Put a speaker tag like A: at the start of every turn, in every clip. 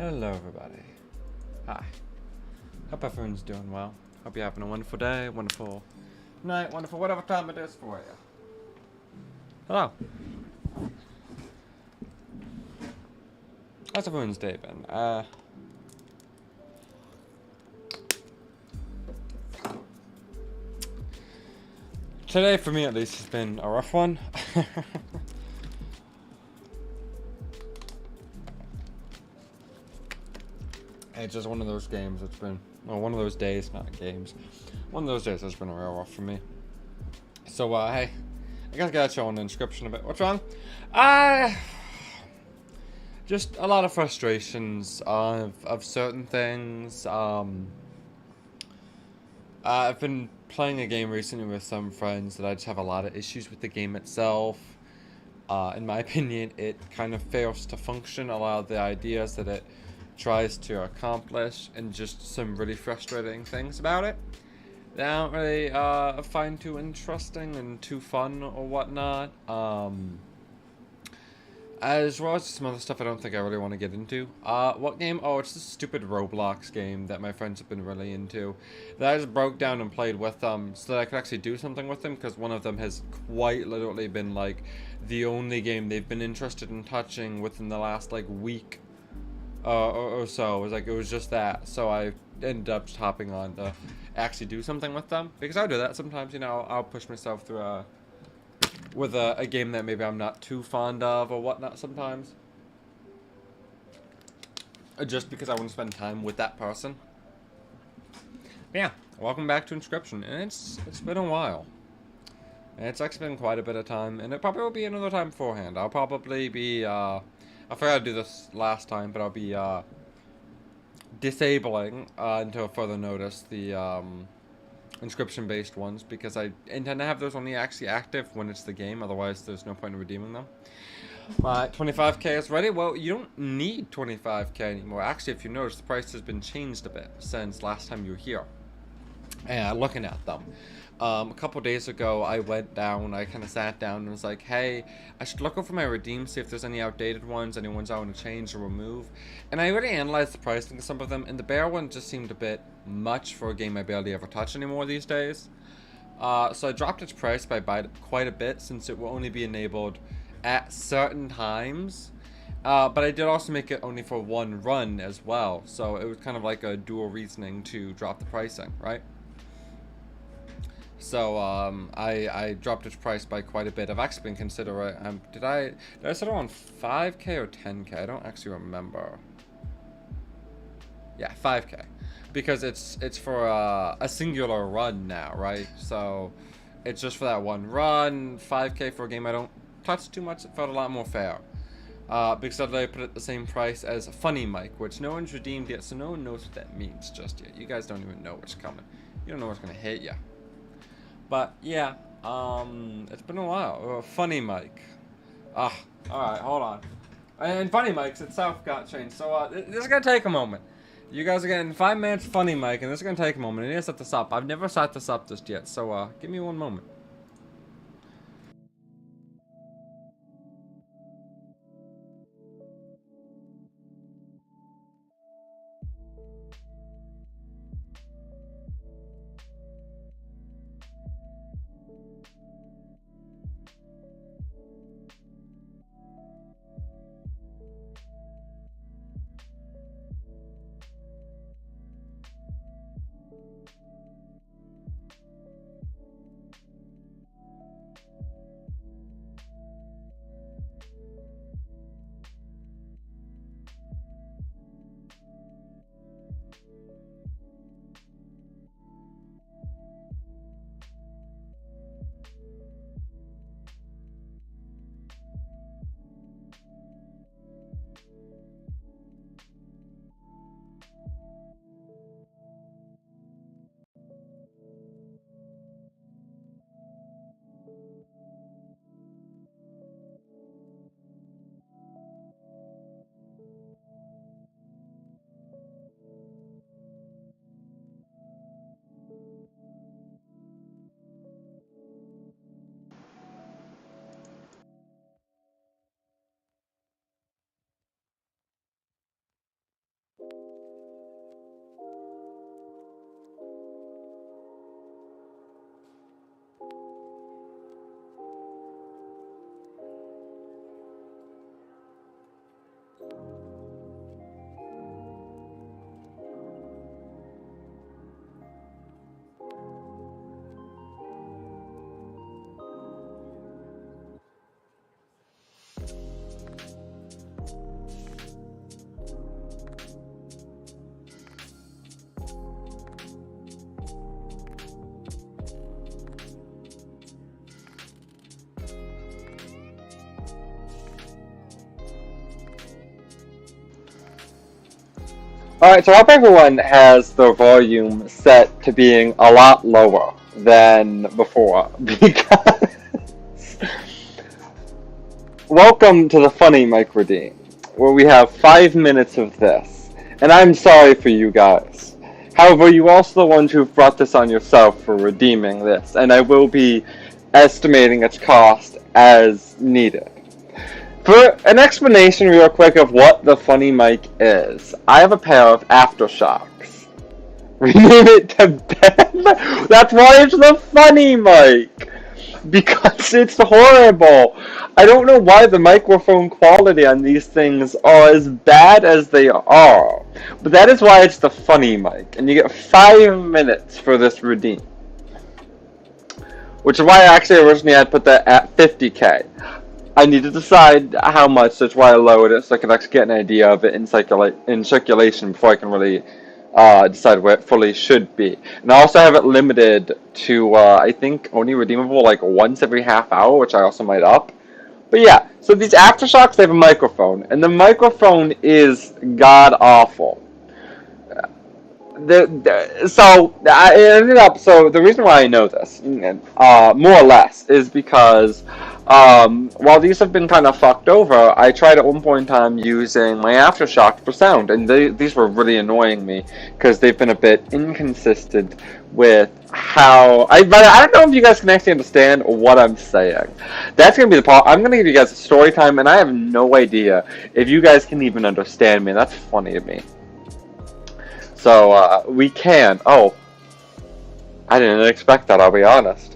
A: Hello, everybody. Hi. Hope everyone's doing well. Hope you're having a wonderful day, wonderful night, wonderful whatever time it is for you. Hello. How's everyone's day been? Today, for me at least, has been a rough one. It's just one of those games that's been, well, one of those days, not games. One of those days has been real rough for me. So, hey, I guess I gotta show on the inscription a bit. What's wrong? Just a lot of frustrations of certain things. I've been playing a game recently with some friends that I just have a lot of issues with the game itself. In my opinion, it kind of fails to function. A lot of the ideas that it tries to accomplish, and just some really frustrating things about it that I don't really find too interesting and too fun or whatnot. As well as some other stuff I don't think I really want to get into. What game? Oh, it's this stupid Roblox game that my friends have been really into. That I just broke down and played with them so that I could actually do something with them, because one of them has quite literally been like the only game they've been interested in touching within the last like week or so. It was just that. So I ended up just hopping on to actually do something with them, because I do that sometimes. You know, I'll push myself through with a game that maybe I'm not too fond of or whatnot sometimes. Just because I want to spend time with that person. But yeah, welcome back to Inscription, and it's been a while. And it's actually been quite a bit of time, and it probably will be another time beforehand. I'll probably be, I forgot to do this last time, but I'll be, disabling, until further notice, the, inscription-based ones, because I intend to have those only actually active when it's the game. Otherwise, there's no point in redeeming them. My 25k is ready. Well, you don't need 25k anymore. Actually, if you notice, the price has been changed a bit since last time you were here. And looking at them. A couple days ago, I went down, I kind of sat down and was like, hey, I should look over my redeems, see if there's any outdated ones, any ones I want to change or remove. And I really analyzed the pricing of some of them, and the bear one just seemed a bit much for a game I barely ever touch anymore these days. So I dropped its price by quite a bit, since it will only be enabled at certain times. But I did also make it only for one run as well, so it was kind of like a dual reasoning to drop the pricing, right? So I dropped its price by quite a bit. I've actually been considering. Did I set it on 5k or 10k? I don't actually remember. Yeah, 5k, because it's for a singular run now, right? So it's just for that one run. 5k for a game I don't touch too much. It felt a lot more fair. Because I put it at the same price as Funny Mike, which no one's redeemed yet, so no one knows what that means just yet. You guys don't even know what's coming. You don't know what's gonna hit you. But yeah, it's been a while. Funny Mike. Alright, hold on. And Funny Mike's itself got changed, so this is gonna take a moment. You guys are getting 5 minutes Funny Mike, and this is gonna take a moment. I need to set this up. I've never set this up just yet, so give me one moment.
B: Alright, so I hope everyone has their volume set to being a lot lower than before, because welcome to the Funny Mike Redeem, where we have 5 minutes of this, and I'm sorry for you guys. However, you also the ones who've brought this on yourself for redeeming this, and I will be estimating its cost as needed. For an explanation real quick of what the Funny Mic is, I have a pair of Aftershocks. Rename it to Ben. That's why it's the Funny Mic. Because it's horrible. I don't know why the microphone quality on these things are as bad as they are. But that is why it's the Funny Mic. And you get 5 minutes for this redeem. Which is why I actually originally had put that at 50k. I need to decide how much, that's why I lowered it, so I can actually get an idea of it in circulation before I can really decide where it fully should be. And I also have it limited to, I think, only redeemable like once every half hour, which I also might up. But yeah, so these Aftershocks, they have a microphone, and the microphone is god-awful. So the reason why I know this, more or less, is because while these have been kind of fucked over, I tried at one point in time using my Aftershock for sound, and these were really annoying me because they've been a bit inconsistent with how but I don't know if you guys can actually understand what I'm saying. That's gonna be the part. I'm gonna give you guys a story time, and I have no idea if you guys can even understand me. That's funny to me. So, we can. Oh. I didn't expect that, I'll be honest.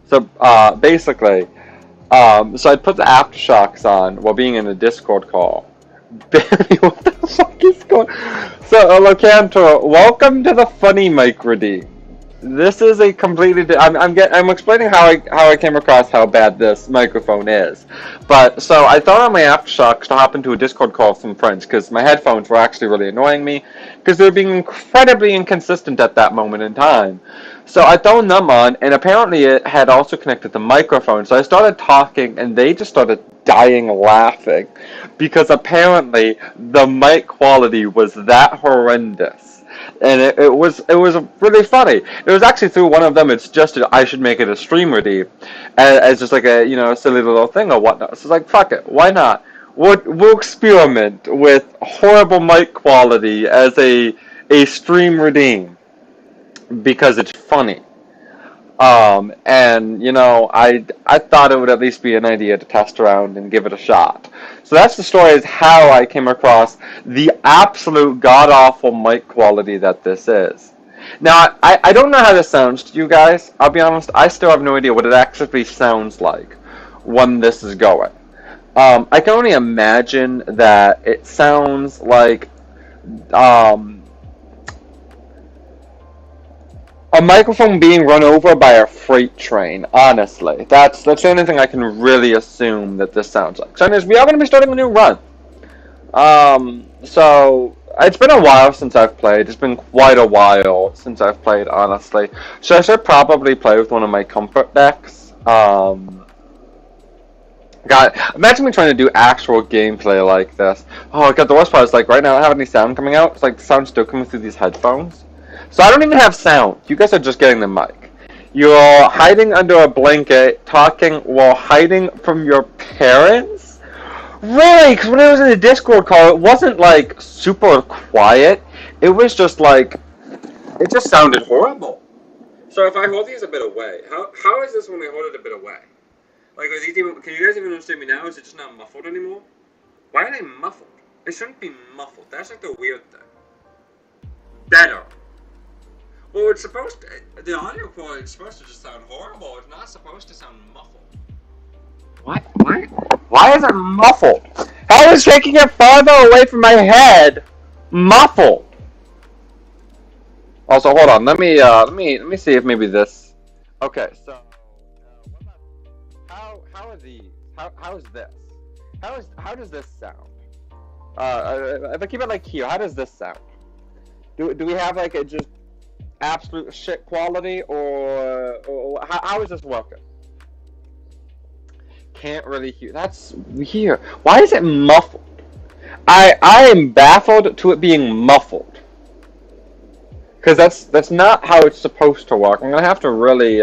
B: So, basically, so I put the Aftershocks on while being in a Discord call. Barry, what the fuck is going on? So, Locantor, welcome to the Funny Mike Redeem. This is a completely. I'm explaining how I came across how bad this microphone is, but so I thought on my Aftershocks to hop into a Discord call with some friends because my headphones were actually really annoying me because they were being incredibly inconsistent at that moment in time. So I thrown them on, and apparently it had also connected the microphone. So I started talking, and they just started dying laughing because apparently the mic quality was that horrendous. And it was really funny. It was actually through one of them. It's just I should make it a stream redeem, as just like a silly little thing or whatnot. So it's like fuck it, why not? We'll experiment with horrible mic quality as a stream redeem because it's funny. And I thought it would at least be an idea to test around and give it a shot. So that's the story, is how I came across the absolute god-awful mic quality that this is. Now, I don't know how this sounds to you guys. I'll be honest, I still have no idea what it actually sounds like when this is going. I can only imagine that it sounds like a microphone being run over by a freight train, honestly. That's the only thing I can really assume that this sounds like. So anyways, we are going to be starting a new run. So it's been a while since I've played. It's been quite a while since I've played, honestly. So I should probably play with one of my comfort decks. God, imagine me trying to do actual gameplay like this. Oh god, the worst part is like right now I don't have any sound coming out. It's like the sound's still coming through these headphones. So I don't even have sound. You guys are just getting the mic. You're hiding under a blanket, talking while hiding from your parents? Really? Because when I was in the Discord call, it wasn't like super quiet. It was just like, it just sounded horrible. So if I hold these a bit away, how is this when I hold it a bit away? Like, can you guys even understand me now? Is it just not muffled anymore? Why are they muffled? It shouldn't be muffled. That's like the weird thing. Better. Well, it's supposed to, the audio quality is supposed to just sound horrible. It's not supposed to sound muffled. What? Why is it muffled? How is taking it farther away from my head muffled? Also, hold on. Let me see if maybe this. Okay, so how are these? How is this? How does this sound? If I keep it like here, how does this sound? Do we have like a just absolute shit quality, or how is this working? Can't really hear. That's weird. Why is it muffled? I am baffled to it being muffled. Because that's not how it's supposed to work. I'm gonna have to really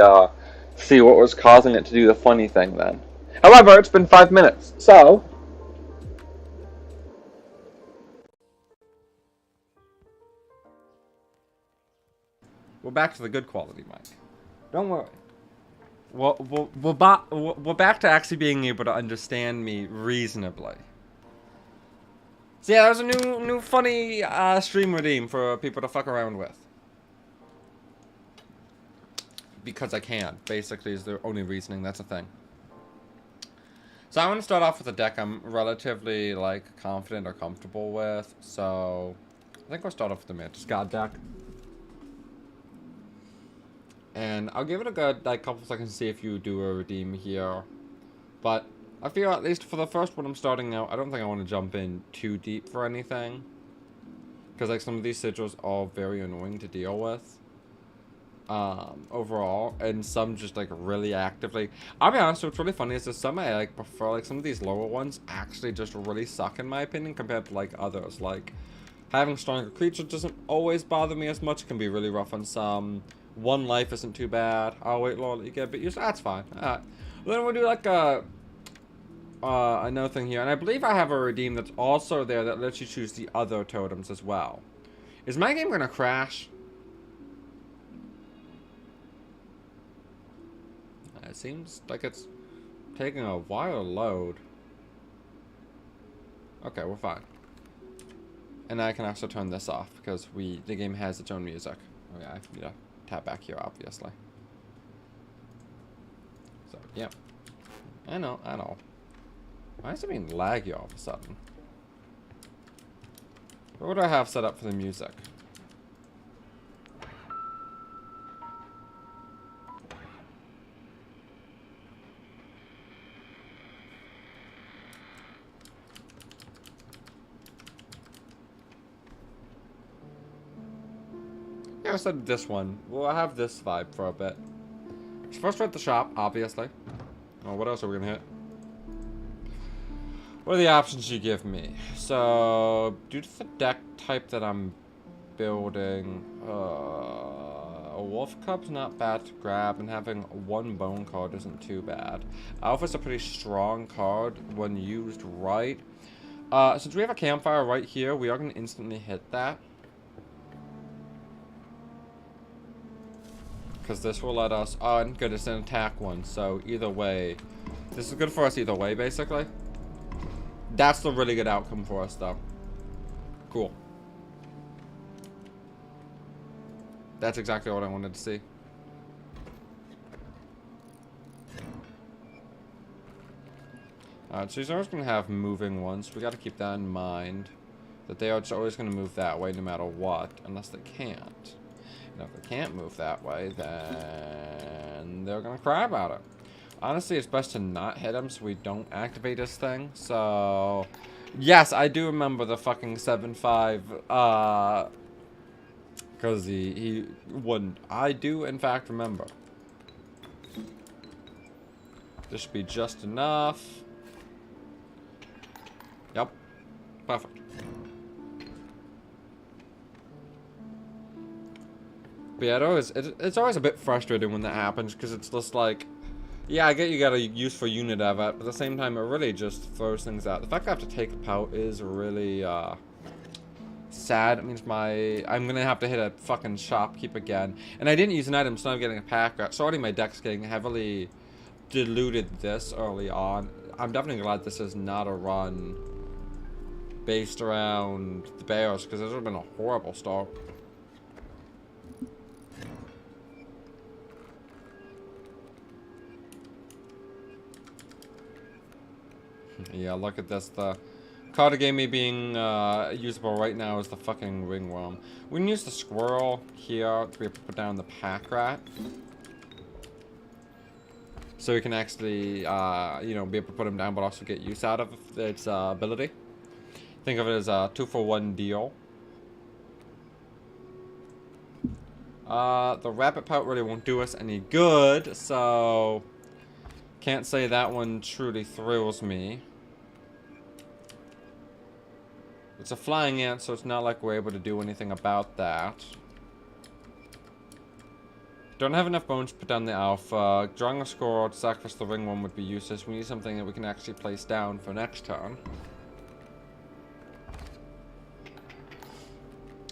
B: see what was causing it to do the funny thing then. However, it's been 5 minutes, so
A: we're back to the good quality mic. Don't worry. We're back to actually being able to understand me reasonably. So yeah, that was a new funny stream redeem for people to fuck around with. Because I can, basically, is the only reasoning. That's a thing. So I want to start off with a deck I'm relatively, like, confident or comfortable with. So I think we'll start off with the Mantis God deck. And I'll give it a good, like, couple seconds to see if you do a redeem here. But I feel, at least for the first one I'm starting out, I don't think I want to jump in too deep for anything. Because, like, some of these sigils are very annoying to deal with. Overall, and some just, like, really actively. I'll be honest, what's really funny is that some I, like, prefer, like, some of these lower ones actually just really suck, in my opinion, compared to, like, others. Like, having stronger creatures doesn't always bother me as much. It can be really rough on some. One life isn't too bad. Oh, wait, Lord, you get a bit used. That's fine. Then we'll do, like, another thing here. And I believe I have a redeem that's also there that lets you choose the other totems as well. Is my game gonna crash? It seems like it's taking a while to load. Okay, we're fine. And I can also turn this off because the game has its own music. Okay, I need to tap back here, obviously. So, yeah. I know. Why is it being laggy all of a sudden? What do I have set up for the music? I said this one. Well, I have this vibe for a bit. First we're at the shop, obviously. Oh, what else are we gonna hit? What are the options you give me? So, due to the deck type that I'm building, a Wolf Cub's not bad to grab, and having one Bone card isn't too bad. Alpha's a pretty strong card when used right. Since we have a campfire right here, we are gonna instantly hit that. Because this will let us... Oh, and good, it's an attack one. So, either way... This is good for us either way, basically. That's the really good outcome for us, though. Cool. That's exactly what I wanted to see. Alright, so he's always going to have moving ones. We got to keep that in mind. That they are just always going to move that way no matter what. Unless they can't. And if they can't move that way, then they're gonna cry about it. Honestly, it's best to not hit him so we don't activate his thing. So, yes, I do remember the fucking 7-5, because he wouldn't. I do, in fact, remember. This should be just enough. Yep. Perfect. But yeah, it's always a bit frustrating when that happens, because it's just like, yeah, I get you got a use for unit of it, but at the same time, it really just throws things out. The fact I have to take a pout is really, sad. It means I'm gonna have to hit a fucking shopkeep again. And I didn't use an item, so now I'm getting a pack rat. So already my deck's getting heavily diluted this early on. I'm definitely glad this is not a run based around the bears, because this would have been a horrible start. Yeah, look at this. The card game me being usable right now is the fucking ringworm. We can use the squirrel here to be able to put down the pack rat. So we can actually, you know, be able to put him down, but also get use out of its ability. Think of it as a 2-for-1 deal. The rabbit pout really won't do us any good, so can't say that one truly thrills me. It's a flying ant, so it's not like we're able to do anything about that. Don't have enough bones to put down the alpha. Drawing a score to sacrifice the ringworm would be useless. We need something that we can actually place down for next turn.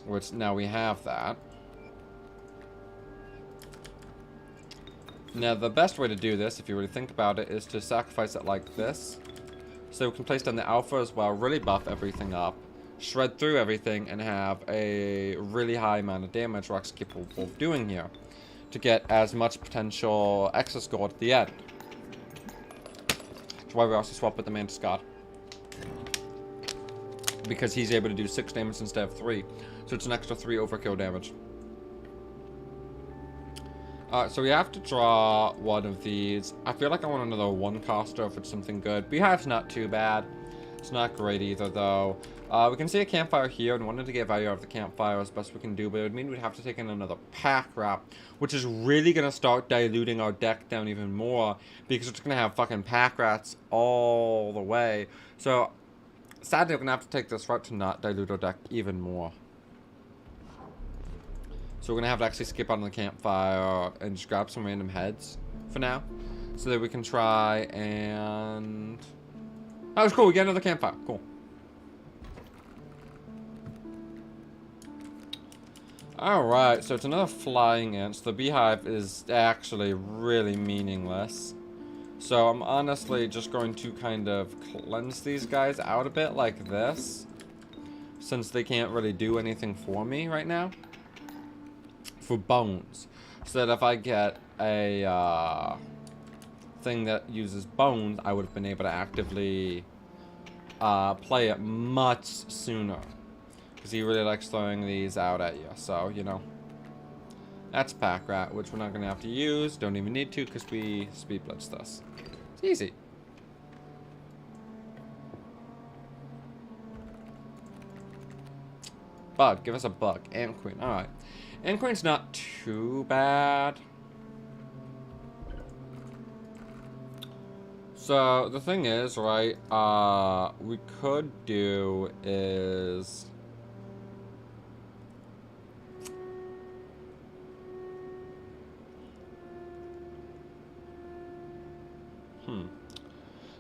A: Which, now we have that. Now, the best way to do this, if you really think about it, is to sacrifice it like this. So we can place down the alpha as well, really buff everything up, shred through everything, and have a really high amount of damage we're actually capable of doing here, to get as much potential excess gold at the end. That's why we also swap with the Mantis God. Because he's able to do 6 damage instead of 3. So it's an extra 3 overkill damage. So we have to draw one of these. I feel like I want another 1-coster if it's something good. Beehive's not too bad. It's not great either, though. We can see a campfire here, and wanted to get value out of the campfire as best we can do, but it would mean we'd have to take in another pack wrap, which is really going to start diluting our deck down even more, because it's going to have fucking pack rats all the way. So, sadly, we're going to have to take this route to not dilute our deck even more. So we're going to have to actually skip out on the campfire and just grab some random heads for now, so that we can try and... That was cool, we get another campfire, cool. Alright, so it's another flying ant. So the beehive is actually really meaningless. So I'm honestly just going to kind of cleanse these guys out a bit like this, since they can't really do anything for me right now. For bones. So that if I get a thing that uses bones, I would have been able to actively play it much sooner. Because he really likes throwing these out at you. So, you know. That's Pack Rat, which we're not going to have to use. Don't even need to, because we speed blitz this. It's easy. Bug. Give us a bug. Ant Queen. Alright. Ant Queen's not too bad. So, the thing is, right, we could do is...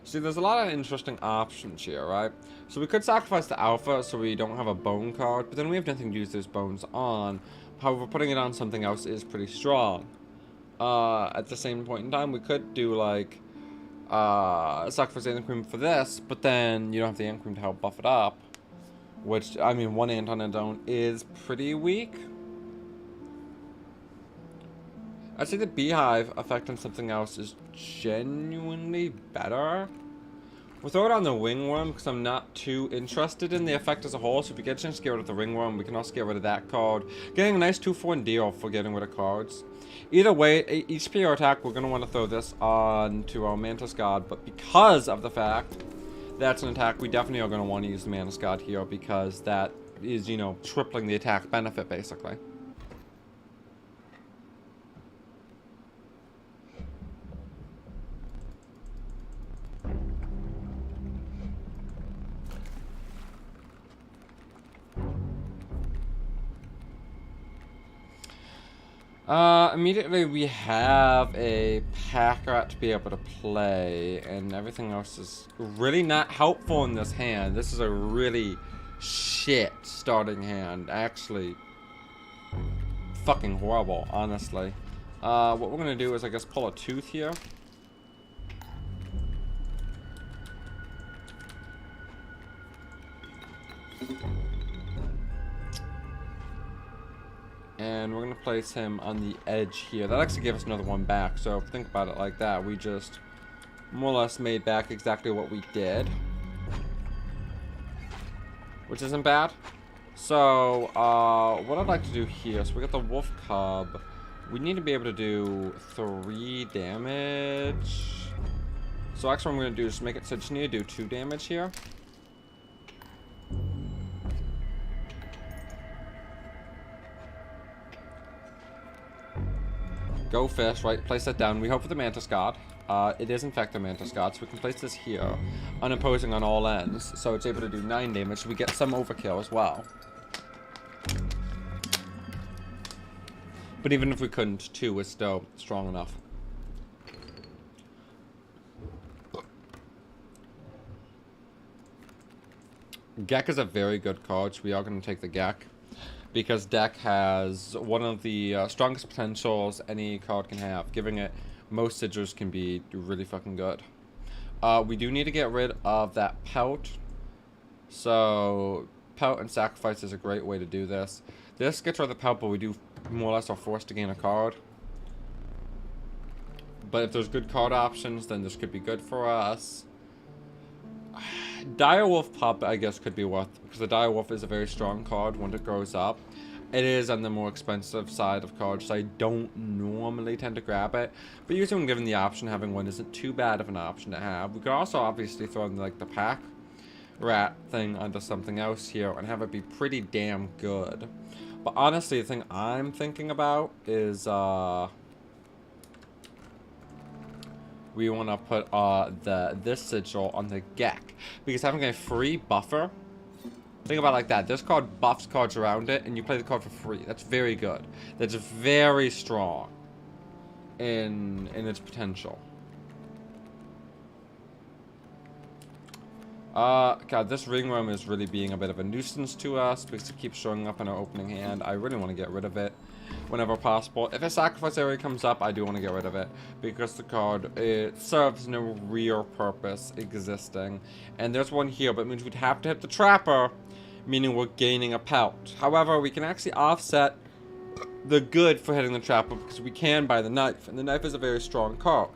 A: See, there's a lot of interesting options here, right? So we could sacrifice the alpha so we don't have a bone card, but then we have nothing to use those bones on. However, putting it on something else is pretty strong. At the same point in time, we could do, like, sacrifice the Ant Queen for this, but then you don't have the Ant Queen to help buff it up. Which, I mean, one ant on its own is pretty weak. I'd say the beehive affecting something else is genuinely better. We'll throw it on the ringworm because I'm not too interested in the effect as a whole. So if we get a chance to get rid of the ringworm, we can also get rid of that card. Getting a nice 2-for-1 deal for getting rid of cards. Either way, each PR attack, we're going to want to throw this on to our Mantis God. But because of the fact that's an attack, we definitely are going to want to use the Mantis God here. Because that is, you know, tripling the attack benefit, basically. Immediately we have a pack rat to be able to play, and everything else is really not helpful in this hand. This is a really shit starting hand. Actually, fucking horrible, honestly. What we're gonna do is, I guess, pull a tooth here. And we're going to place him on the edge here. That actually gave us another one back. So if you think about it like that, we just more or less made back exactly what we did. Which isn't bad. So, what I'd like to do here, so we got the wolf cub. We need to be able to do 3 damage. So actually what I'm going to do is make it so I just need to do 2 damage here. Go fish, right? Place that down. We hope for the Mantis God. it is in fact a Mantis God, so we can place this here, unopposing on all ends, so it's able to do 9 damage, so we get some overkill as well. But even if we couldn't, 2 is still strong enough. Gek is a very good card, so we are going to take the Gek. Because Deck has one of the strongest potentials any card can have. Giving it most sigils can be really fucking good. We do need to get rid of that Pelt. So, Pelt and Sacrifice is a great way to do this. This gets rid of the Pelt, but we do more or less are forced to gain a card. But if there's good card options, then this could be good for us. Direwolf Pup, I guess, could be worth, because the Direwolf is a very strong card when it grows up. It is on the more expensive side of cards, so I don't normally tend to grab it. But usually when given the option, having one isn't too bad of an option to have. We could also obviously throw in like the pack rat thing onto something else here and have it be pretty damn good. But honestly, the thing I'm thinking about is we want to put this sigil on the Gek, because having a free buffer, think about it like that. This card buffs cards around it, and you play the card for free. That's very good. That's very strong in its potential. God, this ringworm is really being a bit of a nuisance to us because it keeps showing up in our opening hand. I really want to get rid of it whenever possible. If a sacrifice area comes up, I do want to get rid of it because the card, it serves no real purpose existing. And there's one here, but it means we'd have to hit the trapper, meaning we're gaining a Pelt. However, we can actually offset the good for hitting the trapper because we can buy the knife, and the knife is a very strong card.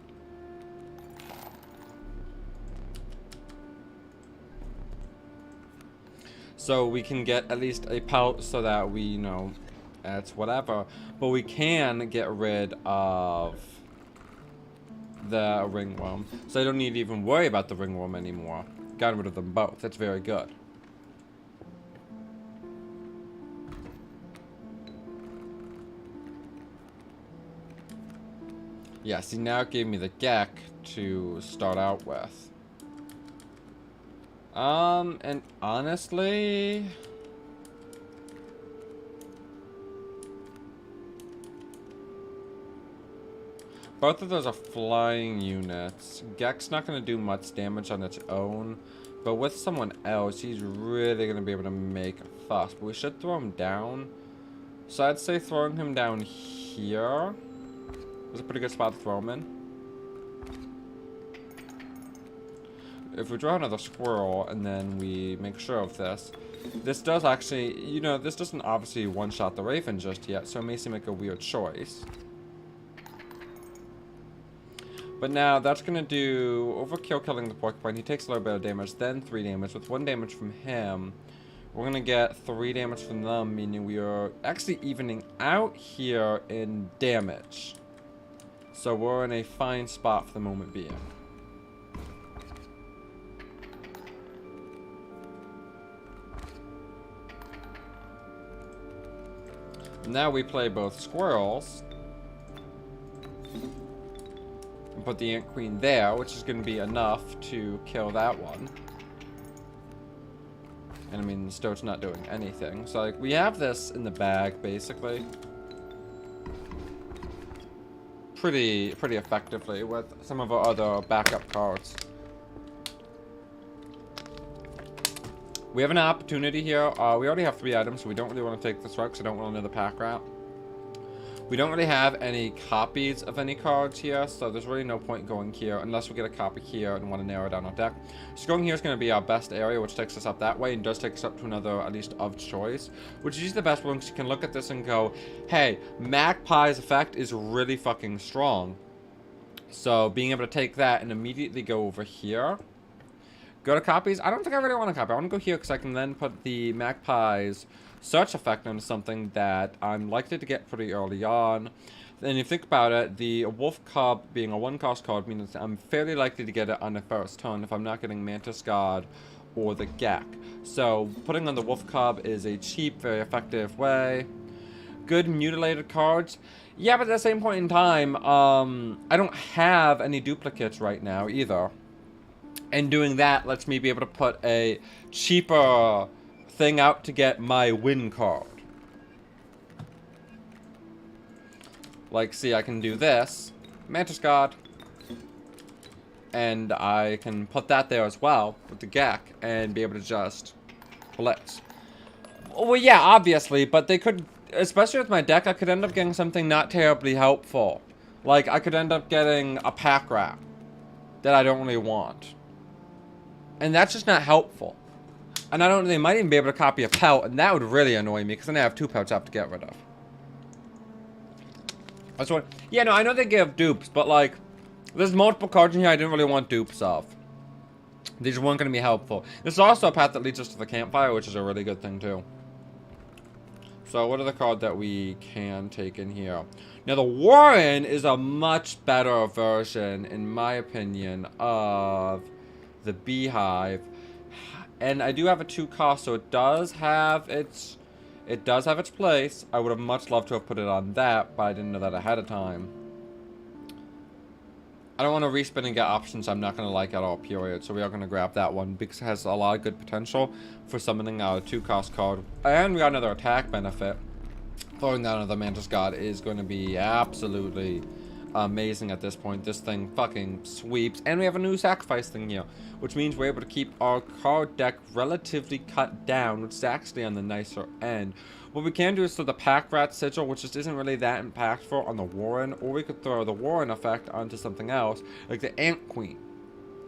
A: So we can get at least a Pelt so that we, you know, it's whatever. But we can get rid of the ringworm. So I don't need to even worry about the ringworm anymore. Got rid of them both. That's very good. Yeah, see, now it gave me the Gek to start out with. And honestly, both of those are flying units. Gek's not going to do much damage on its own, but with someone else, he's really going to be able to make a fuss. But we should throw him down. So I'd say throwing him down here is a pretty good spot to throw him in. If we draw another squirrel and then we make sure of this, this does actually, you know, this doesn't obviously one-shot the Raven just yet, so it may seem like a weird choice. But now that's going to do overkill killing the porcupine. He takes a little bit of damage, then 3 damage. With 1 damage from him, we're going to get 3 damage from them, meaning we are actually evening out here in damage. So we're in a fine spot for the moment being. Now we play both squirrels. And put the Ant Queen there, which is going to be enough to kill that one. And I mean, the Stoat's not doing anything. So like, we have this in the bag, basically. Pretty effectively with some of our other backup cards. We have an opportunity here. We already have 3 items, so we don't really want to take this route because I don't want another pack rat. We don't really have any copies of any cards here, so there's really no point going here unless we get a copy here and want to narrow down our deck. So going here is going to be our best area, which takes us up that way and does take us up to another, at least of choice, which is the best one because you can look at this and go, hey, Magpie's effect is really fucking strong. So being able to take that and immediately go over here. Go to copies. I don't think I really want a copy. I want to go here because I can then put the Magpie's search effect on something that I'm likely to get pretty early on. And if you think about it, the Wolf Cub being a 1-cost card means I'm fairly likely to get it on the first turn if I'm not getting Mantis God or the Gek. So putting on the Wolf Cub is a cheap, very effective way. good mutilated cards. Yeah, but at the same point in time, I don't have any duplicates right now either. And doing that lets me be able to put a cheaper thing out to get my win card. Like, see, I can do this. Mantis God. And I can put that there as well with the Gek and be able to just blitz. Well, yeah, obviously, but they could, especially with my deck, I could end up getting something not terribly helpful. Like, I could end up getting a pack rat that I don't really want. And that's just not helpful. And I don't, they might even be able to copy a pelt, and that would really annoy me, because then I have 2 pelts I have to get rid of. That's what, yeah, no, I know they give dupes, but like, there's multiple cards in here I didn't really want dupes of. These weren't going to be helpful. This is also a path that leads us to the campfire, which is a really good thing, too. So, what are the cards that we can take in here? Now, the Warren is a much better version, in my opinion, of the Beehive. And I do have a 2 cost, so it does have its place. I would have much loved to have put it on that, but I didn't know that ahead of time. I don't want to respin and get options I'm not going to like at all, period. So we are going to grab that one because it has a lot of good potential for summoning a 2-cost card. And we got another attack benefit. Throwing down another Mantis God is going to be absolutely amazing at this point. This thing fucking sweeps. And we have a new sacrifice thing here, which means we're able to keep our card deck relatively cut down, which is actually on the nicer end. What we can do is throw the Pack Rat Sigil, which just isn't really that impactful, on the Warren, or we could throw the Warren effect onto something else, like the Ant Queen.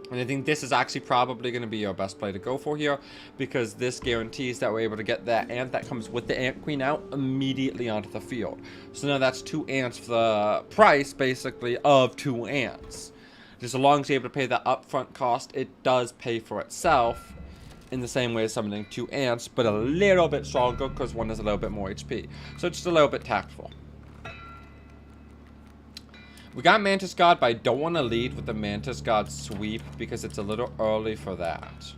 A: And I think this is actually probably going to be our best play to go for here, because this guarantees that we're able to get that ant that comes with the Ant Queen out immediately onto the field. So now that's 2 ants for the price, basically, of 2 ants. Just as long as you're able to pay the upfront cost, it does pay for itself. In the same way as summoning 2 ants, but a little bit stronger because one has a little bit more HP. So it's just a little bit tactful. We got Mantis God, but I don't want to lead with the Mantis God sweep because it's a little early for that.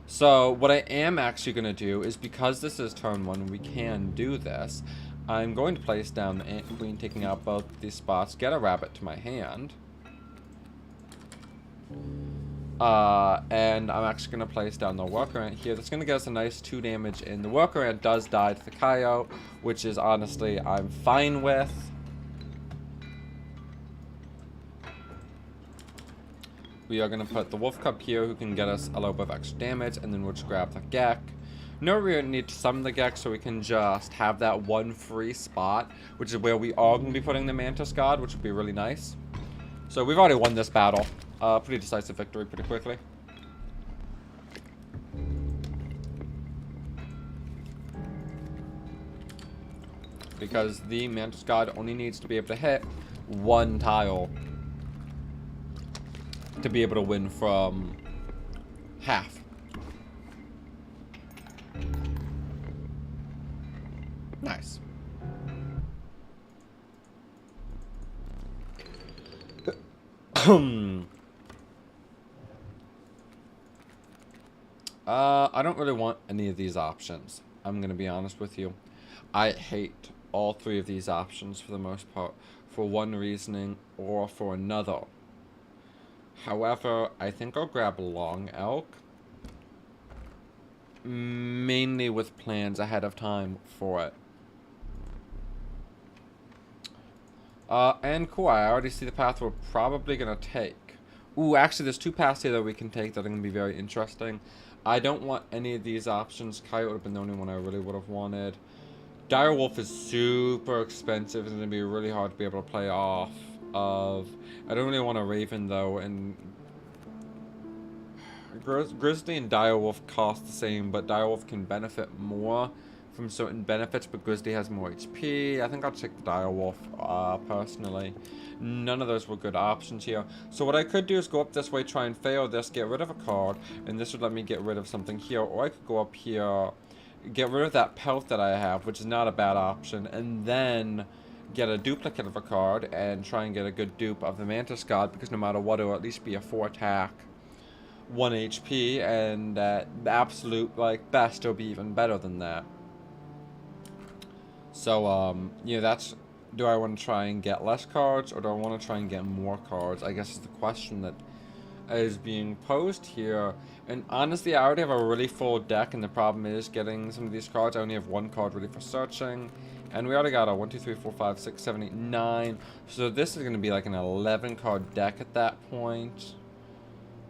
A: So what I am actually going to do is, because this is turn 1, we can do this. I'm going to place down the Ant Queen, taking out both these spots, get a rabbit to my hand. And I'm actually going to place down the Worker Ant here. That's going to get us a nice 2 damage in. The Worker Ant does die to the Coyote, which is honestly, I'm fine with. We are going to put the Wolf Cub here, who can get us a little bit of extra damage, and then we'll just grab the Gek. No real need to summon the Gek, so we can just have that 1 free spot, which is where we are going to be putting the Mantis God, which would be really nice. So we've already won this battle. Pretty decisive victory pretty quickly. Because the Mantis God only needs to be able to hit 1 tile to be able to win from half. Nice. I don't really want any of these options. I'm gonna be honest with you. I hate all 3 of these options for the most part, for one reasoning or for another. However, I think I'll grab Long Elk, mainly with plans ahead of time for it. And cool, I already see the path we're probably gonna take. Ooh, actually there's 2 paths here that we can take that are gonna be very interesting. I don't want any of these options. Coyote would have been the only one I really would have wanted. Dire Wolf is super expensive. It's gonna be really hard to be able to play off of. I don't really want a Raven though, and Grizzly and Dire Wolf cost the same, but Dire Wolf can benefit more from certain benefits, but Grizzly has more HP. I think I'll take the Dire Wolf, personally. None of those were good options here. So what I could do is go up this way, try and fail this, get rid of a card, and this would let me get rid of something here. Or I could go up here, get rid of that pelt that I have, which is not a bad option, and then get a duplicate of a card and try and get a good dupe of the Mantis God, because no matter what, it'll at least be a 4 attack, 1 HP, and at the absolute, like, best, it'll be even better than that. So, you know, that's, do I want to try and get less cards, or do I want to try and get more cards? I guess is the question that is being posed here. And honestly, I already have a really full deck, and the problem is getting some of these cards. I only have one card ready for searching, and we already got a 1, 2, 3, 4, 5, 6, 7, 8, 9. So this is going to be like an 11 card deck at that point.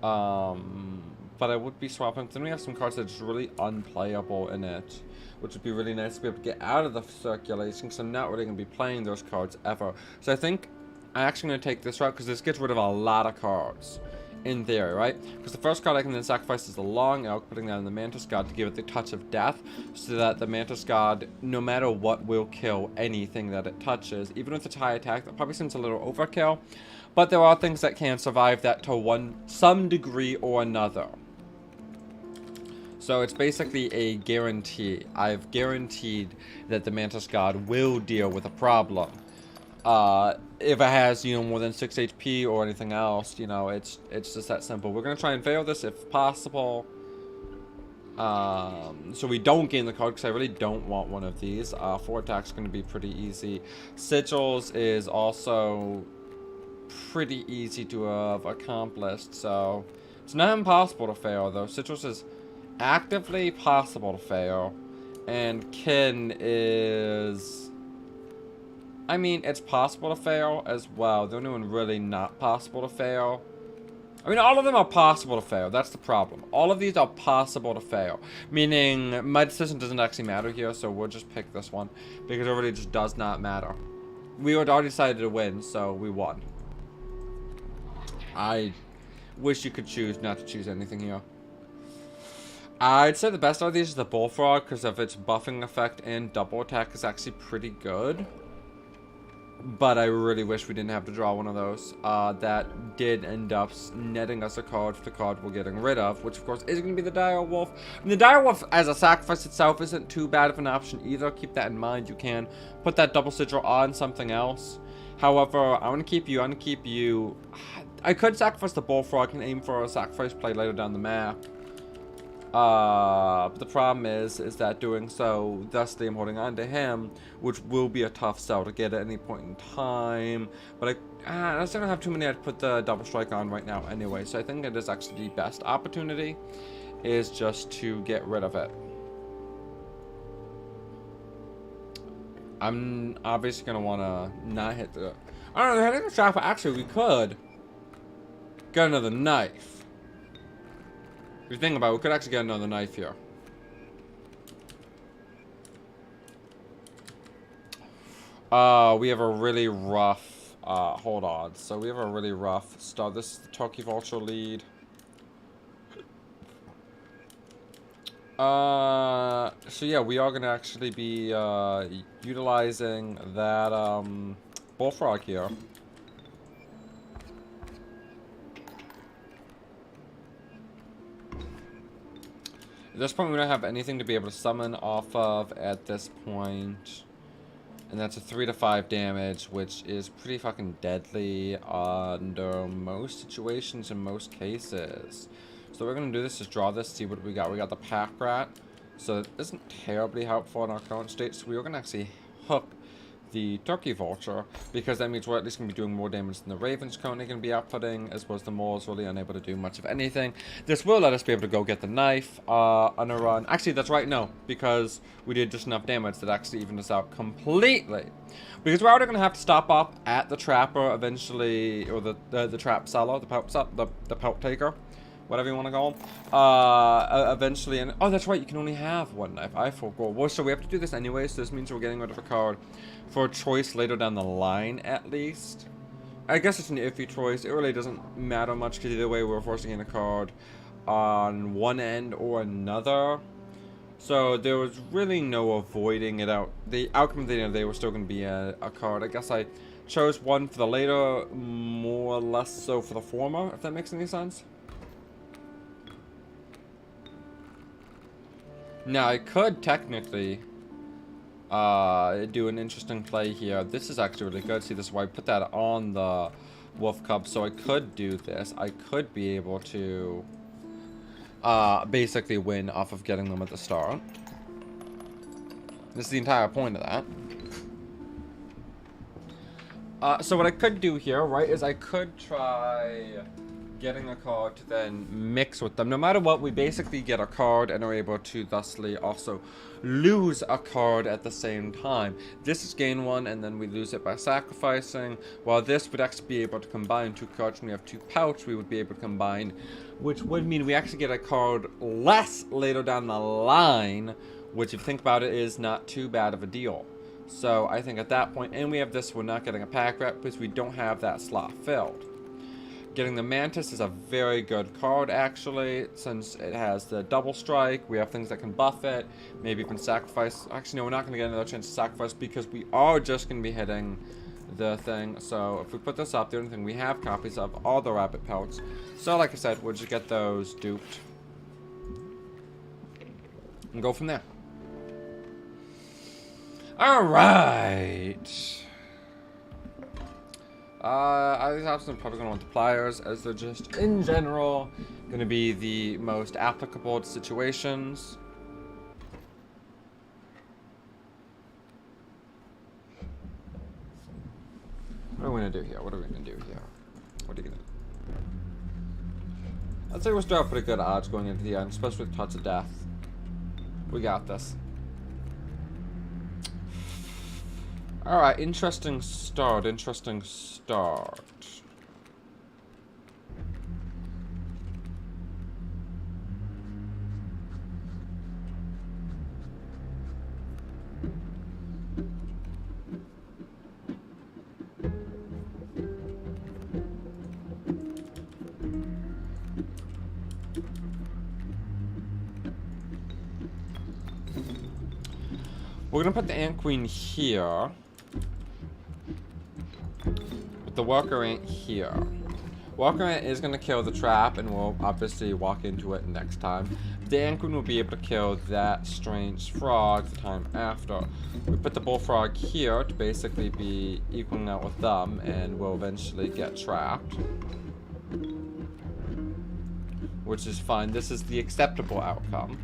A: But I would be swapping. Then we have some cards that's really unplayable in it, which would be really nice to be able to get out of the circulation, because I'm not really going to be playing those cards ever. So I think I'm actually going to take this route, because this gets rid of a lot of cards. In theory, right? Because the first card I can then sacrifice is the Long Elk, putting that in the Mantis God to give it the touch of death, so that the Mantis God, no matter what, will kill anything that it touches. Even with its high attack, that probably seems a little overkill, but there are things that can survive that to some degree or another. So it's basically a guarantee. I've guaranteed that the Mantis God will deal with a problem. If it has, you know, more than 6 HP or anything else, you know, it's just that simple. We're going to try and fail this if possible. So we don't gain the card, because I really don't want one of these. 4 attack's going to be pretty easy. Sigils is also pretty easy to have accomplished, so it's not impossible to fail, though. Sigils is actively possible to fail, and Kin is... I mean, it's possible to fail as well. The only one really not possible to fail. I mean, all of them are possible to fail. That's the problem. All of these are possible to fail. Meaning, my decision doesn't actually matter here, so we'll just pick this one. Because it really just does not matter. We had already decided to win, so we won. I wish you could choose not to choose anything here. I'd say the best out of these is the Bullfrog, because of its buffing effect and double attack is actually pretty good. But I really wish we didn't have to draw one of those. That did end up netting us a card for the card we're getting rid of, which of course is going to be the Dire Wolf. And the Dire Wolf as a sacrifice itself isn't too bad of an option either. Keep that in mind. You can put that double sigil on something else. However, I want to keep you. I could sacrifice the Bullfrog and aim for a sacrifice play later down the map. But the problem is that doing so, thusly I'm holding on to him, which will be a tough sell to get at any point in time. But I still don't have too many to put the double strike on right now anyway, so I think it is actually the best opportunity, is just to get rid of it. I'm obviously going to want to not hit the... I don't know, hitting the trap, actually we could get another knife. If you think about it, we could actually get another knife here. We have a really rough, hold on. So we have a really rough start. This is the Turkey Vulture lead. So yeah, we are going to actually be, utilizing that, Bullfrog here. At this point, we don't have anything to be able to summon off of at this point. And that's a 3 to 5 damage, which is pretty fucking deadly under most situations in most cases. So what we're going to do this is draw this, see what we got. We got the Pack Rat. So it isn't terribly helpful in our current state. So we are going to actually hook the Turkey Vulture, because that means we're at least going to be doing more damage than the Raven's currently going to be outputting, as well as the Mole's really unable to do much of anything. This will let us be able to go get the knife on a run. Actually, that's right, no, because we did just enough damage that actually evened us out completely. Because we're already going to have to stop up at the Trapper eventually, or the Trap Seller, the Pelt Taker, whatever you want to call them, eventually. And oh, that's right, you can only have one knife. I forgot. Well, so we have to do this anyway, so this means we're getting rid of a card for a choice later down the line, at least. I guess it's an iffy choice. It really doesn't matter much, because either way we're forcing in a card on one end or another. So there was really no avoiding it out. The outcome of the end of the day was still going to be a card. I guess I chose one for the later, more or less so for the former, if that makes any sense. Now, I could technically do an interesting play here. This is actually really good. See, this is why I put that on the Wolf Cub. So I could do this. I could be able to basically win off of getting them at the start. This is the entire point of that. So what I could do here, right, is I could try getting a card to then mix with them. No matter what, we basically get a card and are able to thusly also lose a card at the same time. This is gain one, and then we lose it by sacrificing, while this would actually be able to combine two cards. When we have two pouch, we would be able to combine, which would mean we actually get a card less later down the line, which if you think about it is not too bad of a deal. So I think at that point, and we have this, we're not getting a pack rat because we don't have that slot filled. Getting the Mantis is a very good card, actually, since it has the double strike. We have things that can buff it, maybe even sacrifice. Actually, no, we're not going to get another chance to sacrifice because we are just going to be hitting the thing. So if we put this up, the only thing we have copies of all the rabbit pelts. So like I said, we'll just get those duped and go from there. Alright. These options are probably going to want the pliers, as they're just, in general, going to be the most applicable to situations. What are we going to do here? What are we going to do here? What are you going to do? I'd say we're still pretty good odds going into the end, especially with Touch of Death. We got this. Alright, interesting start, interesting start. We're gonna put the Ant Queen here. But the Walker Ant here. Walker Ant is going to kill the trap, and we'll obviously walk into it next time. The Ant Queen will be able to kill that strange frog the time after. We put the Bullfrog here to basically be equaling out with them, and we'll eventually get trapped. Which is fine. This is the acceptable outcome.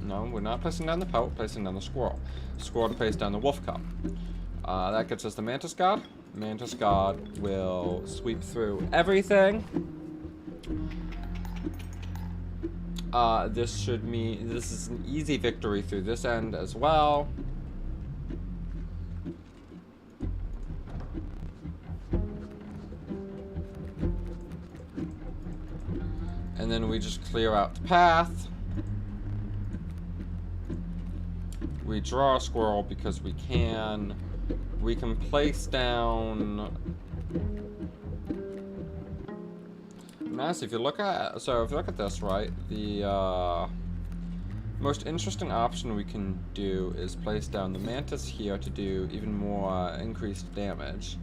A: No, we're not placing down the pout, placing down the squirrel. Squirrel to place down the wolf cub. That gets us the Mantis God. Mantis God will sweep through everything. This should mean this is an easy victory through this end as well. And then we just clear out the path. We draw a squirrel because we can. We can place down. Nice. If you look at this, right, the most interesting option we can do is place down the Mantis here to do even more increased damage.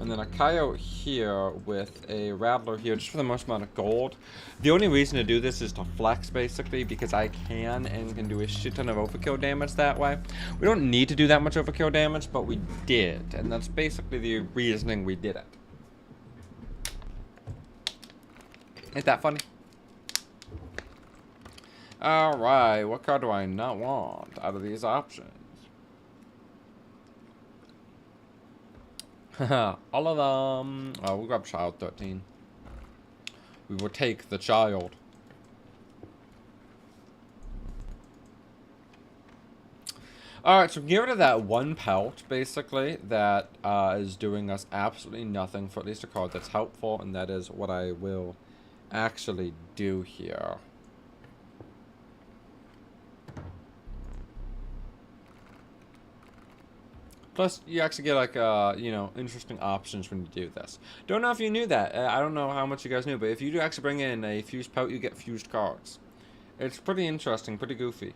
A: And then a coyote here with a rattler here just for the most amount of gold. The only reason to do this is to flex, basically, because I can do a shit ton of overkill damage that way. We don't need to do that much overkill damage, but we did. And that's basically the reasoning we did it. Ain't that funny? Alright, what card do I not want out of these options? All of them. Oh, we'll grab child 13. We will take the child. Alright, so get rid of that one pelt, basically, that is doing us absolutely nothing for at least a card that's helpful, and that is what I will actually do here. Plus, you actually get, like, interesting options when you do this. Don't know if you knew that. I don't know how much you guys knew, but if you do actually bring in a fused pout, you get fused cards. It's pretty interesting, pretty goofy.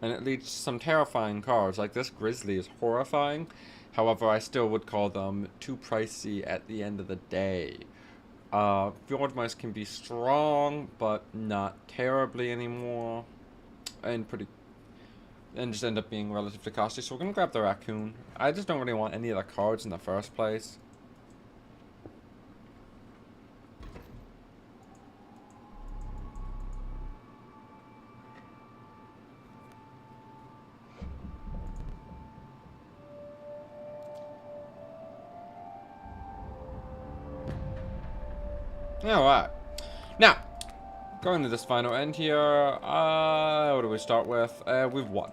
A: And it leads to some terrifying cards. Like, this Grizzly is horrifying. However, I still would call them too pricey at the end of the day. Field Mice can be strong, but not terribly anymore. and just end up being relatively costly. So we're gonna grab the raccoon. I just don't really want any of the cards in the first place. Alright. Now, going to this final end here, what do we start with? We've won.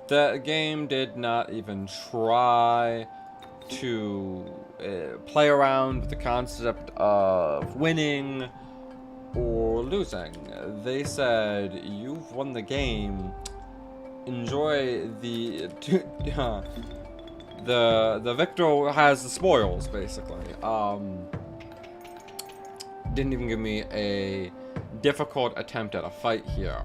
A: The game did not even try to play around with the concept of winning or losing. They said, you've won the game, enjoy the the victor has the spoils, basically. Didn't even give me a difficult attempt at a fight here.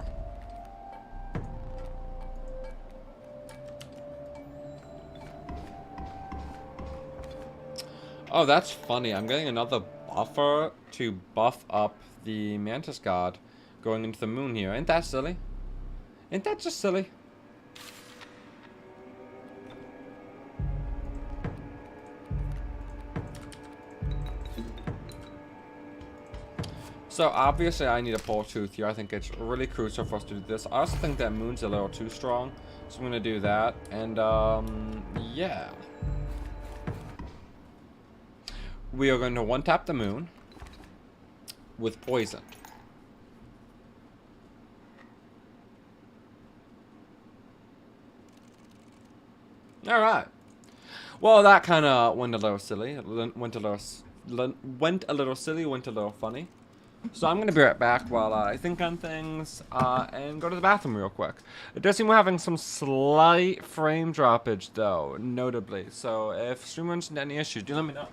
A: Oh, that's funny. I'm getting another buffer to buff up the Mantis God going into the moon here. Ain't that silly? Ain't that just silly? So obviously I need a pull tooth here. I think it's really crucial for us to do this. I also think that moon's a little too strong, so I'm gonna do that. And yeah, we are going to one tap the moon with poison. All right. Well, that kind of went a little silly. Went a little silly. Went a little funny. So I'm going to be right back while I think on things and go to the bathroom real quick. It does seem we're having some slight frame droppage, though, notably. So if stream runs into any issues, do let me know.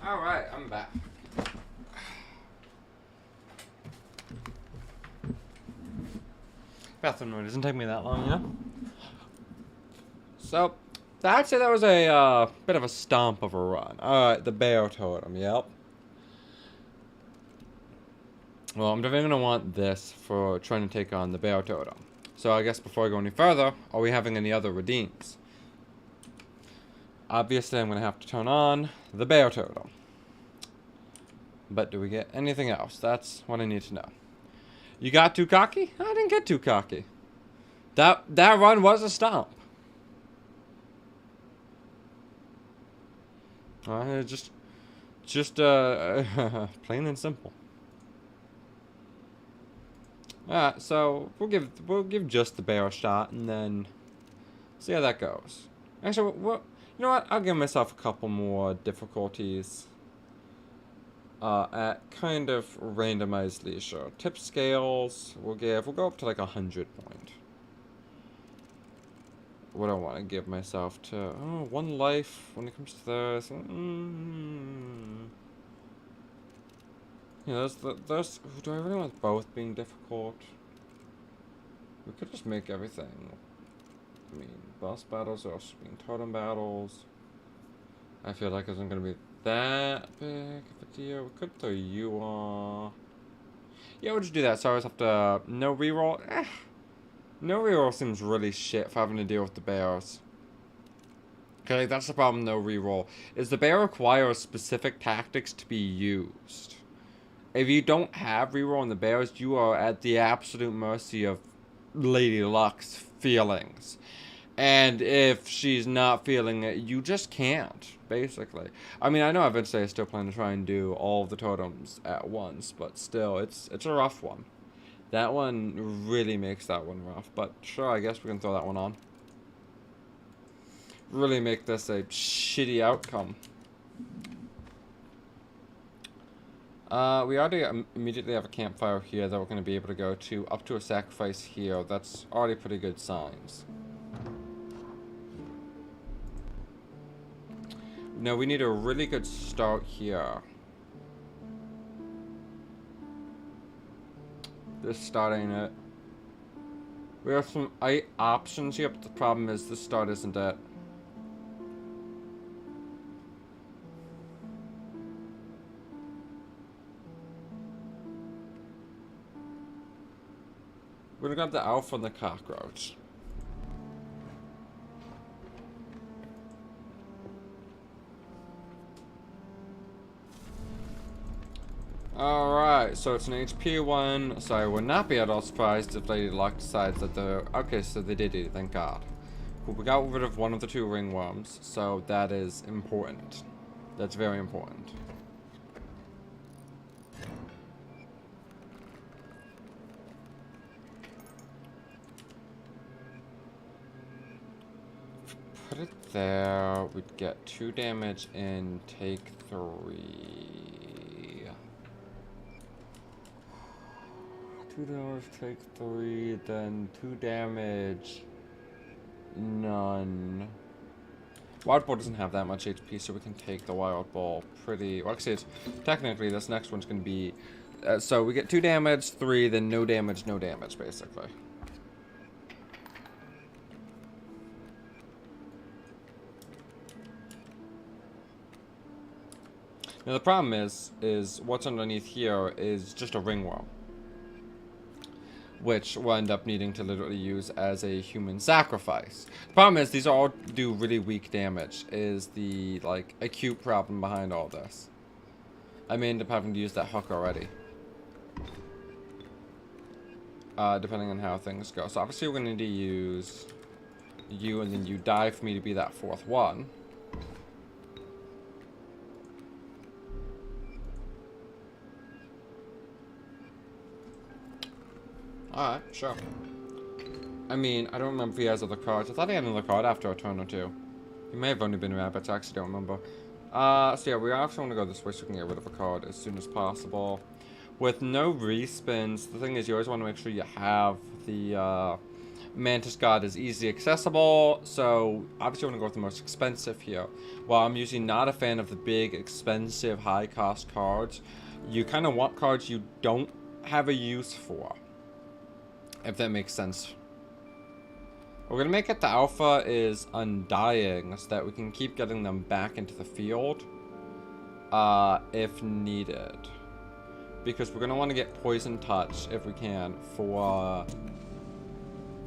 A: Alright, I'm back. Bathroom noise doesn't take me that long, you know? So, I'd say that was a bit of a stomp of a run. Alright, the bear totem, yep. Well, I'm definitely going to want this for trying to take on the bear totem. So I guess before I go any further, are we having any other redeems? Obviously, I'm going to have to turn on the bear totem. But do we get anything else? That's what I need to know. You got too cocky? I didn't get too cocky. That run was a stomp. Just plain and simple. Alright, so we'll give just the bear a shot and then see how that goes. Actually, you know what? I'll give myself a couple more difficulties at kind of randomized leisure. Tip scales, we'll go up to like 100 point. What do I want to give myself to? Oh, 1 life when it comes to this. Yeah, there's. Do I really want both being difficult? We could just make everything. I mean, boss battles are also being totem battles. I feel like it isn't gonna be that big of a deal. We could throw you on. Yeah, we'll just do that. So I always have to no reroll. No reroll seems really shit for having to deal with the bears. Okay, that's the problem. No reroll is the bear requires specific tactics to be used. If you don't have reroll in the bears, you are at the absolute mercy of Lady Luck's feelings. And if she's not feeling it, you just can't, basically. I mean, I know eventually I still plan to try and do all of the totems at once, but still, it's a rough one. That one really makes that one rough, but sure, I guess we can throw that one on. Really make this a shitty outcome. We already immediately have a campfire here that we're going to be able to go to, up to a sacrifice here. That's already pretty good signs. No, we need a really good start here. This start ain't it. We have some options here, but the problem is this start isn't it. We're gonna grab the alpha and the cockroach. Alright, so it's an HP one, so I would not be at all surprised if Lady Luck decides that they're... Okay, so they did it, thank God. Cool, we got rid of one of the 2 ringworms, so that is important. That's very important. Put it there, we'd get 2 damage and take 3. 2 damage, take 3, then 2 damage, none. Wild Ball doesn't have that much HP, so we can take the Wild Ball pretty... Well, actually, it's, technically, this next one's going to be... so we get 2 damage, 3, then no damage, basically. Now, the problem is what's underneath here is just a ringworm, which we'll end up needing to literally use as a human sacrifice. The problem is these all do really weak damage, is the, like, acute problem behind all this. I may end up having to use that hook already. Depending on how things go. So obviously we're going to need to use you, and then you die for me to be that 4th one. Alright, sure. I mean, I don't remember if he has other cards. I thought he had another card after a turn or 2. He may have only been rabbits, I actually don't remember. So yeah, we actually want to go this way so we can get rid of a card as soon as possible. With no respins, the thing is you always want to make sure you have the Mantis God is easily accessible, so obviously you want to go with the most expensive here. While I'm usually not a fan of the big, expensive, high-cost cards, you kind of want cards you don't have a use for. If that makes sense. We're going to make it the alpha is undying so that we can keep getting them back into the field if needed. Because we're going to want to get Poison Touch if we can for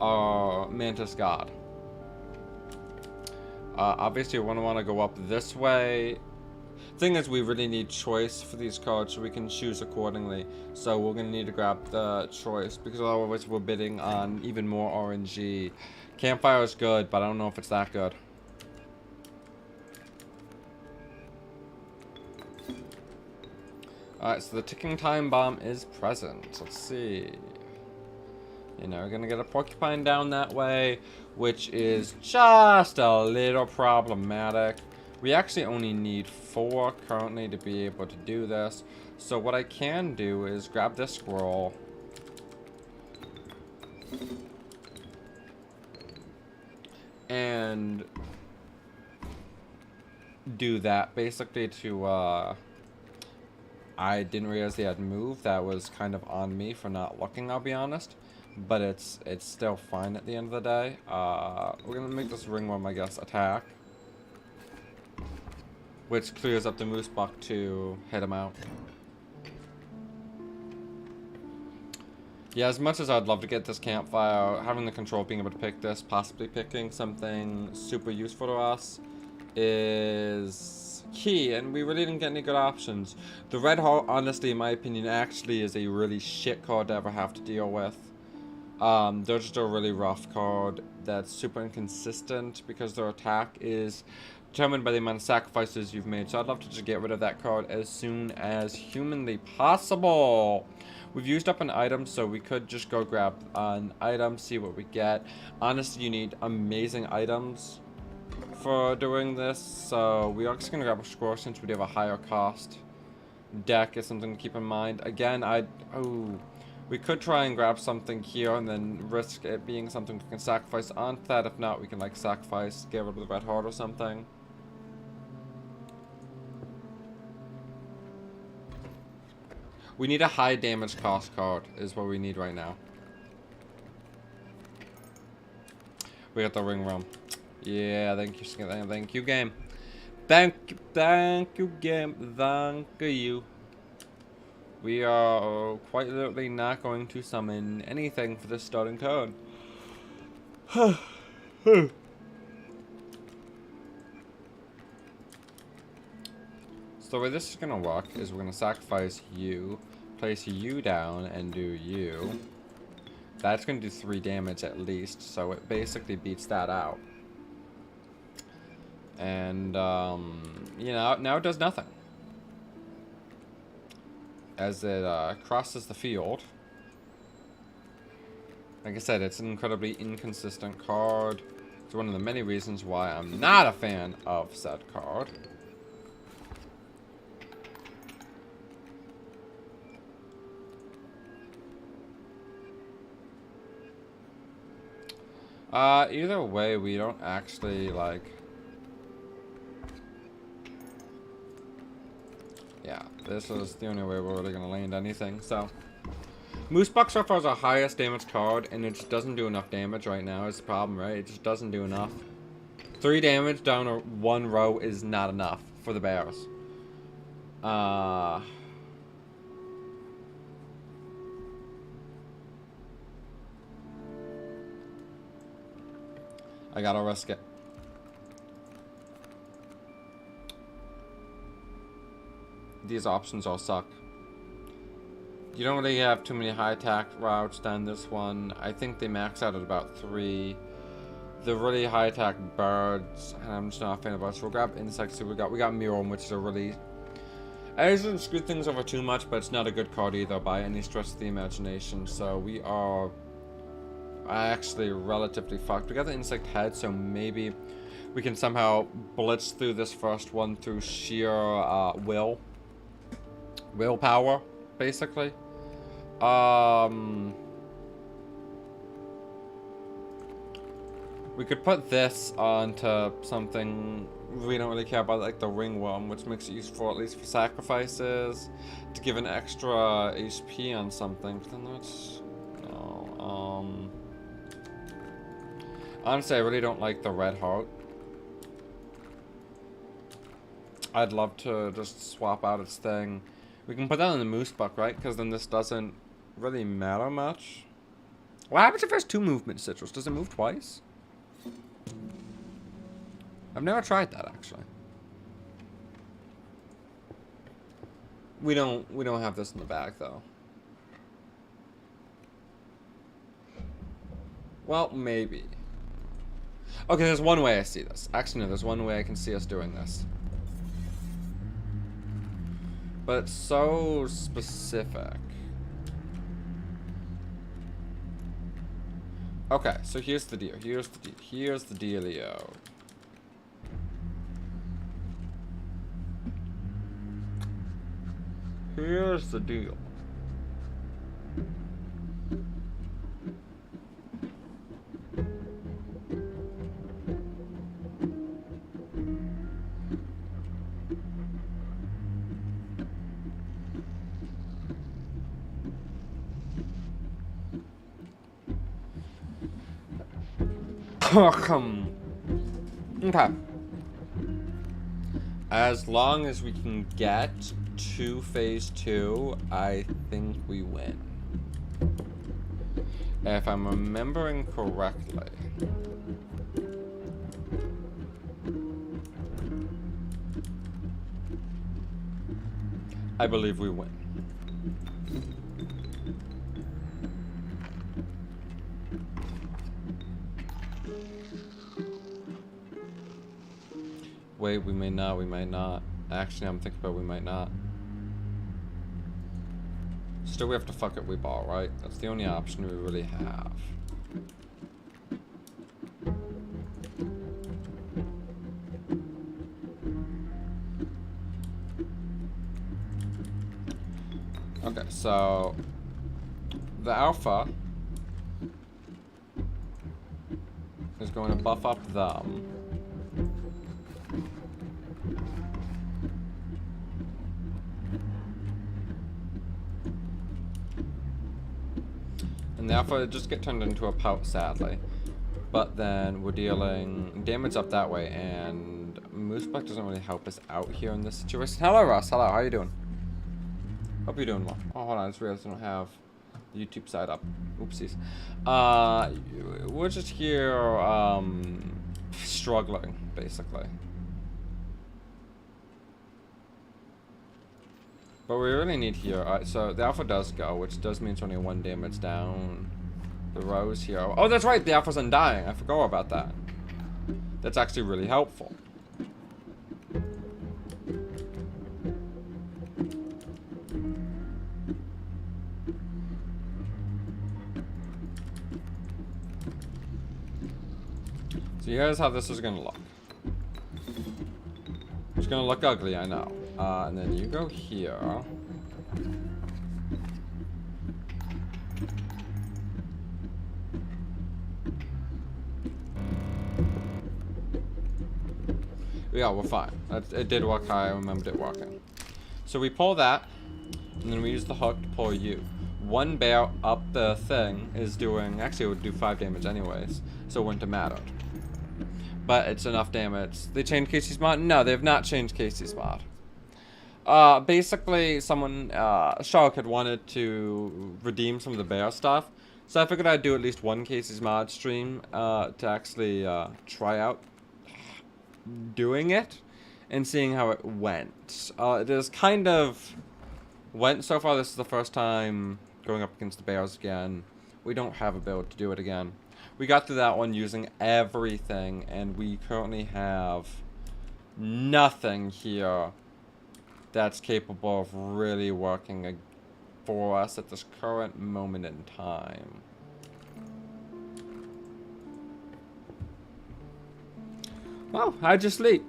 A: our Mantis God. Obviously, we're going to want to go up this way. Thing is, we really need choice for these cards so we can choose accordingly. So we're going to need to grab the choice because otherwise we're bidding on even more RNG. Campfire is good, but I don't know if it's that good. Alright, so the ticking time bomb is present. Let's see. You know, we're going to get a porcupine down that way, which is just a little problematic. We actually only need 4 currently to be able to do this. So what I can do is grab this scroll. And do that basically to I didn't realize they had moved. That was kind of on me for not looking, I'll be honest. But it's still fine at the end of the day. We're gonna make this ringworm, I guess, attack. Which clears up the moose buck to hit him out. Yeah, as much as I'd love to get this campfire, having the control of being able to pick this, possibly picking something super useful to us, is key, and we really didn't get any good options. The red heart, honestly, in my opinion, actually is a really shit card to ever have to deal with. They're just a really rough card that's super inconsistent because their attack is determined by the amount of sacrifices you've made. So I'd love to just get rid of that card as soon as humanly possible. We've used up an item, so we could just go grab an item, see what we get. Honestly, you need amazing items for doing this, so we are just going to grab a score since we do have a higher cost. Deck is something to keep in mind. Again, we could try and grab something here and then risk it being something we can sacrifice onto that. If not, we can like sacrifice, get rid of the red heart or something. We need a high damage cost card is what we need right now. We got the ring room. Yeah, thank you, game. Thank you, game. Thank you. We are quite literally not going to summon anything for this starting card. So the way this is going to work is we're going to sacrifice you, place you down, and do you. That's going to do 3 damage at least, so it basically beats that out. And, you know, now it does nothing. As it crosses the field. Like I said, it's an incredibly inconsistent card. It's one of the many reasons why I'm not a fan of said card. Either way, we don't actually, like... Yeah, this is the only way we're really going to land anything, so... Moose Buck so far is our highest damage card, and it just doesn't do enough damage right now is the problem, right? It just doesn't do enough. 3 damage down 1 row is not enough for the bears. I gotta risk it. These options all suck. You don't really have too many high attack routes down this one. I think they max out at about 3. The really high attack birds, and I'm just not a fan of birds. So we'll grab insects. So we got Miron, which is a really... I usually screw things over too much, but it's not a good card either by any stretch of the imagination. So we are actually relatively fucked. We got the insect head, so maybe we can somehow blitz through this first one through sheer willpower, basically. We could put this onto something we don't really care about, like the ringworm, which makes it useful at least for sacrifices, to give an extra HP on something. But then that's no. Honestly, I really don't like the red heart. I'd love to just swap out its thing. We can put that on the moose buck, right? Because then this doesn't really matter much. What happens if there's 2 movement citrus? Does it move twice? I've never tried that, actually. We don't have this in the bag, though. Well, maybe. Okay, there's one way I see this. Actually, no, there's one way I can see us doing this. But it's so specific. Okay, so here's the deal. Here's the dealio. Here's the deal. Okay. As long as we can get to phase 2, I think we win. If I'm remembering correctly. I believe we win. Wait, we may not, we might not. Actually, I'm thinking about we might not. Still, we have to fuck it, we ball, right? That's the only option we really have. Okay, so the alpha is going to buff up them. And the alpha just get turned into a pout, sadly. But then we're dealing damage up that way, and Moose Black doesn't really help us out here in this situation. Hello, Russ. Hello. How you doing? Hope you're doing well. Oh, hold on. I just realized I don't have the YouTube side up. Oopsies. We're just here struggling, basically. But we really need here. Alright, so the alpha does go, which does mean it's only 1 damage down. The Rose here. Oh, that's right. The alpha's undying. I forgot about that. That's actually really helpful. So here's how this is gonna look. It's gonna look ugly, I know. And then you go here. Yeah, we're fine. It did work how I remembered it working. So we pull that, and then we use the hook to pull you. 1 bear up the thing is doing, actually it would do 5 damage anyways, so it wouldn't have mattered. But it's enough damage. They changed Kaycees Mod? No, they have not changed Kaycees Mod. Basically, someone, Shark had wanted to redeem some of the bear stuff, so I figured I'd do at least 1 Kaycees Mod stream, to actually, try out doing it and seeing how it went. It is kind of went so far. This is the first time going up against the bears again. We don't have a build to do it again. We got through that one using everything, and we currently have nothing here that's capable of really working for us at this current moment in time. Well, how'd you sleep?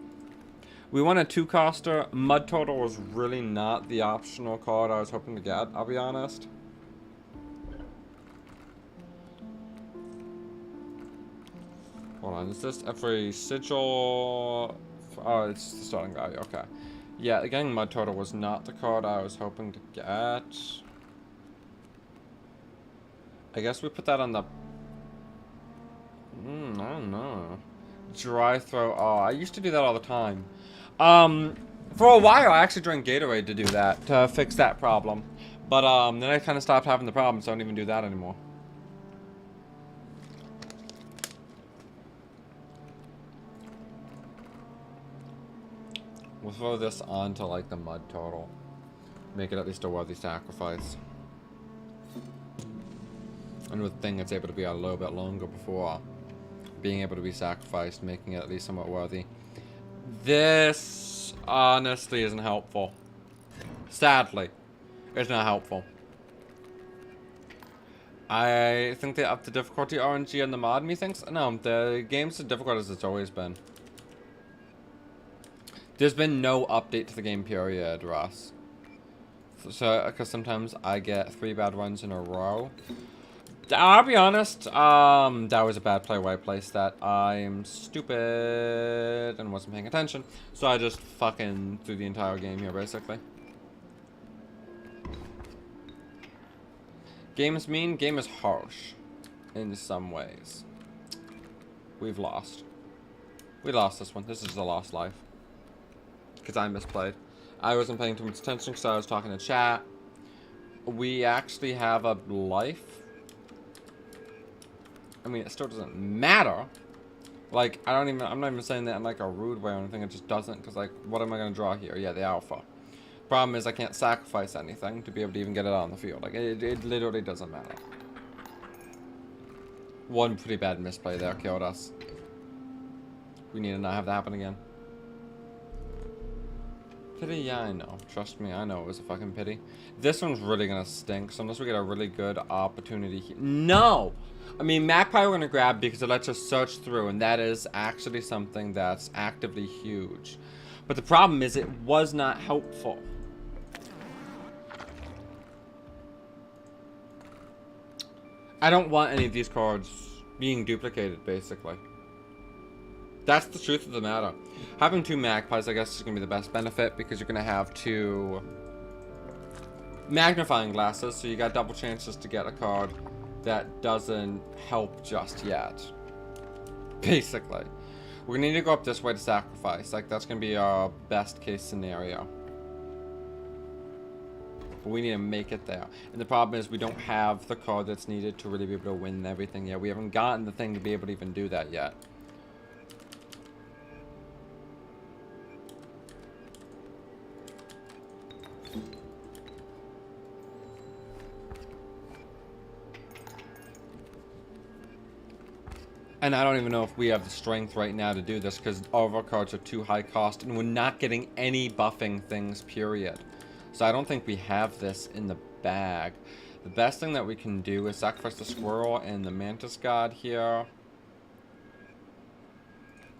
A: We won a 2-coster. Mud Turtle was really not the optional card I was hoping to get, I'll be honest. Hold on, is this every sigil? Oh, it's the starting value, okay. Yeah, getting Mud Turtle was not the card I was hoping to get. I guess we put that on the... I don't know. Dry throw. Oh, I used to do that all the time. For a while, I actually drank Gatorade to do that, to fix that problem. But, then I kind of stopped having the problem, so I don't even do that anymore. We'll throw this onto, like, the Mud Turtle. Make it at least a worthy sacrifice. And with thing, it's able to be a little bit longer before being able to be sacrificed, making it at least somewhat worthy. This, honestly, isn't helpful. Sadly, it's not helpful. I think they upped the difficulty RNG on the mod, methinks? No, the game's as difficult as it's always been. There's been no update to the game, period, Ross. So, because sometimes I get 3 bad runs in a row. I'll be honest, that was a bad play where I placed that. I'm stupid and wasn't paying attention. So I just fucking threw the entire game here, basically. Game is mean, game is harsh. In some ways. we've lost. We lost this one. This is a lost life. Because I misplayed. I wasn't paying too much attention because I was talking to chat. We actually have a life. I mean, it still doesn't matter. Like, I'm not even saying that in like a rude way or anything. It just doesn't. Because, like, what am I going to draw here? Yeah, the alpha. Problem is I can't sacrifice anything to be able to even get it on the field. Like, it literally doesn't matter. One pretty bad misplay there killed us. We need to not have that happen again. Pity? Yeah, I know. Trust me, I know it was a fucking pity. This one's really gonna stink, so unless we get a really good opportunity here. No! I mean, Magpie we're gonna grab because it lets us search through, and that is actually something that's actively huge. But the problem is it was not helpful. I don't want any of these cards being duplicated, basically. That's the truth of the matter. Having 2 magpies, I guess, is going to be the best benefit because you're going to have 2 magnifying glasses, so you got double chances to get a card that doesn't help just yet. Basically. We're going to need to go up this way to sacrifice. Like, that's going to be our best case scenario. But we need to make it there. And the problem is we don't have the card that's needed to really be able to win everything yet. We haven't gotten the thing to be able to even do that yet. And I don't even know if we have the strength right now to do this because all of our cards are too high cost and we're not getting any buffing things, period. So I don't think we have this in the bag. The best thing that we can do is sacrifice the squirrel and the mantis god here.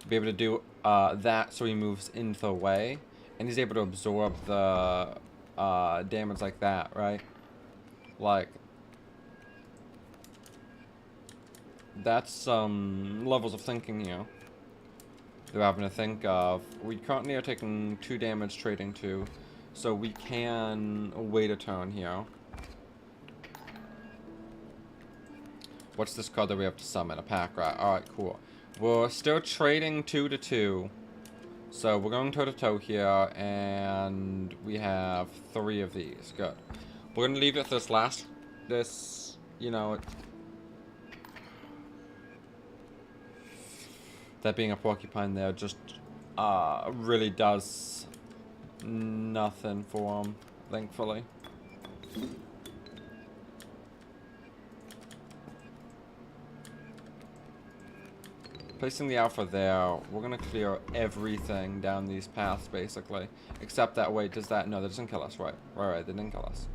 A: Be able to do that so he moves into the way. And he's able to absorb the damage like that, right? Like, that's some levels of thinking here that we're having to think of. We currently are taking 2 damage trading 2, so we can wait a turn here. What's this card that we have to summon? A pack rat. Alright, cool. We're still trading 2 to 2. So we're going toe to toe here, and we have 3 of these. Good. We're going to leave it this, you know, that being a porcupine there just really does nothing for him, thankfully. Placing the alpha there, we're going to clear everything down these paths, basically. Except that, wait, does that? No, that doesn't kill us, right? Right, they didn't kill us.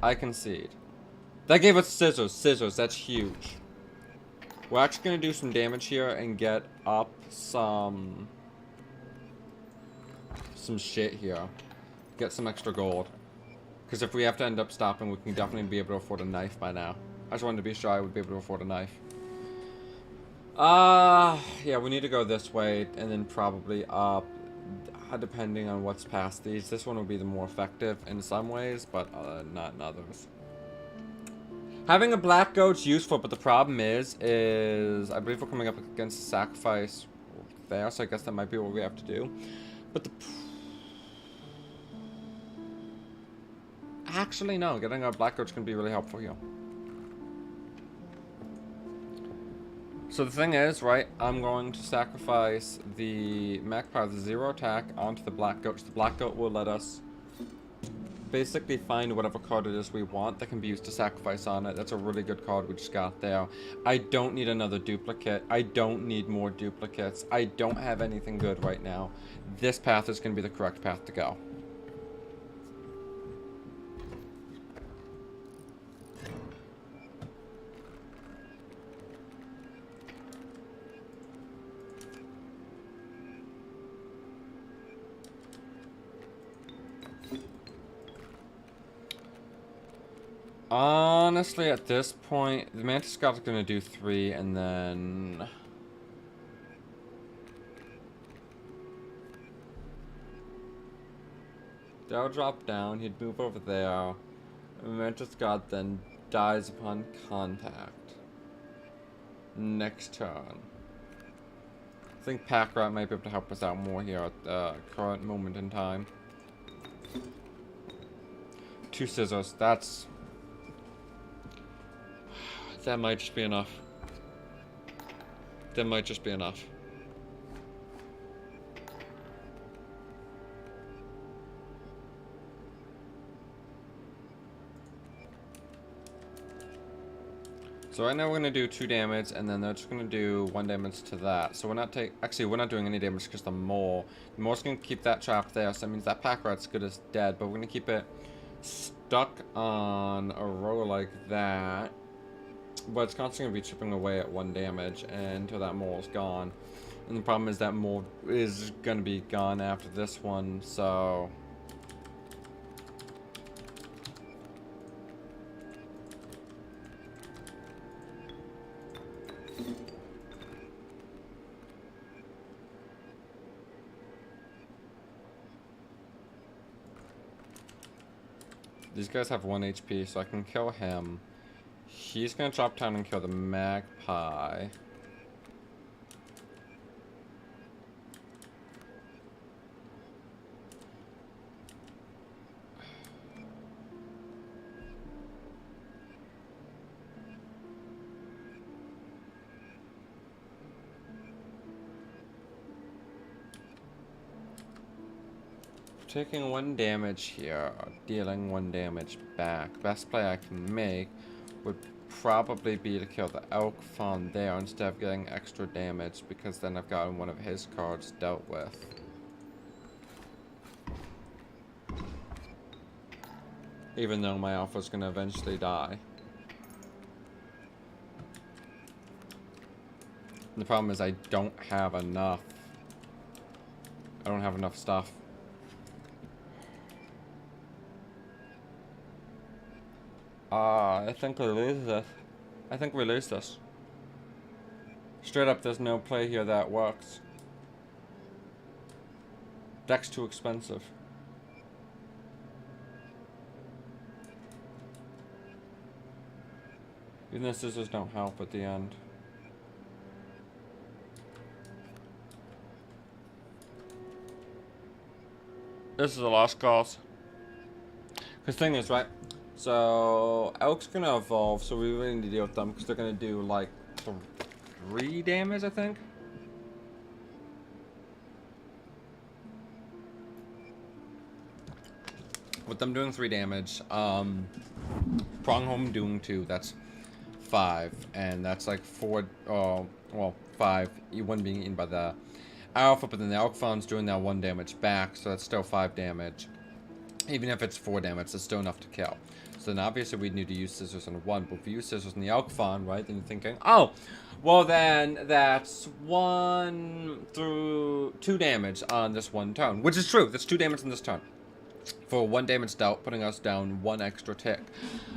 A: I concede. That gave us scissors. Scissors, that's huge. We're actually going to do some damage here and get up some shit here. Get some extra gold. Because if we have to end up stopping, we can definitely be able to afford a knife by now. I just wanted to be sure I would be able to afford a knife. Yeah, we need to go this way and then probably up, depending on what's past these. This one will be the more effective in some ways, but not in others. Having a black goat's useful, but the problem is I believe we're coming up against a sacrifice there, so I guess that might be what we have to do. But actually, no, getting a black goat's going to be really helpful here. So the thing is, right, I'm going to sacrifice the magpie with 0 attack onto the black goat. So the black goat will let us basically find whatever card it is we want that can be used to sacrifice on it. That's a really good card we just got there. I don't need another duplicate. I don't need more duplicates. I don't have anything good right now. This path is going to be the correct path to go. Honestly, at this point, the Mantis God's gonna do 3, and then that'll drop down. He'd move over there. The Mantis God then dies upon contact. Next turn. think Pack Rat might be able to help us out more here at the current moment in time. 2 scissors. That might just be enough. That might just be enough. So right now we're gonna do 2 damage, and then they're just gonna do 1 damage to that. So we're not we're not doing any damage because the mole's gonna keep that trap there. So that means that Pack Rat's good as dead, but we're gonna keep it stuck on a row like that. But it's constantly gonna be chipping away at 1 damage until that mole's gone. And the problem is that mole is gonna be gone after this one, so. These guys have 1 HP, so I can kill him. He's gonna drop down and kill the magpie. Taking 1 damage here, dealing 1 damage back. Best play I can make would probably be to kill the elk fawn there instead of getting extra damage, because then I've gotten one of his cards dealt with. Even though my alpha's gonna eventually die. And the problem is I don't have enough. I don't have enough stuff. I think we lose this. I think we lose this. Straight up, there's no play here that works. Deck's too expensive. Even the scissors don't help at the end. This is a lost cause. Because the thing is, right? So, Elk's gonna evolve, so we really need to deal with them, because they're gonna do, like, 3 damage, I think? With them doing 3 damage, Pronghome doing 2, that's 5, and that's like 4, well, 5, 1 being eaten by the alpha, but then the elk fawn's doing that 1 damage back, so that's still 5 damage. Even if it's 4 damage, it's still enough to kill. So then obviously we'd need to use scissors on 1, but if we use scissors on the elk fawn, right, then you're thinking, oh, well then that's 1 through 2 damage on this 1 turn, which is true, that's 2 damage on this turn. For 1 damage dealt, putting us down 1 extra tick.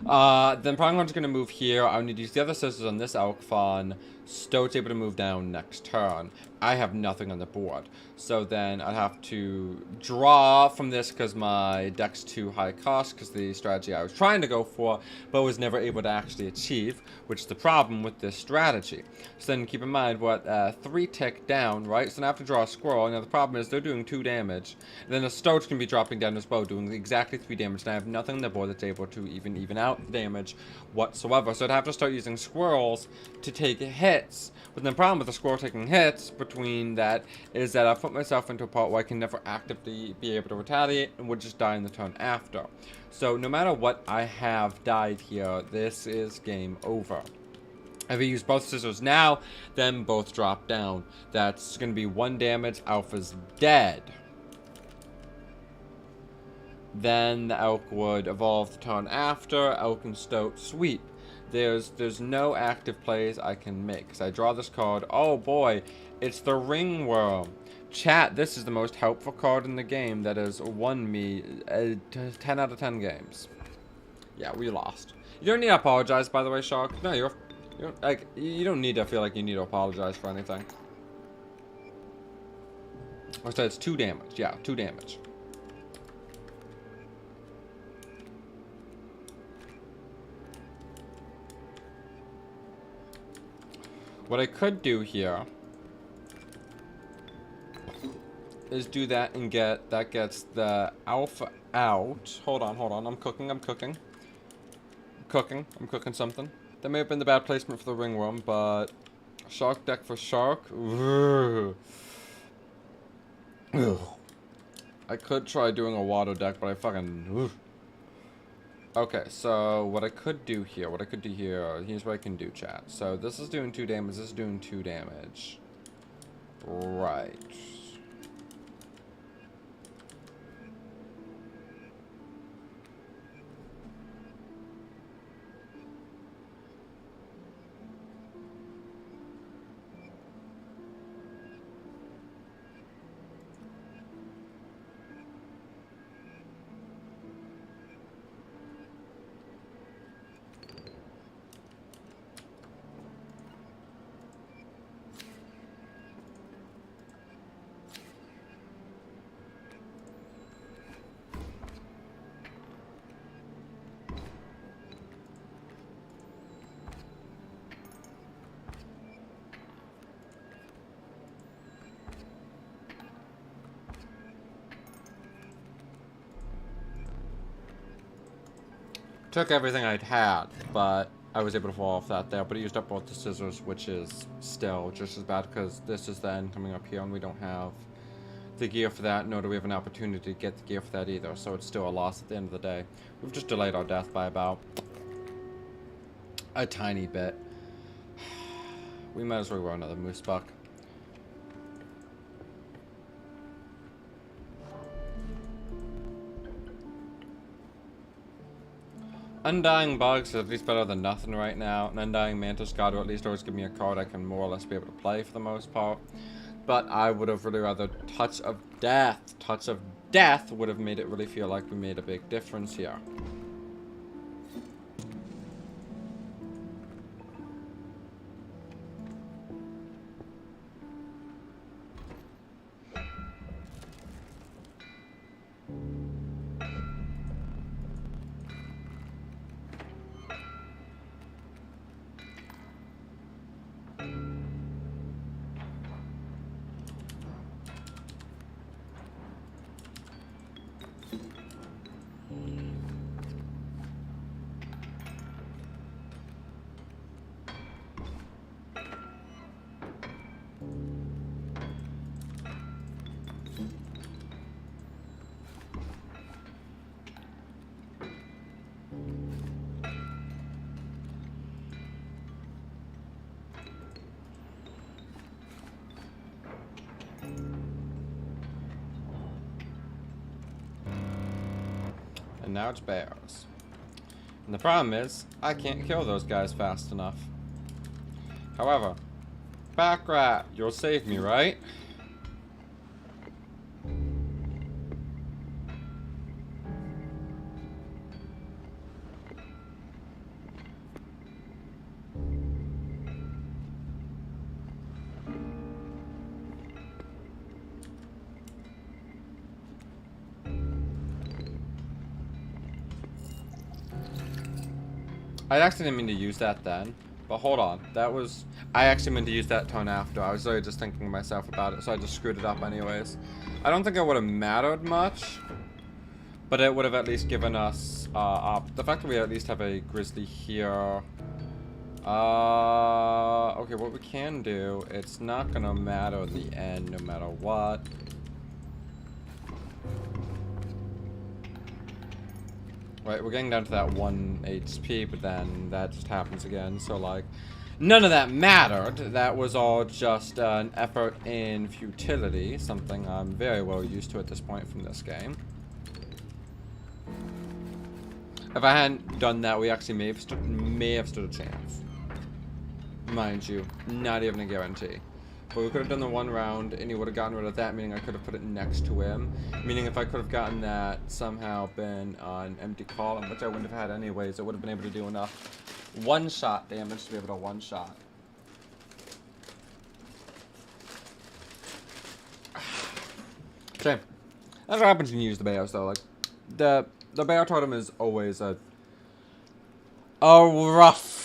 A: Then Pronghome's going to move here. I need to use the other scissors on this elk fawn. Stoat's able to move down next turn. I have nothing on the board. So then I'd have to draw from this because my deck's too high cost, because the strategy I was trying to go for, but was never able to actually achieve, which is the problem with this strategy. So then keep in mind, we're at 3 tick down, right? So now I have to draw a squirrel. Now the problem is they're doing 2 damage. And then the Stoat's going to be dropping down as well, doing exactly 3 damage. And I have nothing on the board that's able to even out damage whatsoever. So I'd have to start using squirrels to take hits. But the problem with the squirrel taking hits between that is that I've put myself into a part where I can never actively be able to retaliate and would just die in the turn after. So no matter what I have died here, this is game over. If I use both scissors now, then both drop down. That's going to be 1 damage. Alpha's dead. Then the elk would evolve the turn after. Elk and Stoat sweep. There's no active plays I can make. So I draw this card. Oh boy, it's the ringworm. Chat, this is the most helpful card in the game that has won me 10 out of 10 games. Yeah, we lost. You don't need to apologize, by the way, Shark. No, you don't need to feel like you need to apologize for anything. I said it's 2 damage. Yeah, 2 damage. What I could do here is do that and that gets the alpha out. Hold on. I'm cooking something. That may have been the bad placement for the ringworm, but shark deck for shark. Ugh. Ugh. I could try doing a water deck, but I fucking... Ugh. Okay, so what I could do here, here's what I can do, chat. So this is doing 2 damage, this is doing 2 damage. Right. Took everything I'd had, but I was able to fall off that there, but I used up both the scissors, which is still just as bad because this is the end coming up here and we don't have the gear for that, nor do we have an opportunity to get the gear for that either, so it's still a loss at the end of the day. We've just delayed our death by about a tiny bit. We might as well roll another moose buck. Undying Bugs is at least better than nothing right now. An Undying Mantis God will at least always give me a card I can more or less be able to play for the most part. But I would have really rather Touch of Death. Touch of Death would have made it really feel like we made a big difference here. And now it's bears. And the problem is, I can't kill those guys fast enough. However, back rat, you'll save me, right? I actually didn't mean to use that then, but hold on, that was... I actually meant to use that turn after. I was really just thinking to myself about it, so I just screwed it up anyways. I don't think it would have mattered much, but it would have at least given us, the fact that we at least have a grizzly here. Okay, what we can do, it's not gonna matter at the end no matter what. Right, we're getting down to that 1 HP, but then that just happens again, so like, none of that mattered. That was all just an effort in futility, something I'm very well used to at this point from this game. If I hadn't done that, we actually may have stood a chance. Mind you, not even a guarantee. But we could have done the 1 round, and he would have gotten rid of that, meaning I could have put it next to him. Meaning if I could have gotten that, somehow been an empty column, which I wouldn't have had anyways, I would have been able to do enough one-shot damage to be able to one-shot. Okay. That's what happens when you use the bears, though. Like, the bear totem is always a rough.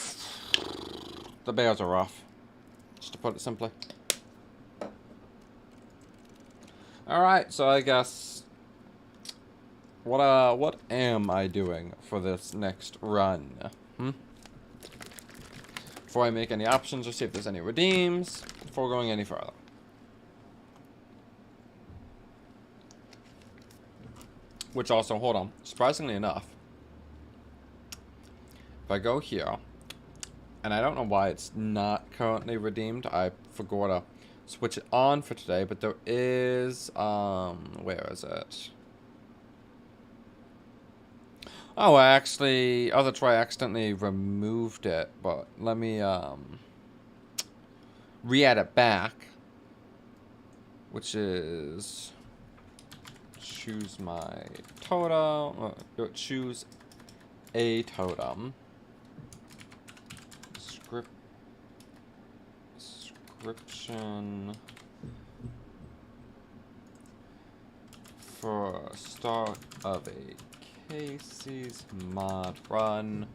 A: The bears are rough, just to put it simply. Alright, so I guess... What am I doing for this next run? Before I make any options or see if there's any redeems, before going any further. Which also, hold on, surprisingly enough, if I go here, and I don't know why it's not currently redeemed, I forgot to switch it on for today, but there is, where is it? Oh, that's why I accidentally removed it, but let me, re-add it back, which is, choose my totem, choose a totem, description for start of a Kaycees Mod run,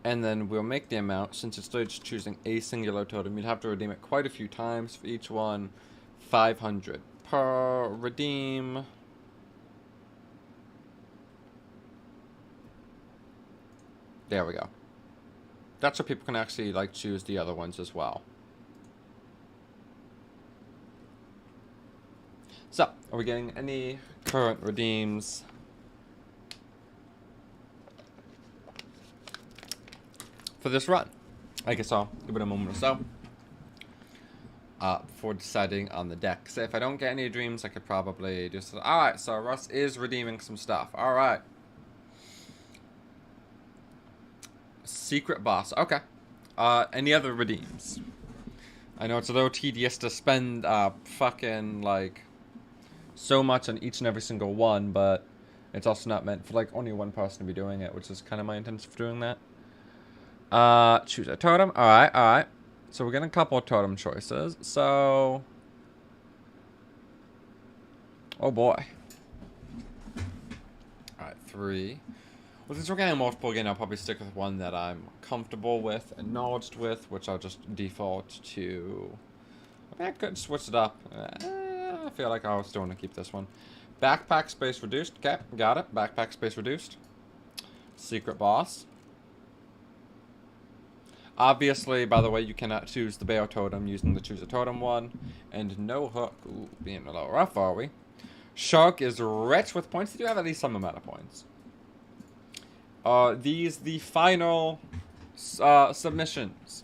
A: and then we'll make the amount. Since it's still just choosing a singular totem, you'd have to redeem it quite a few times for each one. 500 per redeem. There we go. That's so people can actually like choose the other ones as well. So, are we getting any current redeems? For this run? I guess I'll give it a moment or so. Before deciding on the deck. So if I don't get any dreams, I could probably just... Alright, so Russ is redeeming some stuff. Alright. Secret boss. Okay. Any other redeems? I know it's a little tedious to spend, fucking, like, so much on each and every single one, but it's also not meant for, like, only one person to be doing it, which is kind of my intention for doing that. Choose a totem. Alright, alright. So we're getting a couple of totem choices. So... Oh boy. Alright, 3. Well, since we're getting multiple again, I'll probably stick with one that I'm comfortable with and knowledged with, which I'll just default to... I mean, I could switch it up. I feel like I still want to keep this one. Backpack space reduced. Okay, got it. Backpack space reduced. Secret boss. Obviously, by the way, you cannot choose the bear totem using the choose a totem one. And no hook. Ooh, being a little rough, are we? Shark is rich with points. They do have at least some amount of points. These the final submissions.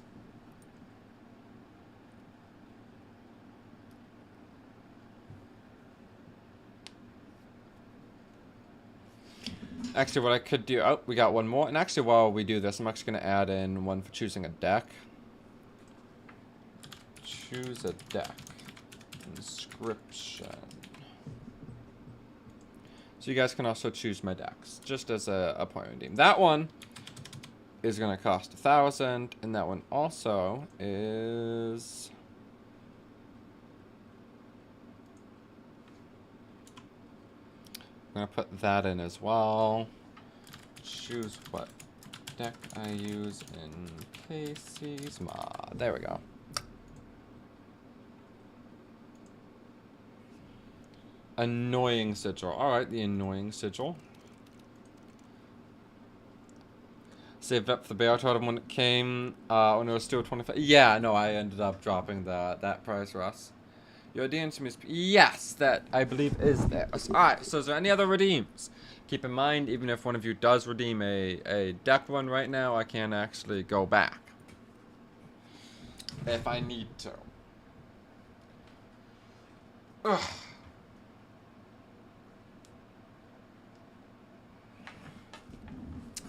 A: Actually, what I could do... Oh, we got one more. And actually, while we do this, I'm actually going to add in one for choosing a deck. Choose a deck. Inscription. So you guys can also choose my decks, just as a point redeem. That one is going to cost 1,000, and that one also is... I'm going to put that in as well. Choose what deck I use in Kaycees Mod. There we go. Annoying Sigil. Alright, the Annoying Sigil. Saved up for the bear totem when it came, when it was still 25. Yeah, no, I ended up dropping that price, Russ. Your DNC is... Yes, that, I believe, is there. Alright, so is there any other redeems? Keep in mind, even if one of you does redeem a deck one right now, I can actually go back. If I need to. Ugh.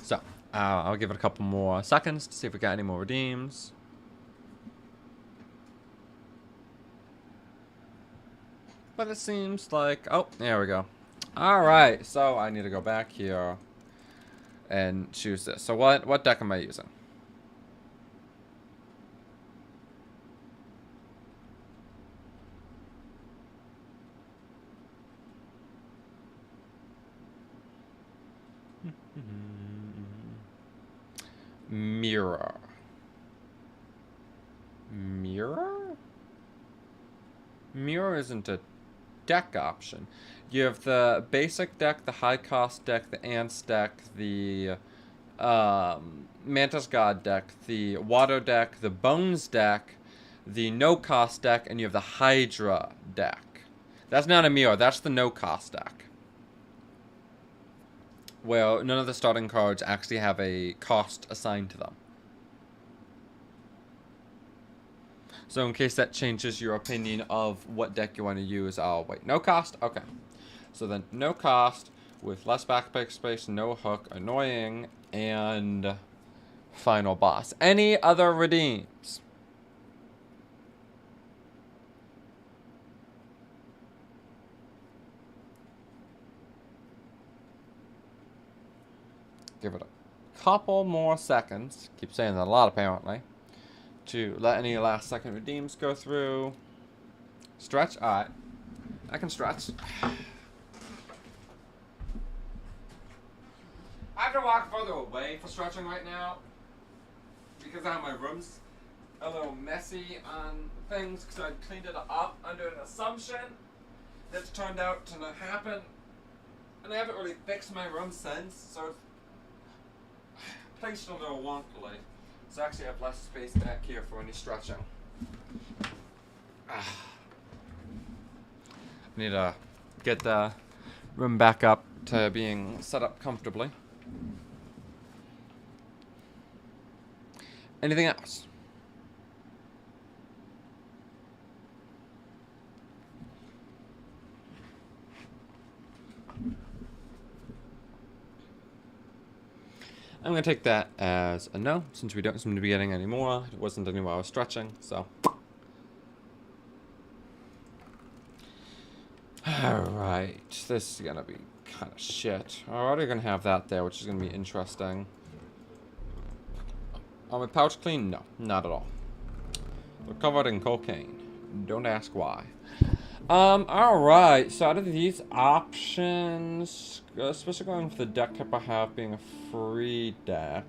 A: So, I'll give it a couple more seconds to see if we got any more redeems. But it seems like... Oh, there we go. Alright, so I need to go back here and choose this. So what deck am I using? Mirror. Mirror? Mirror isn't a deck option. You have the basic deck, the high cost deck, the Ants deck, the Mantis God deck, the Water deck, the Bones deck, the no cost deck, and you have the Hydra deck. That's not a mirror, that's the no cost deck. Well, none of the starting cards actually have a cost assigned to them. So in case that changes your opinion of what deck you want to use, oh wait, no cost? Okay. So then no cost with less backpack space, no hook, annoying, and final boss. Any other redeems? Give it a couple more seconds. Keep saying that a lot apparently. To let any last second redeems go through. Stretch? Alright. I can stretch. I have to walk further away for stretching right now. Because I have my room's a little messy on things. Because I cleaned it up under an assumption that's turned out to not happen. And I haven't really fixed my room since. So it's placed a little wonkily. So I actually have less space back here for any stretching. I need to get the room back up to being set up comfortably. Anything else? I'm going to take that as a no, since we don't seem to be getting any more. It wasn't any while I was stretching, so. Alright, this is going to be kind of shit. We're already going to have that there, which is going to be interesting. Are my pouch clean? No, not at all. We're covered in cocaine. Don't ask why. Alright, so out of these options, especially going for the deck type I have being a free deck.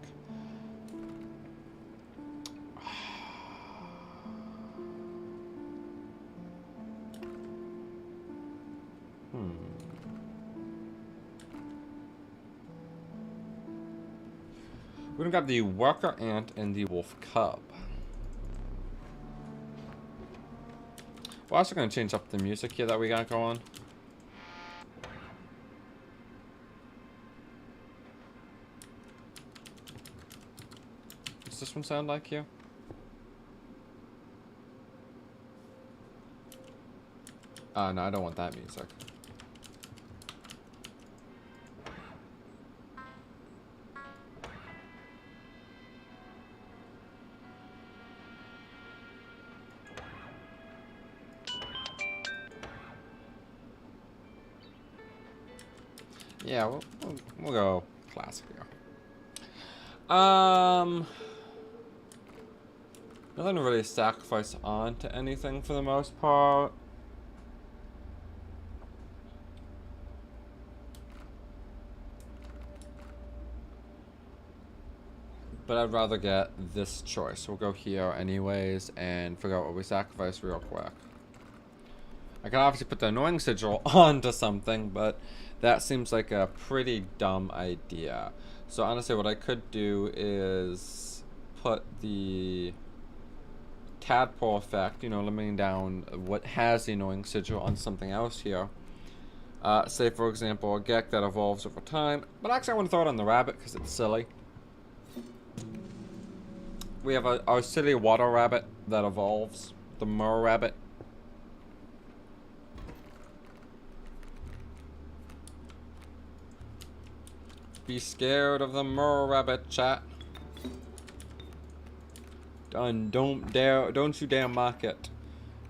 A: We're gonna grab the Worker Ant and the Wolf Cub. We're also going to change up the music here that we got going. Does this one sound like you? No, I don't want that music. Yeah, we'll go classic here. Nothing to really sacrifice on to anything for the most part. But I'd rather get this choice. We'll go here anyways and figure out what we sacrifice real quick. I can obviously put the Annoying Sigil onto something, but that seems like a pretty dumb idea. So honestly, what I could do is put the Tadpole effect, you know, limiting down what has the Annoying Sigil on something else here. Say, for example, a Gek that evolves over time. But actually, I want to throw it on the Rabbit because it's silly. We have our City Water Rabbit that evolves, the Mer Rabbit. Be scared of the Mer Rabbit, chat. Done. Don't you dare mock it,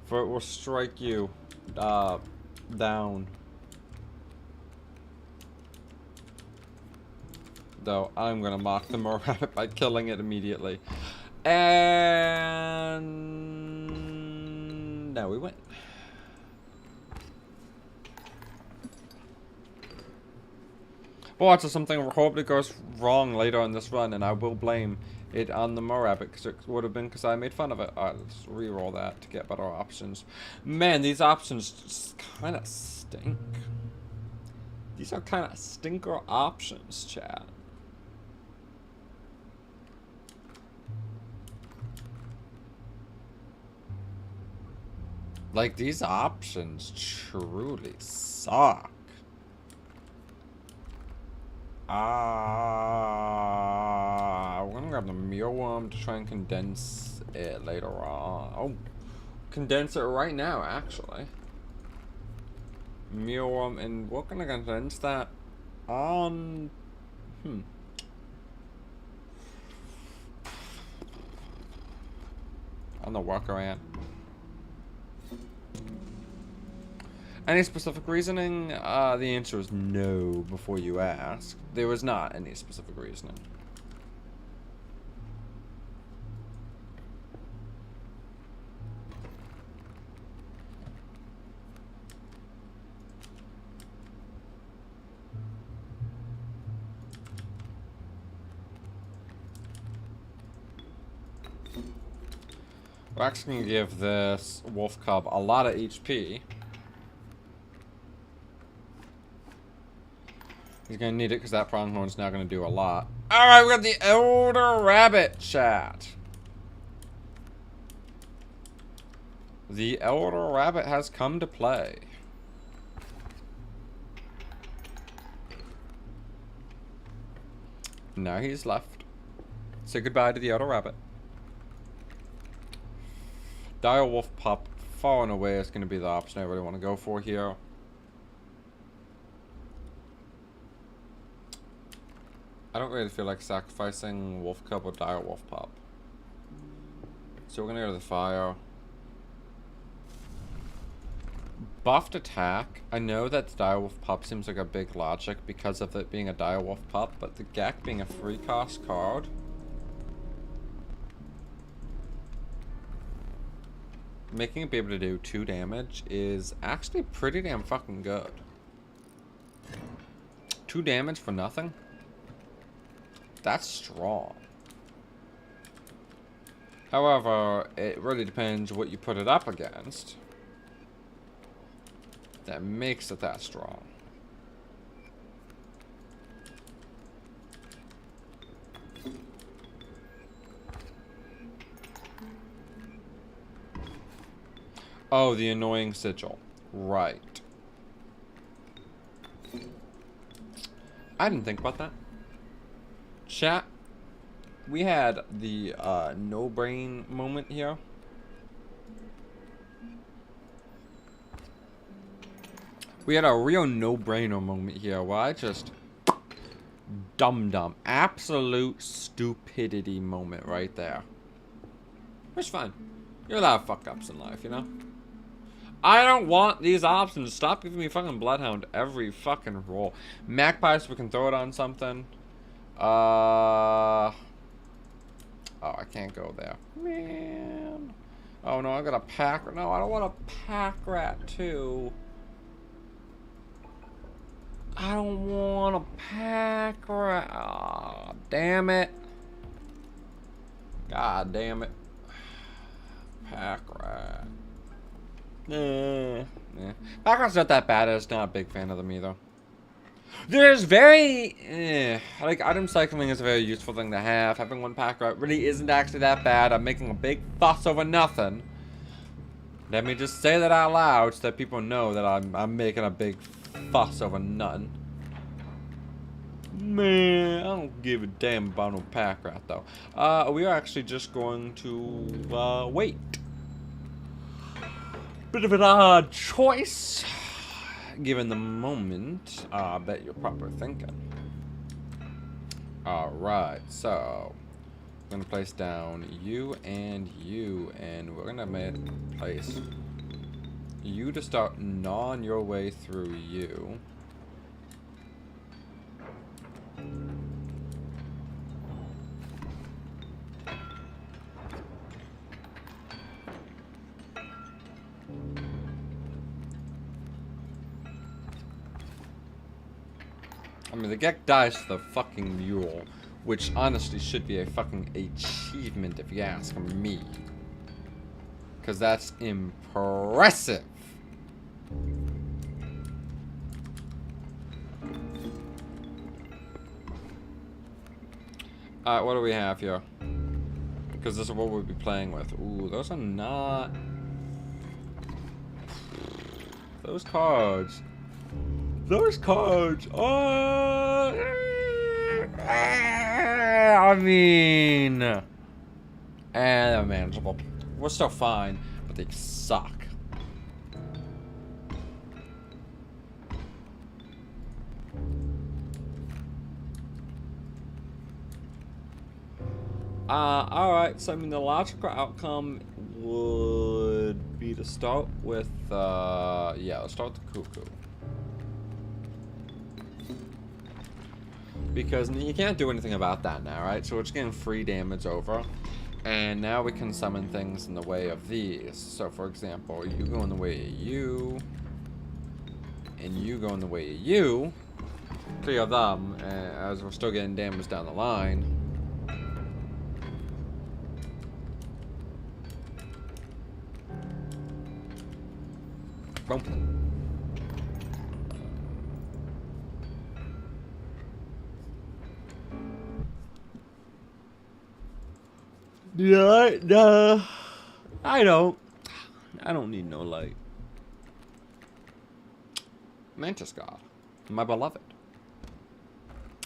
A: for it will strike you down. Though I'm gonna mock the Mer Rabbit by killing it immediately. And now we win. But watch, if something horribly goes wrong later in this run, and I will blame it on the Mo Rabbit, because it would have been because I made fun of it. Alright, let's re-roll that to get better options. Man, these options just kind of stink. These are kind of stinker options, chat. Like, these options truly suck. We're gonna grab the mealworm to try and condense it later on. Oh, condense it right now, actually. Mealworm, and we're gonna condense that on... on the worker ant. Any specific reasoning? The answer is no before you ask. There was not any specific reasoning. We're actually going to give this wolf cub a lot of HP. He's gonna need it because that pronghorn's now gonna do a lot. Alright, we got the elder rabbit, chat. The elder rabbit has come to play. Now he's left. Say goodbye to the elder rabbit. Dire wolf pup, far and away, is gonna be the option I really want to go for here. I don't really feel like sacrificing wolf cub or dire wolf pup. So we're gonna go to the fire. Buffed attack. I know that the dire wolf pup seems like a big logic because of it being a dire wolf pup, but the Gek being a free cost card. Making it be able to do 2 damage is actually pretty damn fucking good. 2 damage for nothing? That's strong. However, it really depends what you put it up against. That makes it that strong. Oh, the annoying sigil. Right. I didn't think about that. Chat, we had the no-brain moment here. We had a real no-brainer moment here where I just dumb. Absolute stupidity moment right there. It's fine. You're allowed to fuck ups in life, you know? I don't want these options. Stop giving me fucking Bloodhound every fucking roll. Magpie, so we can throw it on something. Oh, I can't go there. Man. Oh, no, I got a pack. No, I don't want a pack rat, too. I don't want a pack rat. Oh, damn it. God damn it. Pack rat. Pack rat's not that bad. I was not a big fan of them either. There's very, like, item cycling is a very useful thing to have. Having one pack rat really isn't actually that bad. I'm making a big fuss over nothing. Let me just say that out loud so that people know that I'm making a big fuss over nothing. Man, I don't give a damn about no pack rat though. We are actually just going to wait. Bit of an odd choice. Given the moment, I bet you're proper thinking. Alright, so we're gonna place down you, and we're gonna place you to start gnawing your way through you. I mean, the Gek dies to the fucking mule, Which honestly should be a fucking achievement if you ask me. Because that's impressive. Alright, what do we have here? Because this is what we'll be playing with. Ooh, those are not... Those cards. Those cards are... I mean... they're manageable. We're still fine, but they suck. Alright, so I mean the logical outcome would be to start with, yeah, let's start with the cuckoo. Because you can't do anything about that now, right? So we're just getting free damage over. And now we can summon things in the way of these. So for example, you go in the way of you. And you go in the way of you. Clear them, as we're still getting damage down the line. Boom. Yeah, I don't need no light. Mantis God, my beloved,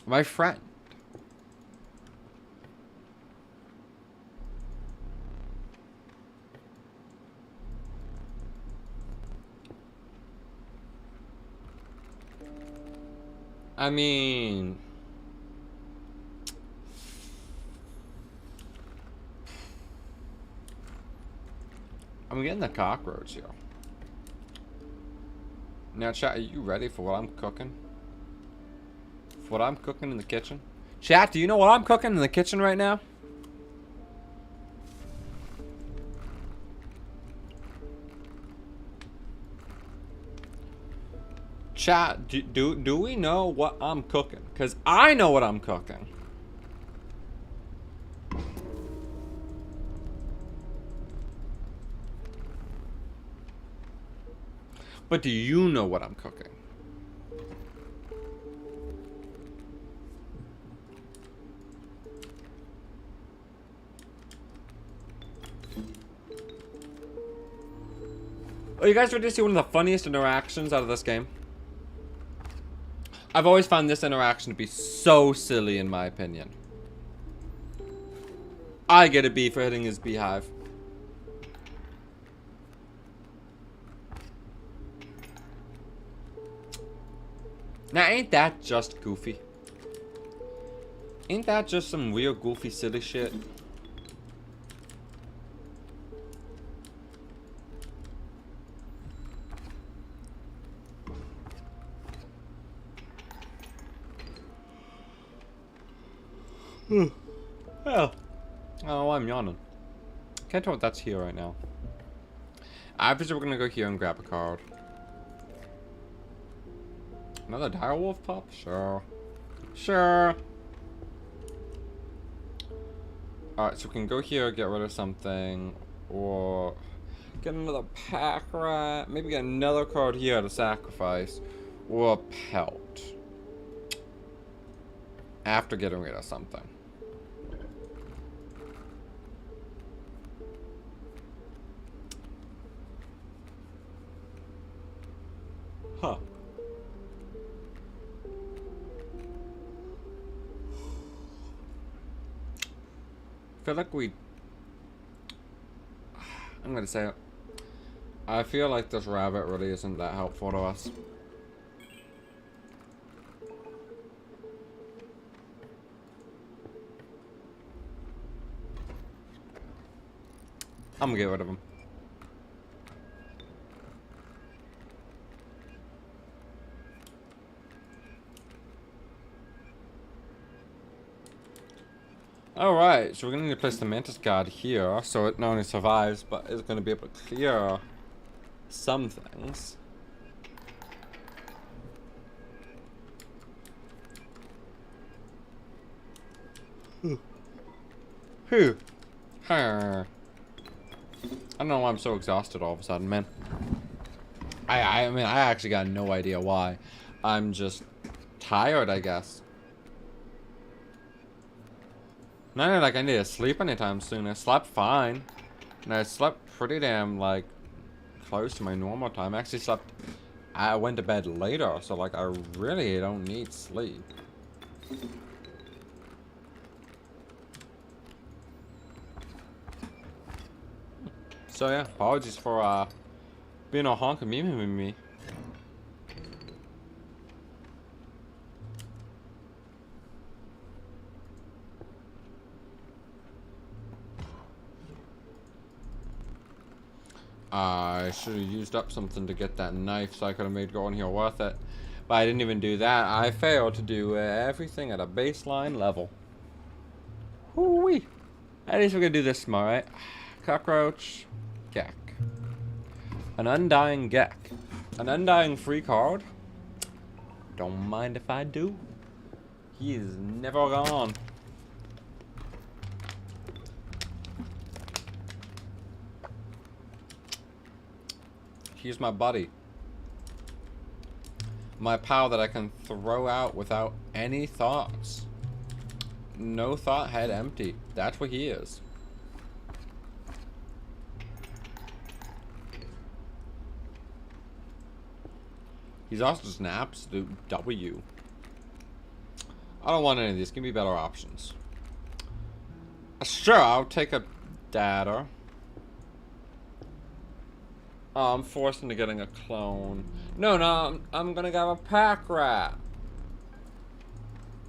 A: my friend. I mean, I'm getting the cockroach here. Now, chat, are you ready for what I'm cooking? For what I'm cooking in the kitchen? Chat, do you know what I'm cooking in the kitchen right now? Chat, do we know what I'm cooking? Because I know what I'm cooking. But do you know what I'm cooking? Oh, you guys ready to see one of the funniest interactions out of this game? I've always found this interaction to be so silly in my opinion. I get a B for hitting his beehive. Now, ain't that just goofy? Ain't that just some weird, goofy, silly shit? Well, I don't know why I'm yawning. Can't tell what that's here right now. Obviously, we're gonna go here and grab a card. Another direwolf pup? Sure. Sure. Alright, so we can go here, get rid of something, or get another pack rat. Maybe get another card here to sacrifice, or a pelt. After getting rid of something. Huh. I feel like I'm gonna say it. I feel like this rabbit really isn't that helpful to us. I'm gonna get rid of him. Alright, so we're gonna need to place the Mantis God here, so it not only survives, but is gonna be able to clear some things. Whew. I don't know why I'm so exhausted all of a sudden, man. I mean, I actually got no idea why. I'm just tired, I guess. Not like I need to sleep anytime soon. I slept fine. And I slept pretty damn, like, close to my normal time. I actually slept... I went to bed later, so, like, I really don't need sleep. So, yeah, apologies for, being a honk and memeing with me. I should have used up something to get that knife so I could have made going here worth it. But I didn't even do that. I failed to do everything at a baseline level. Whoo-wee. At least we're going to do this smart, right? Cockroach. Gek. An undying Gek. An undying free card. Don't mind if I do. He is never gone. He's my buddy. My pal that I can throw out without any thoughts. No thought, head empty. That's what he is. He's also just an absolute W. I don't want any of these. Give me better options. Sure, I'll take a data. Oh, I'm forced into getting a clone. No, I'm gonna get a pack rat.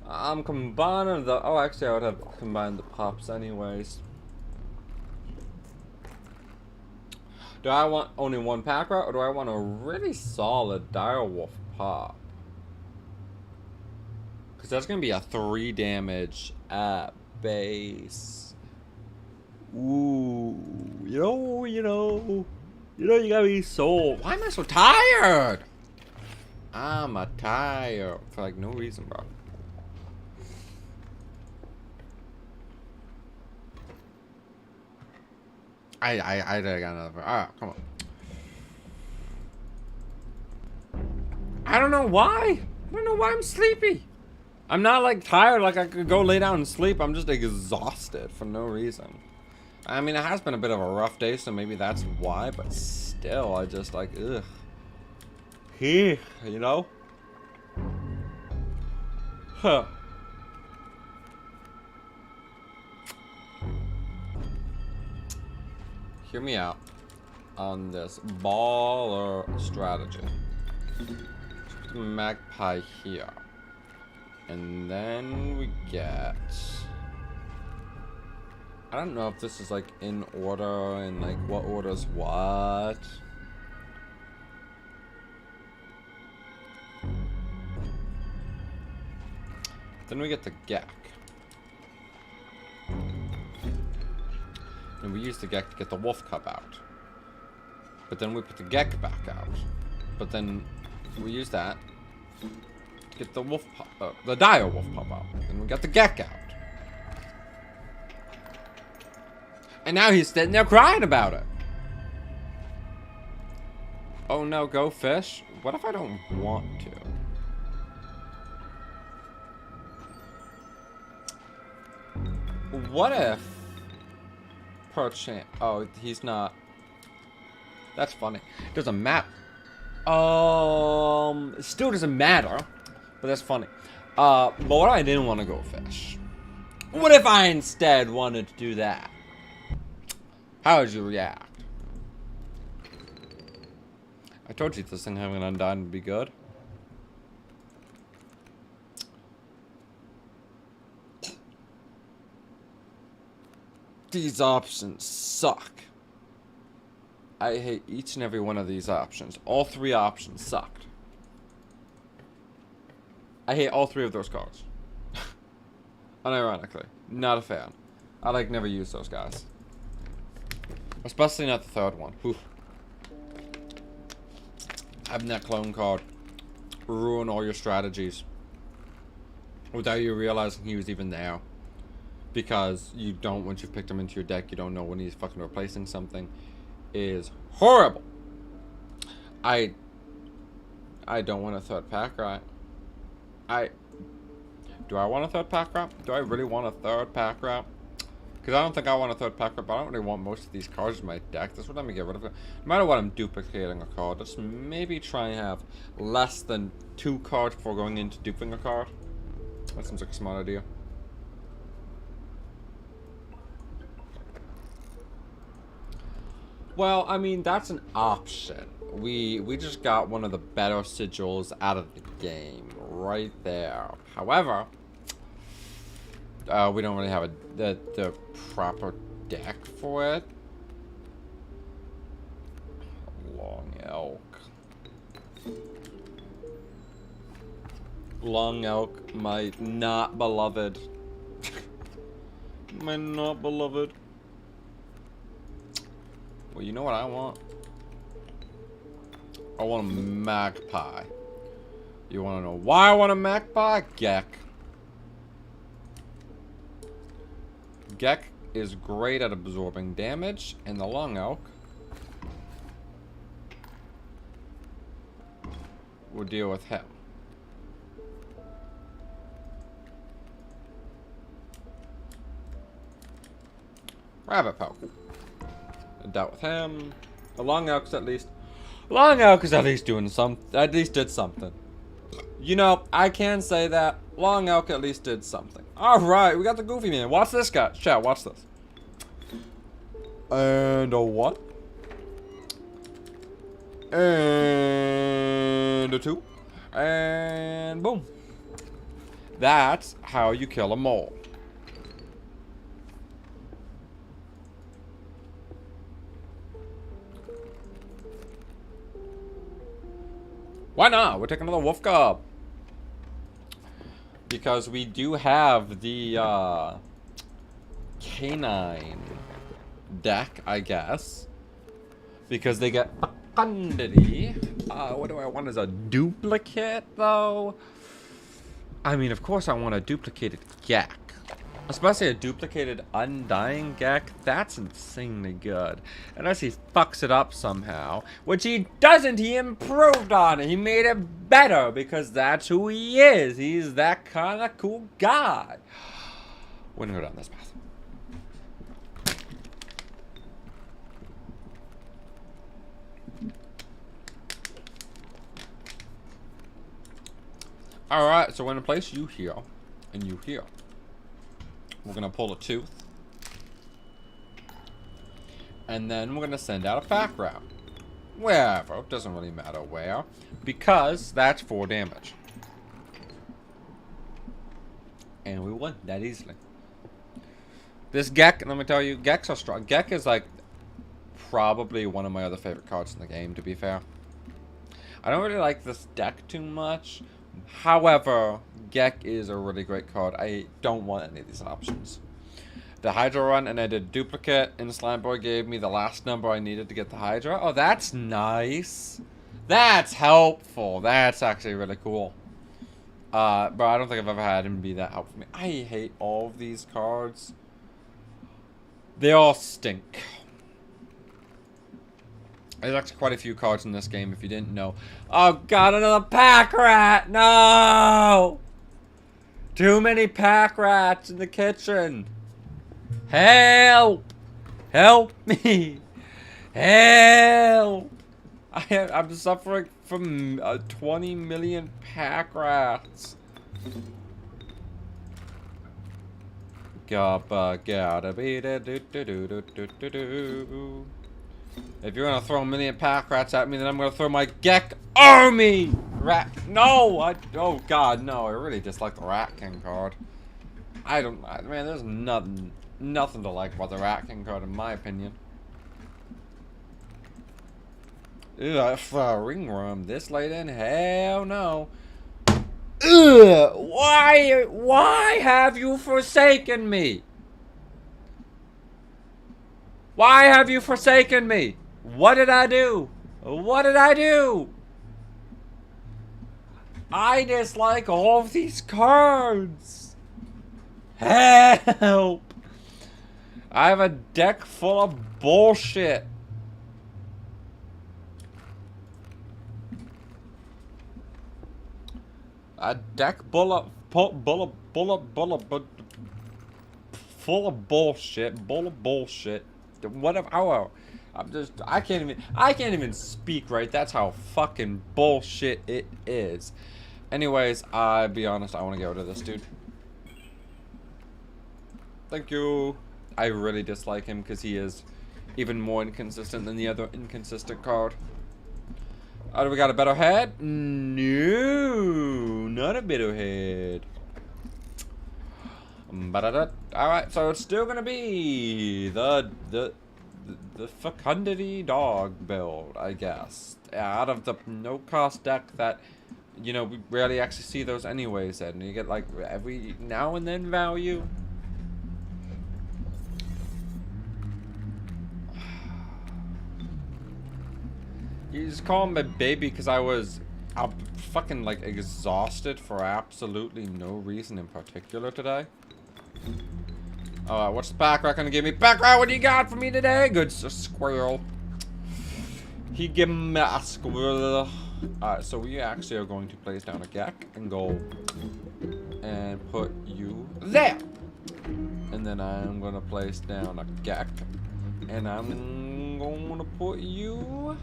A: I'm combining the... Oh, actually, I would have combined the pops anyways. Do I want only one pack rat, or do I want a really solid direwolf pop? Because that's gonna be a 3 damage at base. Ooh, you know, you gotta be so... Why am I so tired? I'm tired for like no reason, bro. I got another. Alright, come on. I don't know why. I don't know why I'm sleepy. I'm not like tired, like I could go lay down and sleep. I'm just exhausted for no reason. I mean, it has been a bit of a rough day, so maybe that's why, but still, I just like, ugh. You know? Huh. Hear me out on this baller strategy. Put the magpie here. And then we get... I don't know if this is like in order and like what order's what. Then we get the Gek. And we use the Gek to get the wolf cub out. But then we put the Gek back out. But then we use that to get the wolf pop, the dire wolf pop out. And we got the Gek out. And now he's sitting there crying about it. Oh no, go fish. What if I don't want to? What if... Perchance... Oh, he's not... That's funny. Doesn't matter. It still doesn't matter. But that's funny. But what if I didn't want to go fish? What if I instead wanted to do that? How would you react? I told you this thing having an undying would be good. These options suck. I hate each and every one of these options. All 3 options sucked. I hate all 3 of those cards. Unironically. Not a fan. I like never use those guys. Especially not the 3rd one. Whew. Having that clone card ruin all your strategies without you realizing he was even there. because you don't, once you've picked him into your deck, you don't know when he's fucking replacing something, is horrible. I don't want a third pack rat. Do I want a third pack rat? Do I really want a third pack rat? Because I don't think I want a third pack rat, but I don't really want most of these cards in my deck. That's what I'm going to get rid of. No matter what, I'm duplicating a card. Let's maybe try and have less than 2 cards before going into duping a card. That seems like a smart idea. Well, I mean, that's an option. We just got one of the better sigils out of the game right there. However, we don't really have the proper deck for it. Long Elk. Long Elk, my not beloved. My not beloved. Well, you know what I want? I want a magpie. You want to know why I want a magpie? Gek. Gek is great at absorbing damage, and the Long Elk will deal with him. Rabbit Poke. Dealt with him. The Long Elk's at least. Long Elk is at least doing some. At least did something. You know, I can say that Long Elk at least did something. All right, we got the Goofy Man. Watch this guy. Chat, watch this. And a 1. And a 2. And boom. That's how you kill a mole. Why not? We'll take another Wolf Cub. Because we do have the canine deck, I guess. Because they get profundity. What do I want as a duplicate, though? I mean, of course I want a duplicated Gek. Especially a duplicated Undying Gek. That's insanely good. Unless he fucks it up somehow. Which he doesn't. He improved on it. He made it better. Because that's who he is. He's that kind of cool guy. We're gonna go down this path. Alright, so we're gonna place you here. And you here. We're gonna pull a tooth. And then we're gonna send out a pack rat. Wherever, it doesn't really matter where. Because that's 4 damage. And we won that easily. This Gek, let me tell you, Geks are strong. Gek is like probably one of my other favorite cards in the game, to be fair. I don't really like this deck too much. However, Gek is a really great card. I don't want any of these options. The Hydra run, and I did duplicate, and Slime Boy gave me the last number I needed to get the Hydra. Oh, that's nice. That's helpful. That's actually really cool. But I don't think I've ever had him be that helpful for me. I hate all of these cards. They all stink. There's actually quite a few cards in this game, if you didn't know. Oh god, another pack rat! No! Too many pack rats in the kitchen. Help! Help me! Help! I'm suffering from 20 million pack rats. Gotta be da do do do do do do do. If you're gonna throw a million pack rats at me, then I'm gonna throw my Gek army! Rat. No! Oh god, no. I really dislike the Rat King card. Man, there's nothing to like about the Rat King card, in my opinion. Ugh, ring worm this late in? Hell no. Ugh! Why have you forsaken me? Why have you forsaken me? What did I do? What did I do? I dislike all of these cards. Help! I have a deck full of bullshit. A deck full of bullshit. Whatever. Oh, I can't even speak right. That's how fucking bullshit it is. Anyways, I'll be honest, I want to get rid of this dude. Thank you. I really dislike him because he is even more inconsistent than the other inconsistent card. Oh, do we got a better head? No, not a better head. Alright, so it's still gonna be the fecundity dog build, I guess. Out of the no-cost deck that, you know, we rarely actually see those anyways, and you get like every now and then value. You just call him a baby because I'm fucking like exhausted for absolutely no reason in particular today. What's the back rat gonna give me? Back rat, what do you got for me today? Good squirrel. He give me a squirrel. Alright, so we actually are going to place down a Gek and go and put you there. And then I'm gonna place down a Gek and I'm going to put you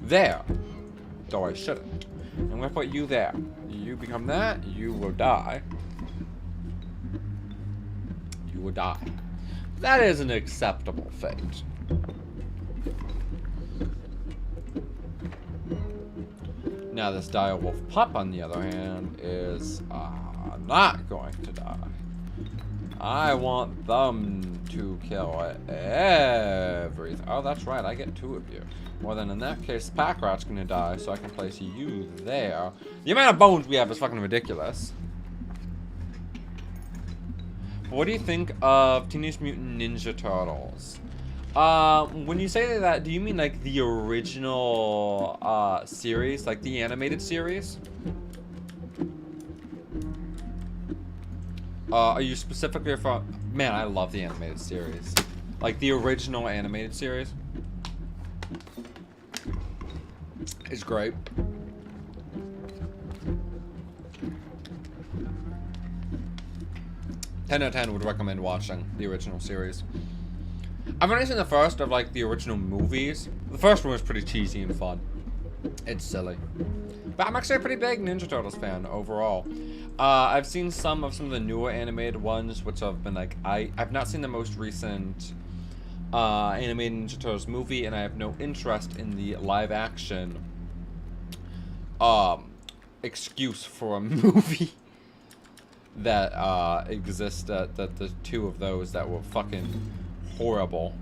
A: there. Though I shouldn't. I'm gonna put you there. You become that, you will die. You will die. That is an acceptable fate. Now this direwolf pup, on the other hand, is not going to die. I want them to kill everything. Oh, that's right, I get 2 of you. Well, then in that case, Pack Rat's gonna die, so I can place you there. The amount of bones we have is fucking ridiculous. What do you think of Teenage Mutant Ninja Turtles? When you say that, do you mean like the original series, like the animated series? Are you specifically from? Man, I love the animated series, like the original animated series. It's great. 10 out of 10 would recommend watching the original series. I've only seen the first of like the original movies. The first one was pretty cheesy and fun. It's silly. But I'm actually a pretty big Ninja Turtles fan overall. I've seen some of the newer animated ones, which have been like, I've not seen the most recent animated Ninja Turtles movie, and I have no interest in the live action excuse for a movie that exists, that the 2 of those that were fucking horrible.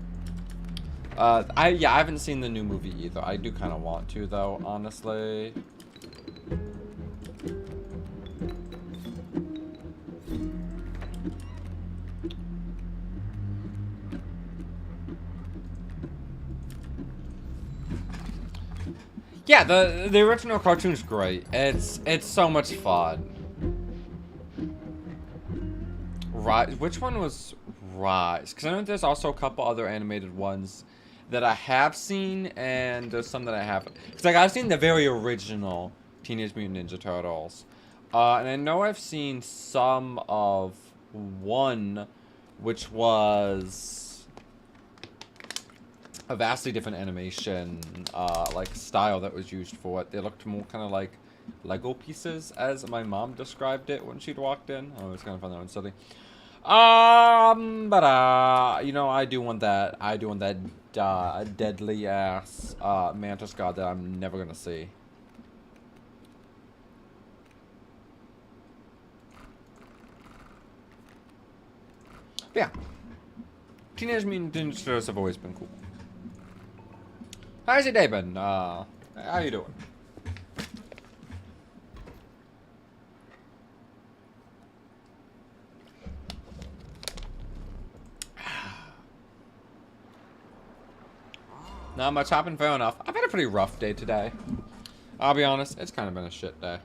A: I haven't seen the new movie either. I do kind of want to, though, honestly. Yeah, the original cartoon's great. It's so much fun. Rise. Which one was Rise? Because I know there's also a couple other animated ones that I have seen, and there's some that I haven't. Because like I've seen the very original Teenage Mutant Ninja Turtles, and I know I've seen some of one, which was a vastly different animation, like style that was used for it. They looked more kind of like Lego pieces, as my mom described it when she'd walked in. Oh, it's kind of fun that one silly. But you know, I do want that. I do want that deadly ass Mantis God that I'm never gonna see. But yeah, Teenage Mutant Ninja Turtles have always been cool. How's your day been? How you doing? Not much happened, fair enough. I've had a pretty rough day today. I'll be honest, it's kind of been a shit day.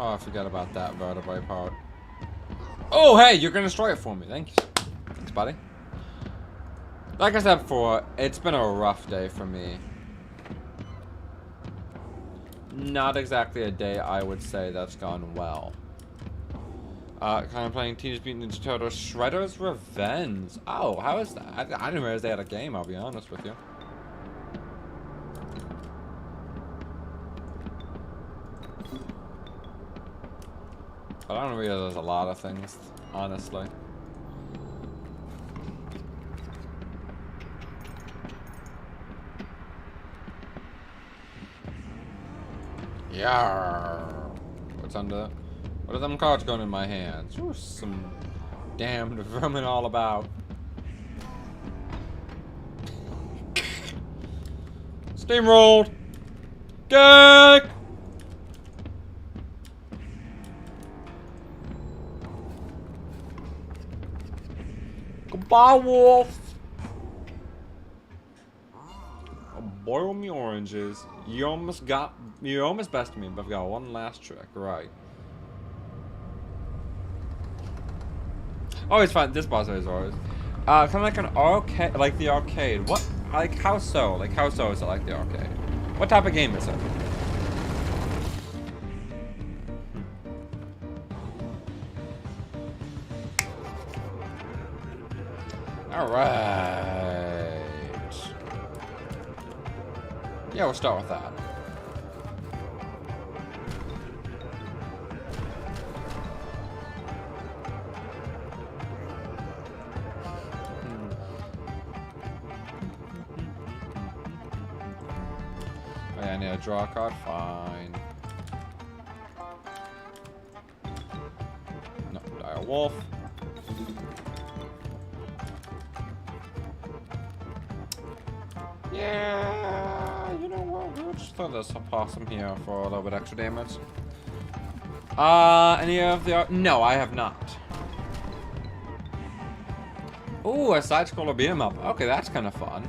A: Oh, I forgot about that vertebrae part. Oh, hey, you're gonna destroy it for me. Thank you. Thanks, buddy. Like I said before, it's been a rough day for me. Not exactly a day I would say that's gone well. Kind of playing Teenage Mutant Ninja Turtles Shredder's Revenge. Oh, how is that? I didn't realize they had a game, I'll be honest with you. But I don't realize there's a lot of things, honestly. Yeah. What's under? What are them cards going in my hands? Ooh, some damned vermin all about. Steamrolled. Gag. Goodbye, wolf. Boil me oranges. You almost bested me, but I've got one last trick, right? Oh, it's fine. This boss is always. Kind of like an arcade, like the arcade. What? Like how so? Like how so is it like the arcade? What type of game is it? All right. Yeah, we'll start with that. Oh, yeah, I need a draw card. Fine. No, dire wolf. Yeah, you know what? We'll just throw this opossum here for a little bit extra damage. Any of the... No, I have not. Ooh, a side-scroller beat 'em up. Okay, that's kind of fun.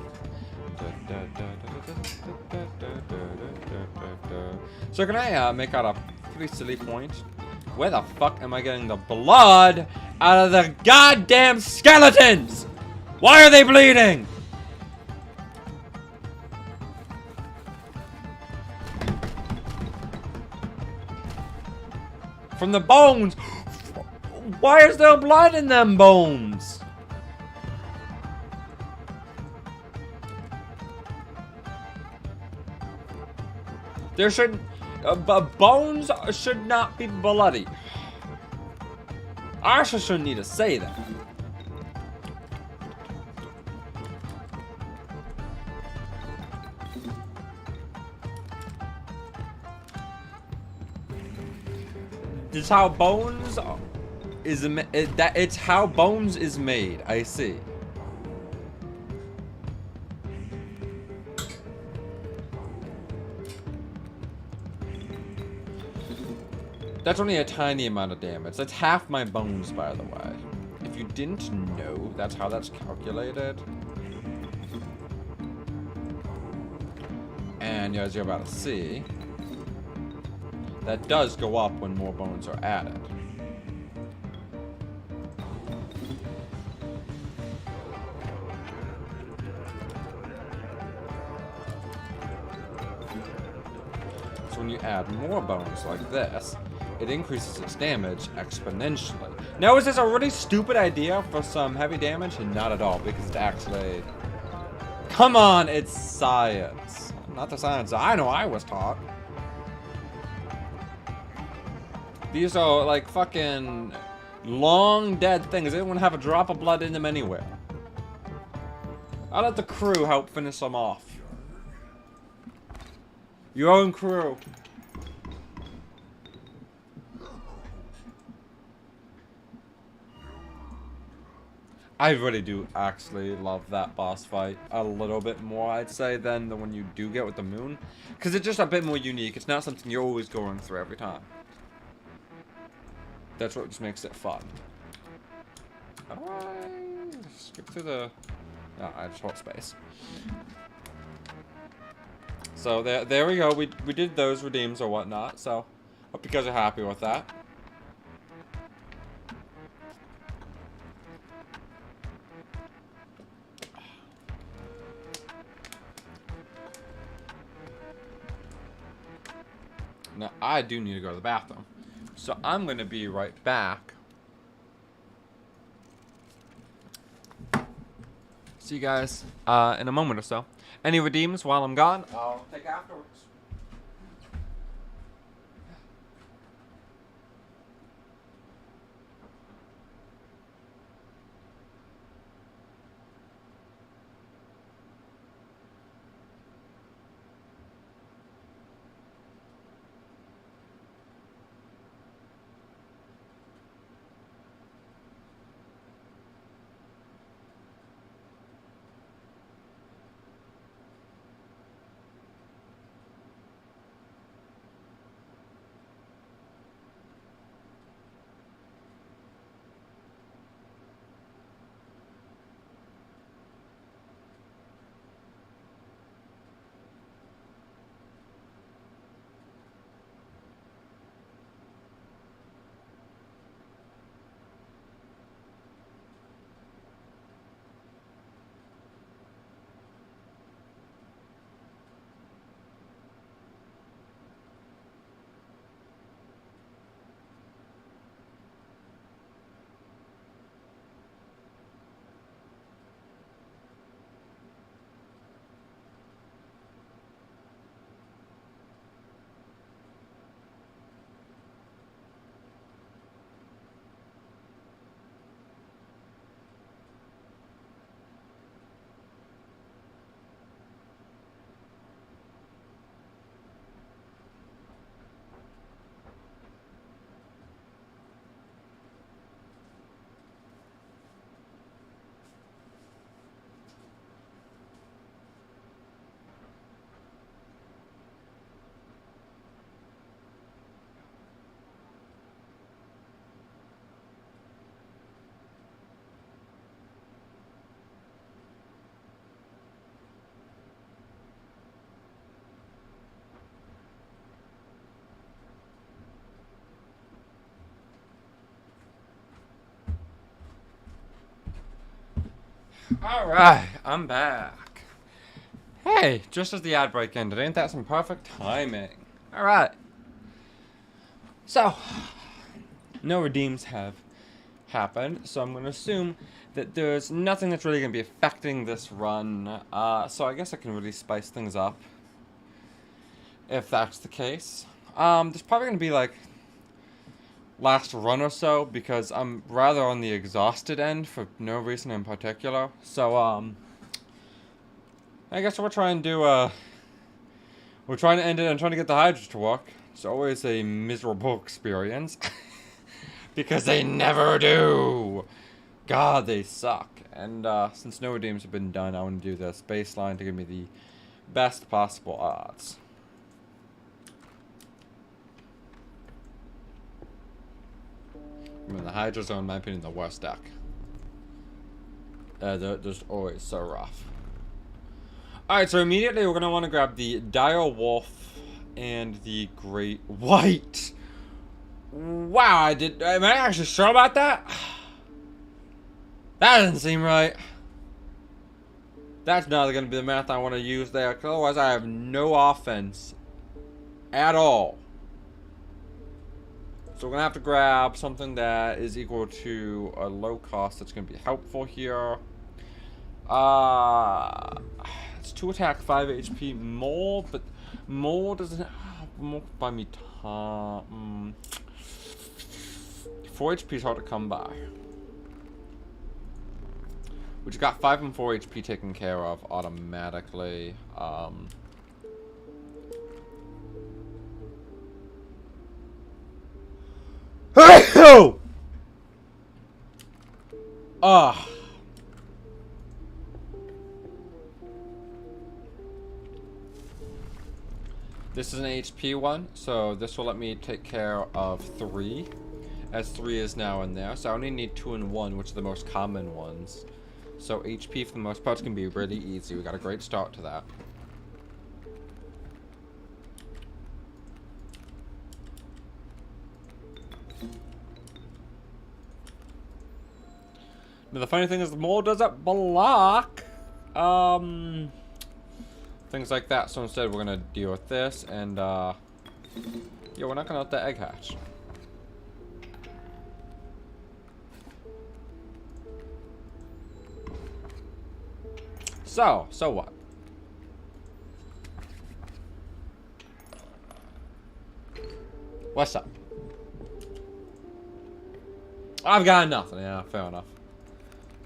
A: So can I make out a pretty silly point? Where the fuck am I getting the blood out of the goddamn skeletons? Why are they bleeding? From the bones. Why is there blood in them bones? There shouldn't... bones should not be bloody. I actually shouldn't need to say that. This is how bones is it's how bones is made. I see. That's only a tiny amount of damage. That's half my bones, by the way. If you didn't know, that's how that's calculated. And as you're about to see, that does go up when more bones are added. So when you add more bones like this, it increases its damage exponentially. Now, is this a really stupid idea for some heavy damage? Not at all, because it's actually... Come on, it's science. Not the science I know I was taught. These are like fucking long dead things. They don't have a drop of blood in them anywhere. I'll let the crew help finish them off. Your own crew. I really do actually love that boss fight a little bit more, I'd say, than the one you do get with the moon. Because it's just a bit more unique. It's not something you're always going through every time. That's what just makes it fun. How do I skip through the... No, I just hold space. So there we go. We did those redeems or whatnot. So Hope you guys are happy with that. Now, I do need to go to the bathroom. So I'm going to be right back. See you guys in a moment or so. Any redeems while I'm gone, I'll take afterwards. Alright, I'm back. Hey, just as the ad break ended, ain't that some perfect timing? Alright. So, no redeems have happened, so I'm going to assume that there's nothing that's really going to be affecting this run. So I guess I can really spice things up, if that's the case. There's probably going to be like last run or so, because I'm rather on the exhausted end for no reason in particular. So, I guess we're trying to end it and trying to get the Hydras to work. It's always a miserable experience. Because they never do! God, they suck. And, since no redeems have been done, I want to do this baseline to give me the best possible odds. I mean, the Hydras are, in my opinion, the worst deck. They're just always so rough. Alright, so immediately we're going to want to grab the Dire Wolf and the Great White. Wow, am I actually sure about that? That doesn't seem right. That's not going to be the math I want to use there, because otherwise I have no offense at all. So we're going to have to grab something that is equal to a low cost that's going to be helpful here. It's 2 attack, 5 HP more, but more doesn't... More buy me time. 4 HP is hard to come by. Which got 5 and 4 HP taken care of automatically. This is an HP one, so this will let me take care of 3. As 3 is now in there, so I only need 2 and 1, which are the most common ones. So HP for the most part can be really easy. We got a great start to that. Now, the funny thing is, the mole doesn't block things like that. So instead, we're gonna deal with this, and yeah, we're not gonna let the egg hatch. So what? What's up? I've got nothing. Yeah, fair enough.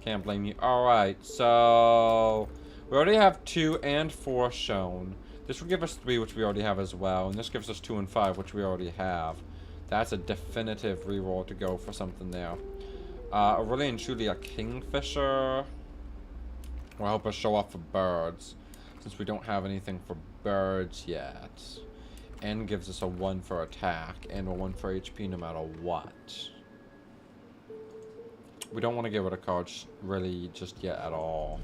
A: Can't blame you. Alright, so we already have 2 and 4 shown. This will give us 3, which we already have as well. And this gives us 2 and 5, which we already have. That's a definitive reroll to go for something there. Really and truly a kingfisher will help us show off for birds, since we don't have anything for birds yet. And gives us a 1 for attack and a 1 for HP no matter what. We don't want to get rid of cards really just yet at all.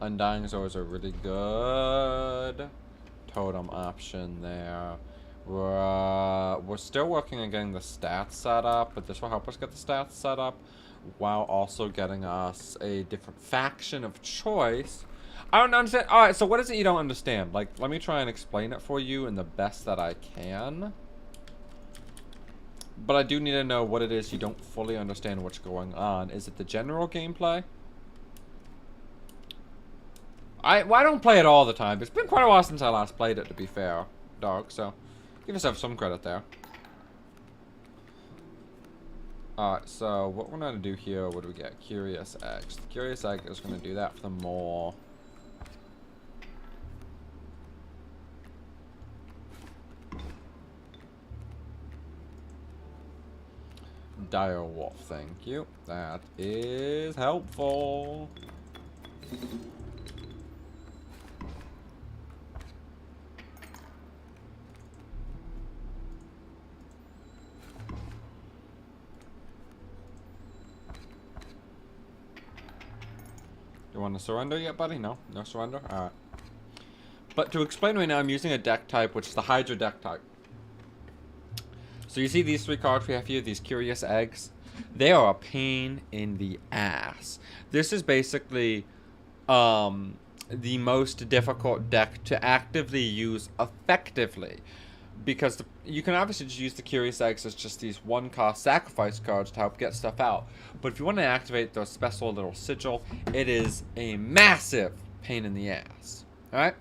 A: Undying is always a really good totem option there. We're still working on getting the stats set up, but this will help us get the stats set up while also getting us a different faction of choice. I don't understand. Alright, so what is it you don't understand? Like, let me try and explain it for you in the best that I can. But I do need to know what it is you don't fully understand what's going on. Is it the general gameplay? I don't play it all the time. It's been quite a while since I last played it, to be fair, dog. So, give yourself some credit there. Alright, so what we're going to do here, what do we get? Curious Eggs. The Curious Egg is going to do that for the mole. Dire Wolf, thank you. That is helpful. You want to surrender yet, buddy? No? No surrender? Alright. But to explain right now, I'm using a deck type, which is the Hydra deck type. So you see these 3 cards we have here, these Curious Eggs? They are a pain in the ass. This is basically the most difficult deck to actively use effectively. Because you can obviously just use the Curious Eggs as just these 1-cost sacrifice cards to help get stuff out. But if you want to activate the special little sigil, it is a massive pain in the ass. Alright?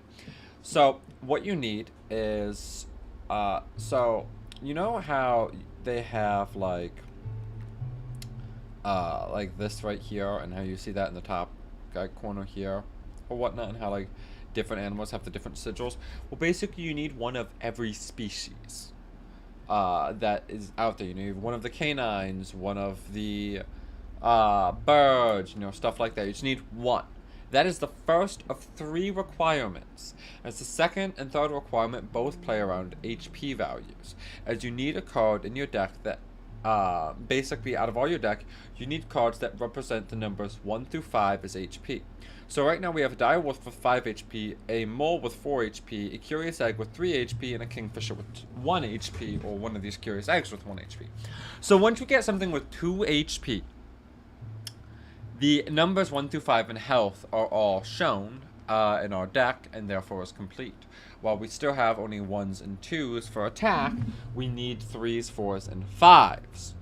A: So what you need is... you know how they have like this right here, and how you see that in the top corner here or whatnot, and how like different animals have the different sigils? Well, basically you need one of every species that is out there. You need one of the canines, one of the birds, you know, stuff like that. You just need one. That is the first of 3 requirements. As the second and third requirement both play around HP values, as you need a card in your deck that, basically out of all your deck, you need cards that represent the numbers 1 through 5 as HP. So right now we have a Dire Wolf with 5 HP, a Mole with 4 HP, a Curious Egg with 3 HP, and a Kingfisher with 1 HP, or one of these Curious Eggs with 1 HP. So once we get something with 2 HP, the numbers 1 through 5 in health are all shown in our deck, and therefore is complete. While we still have only 1s and 2s for attack, we need 3s, 4s, and 5s.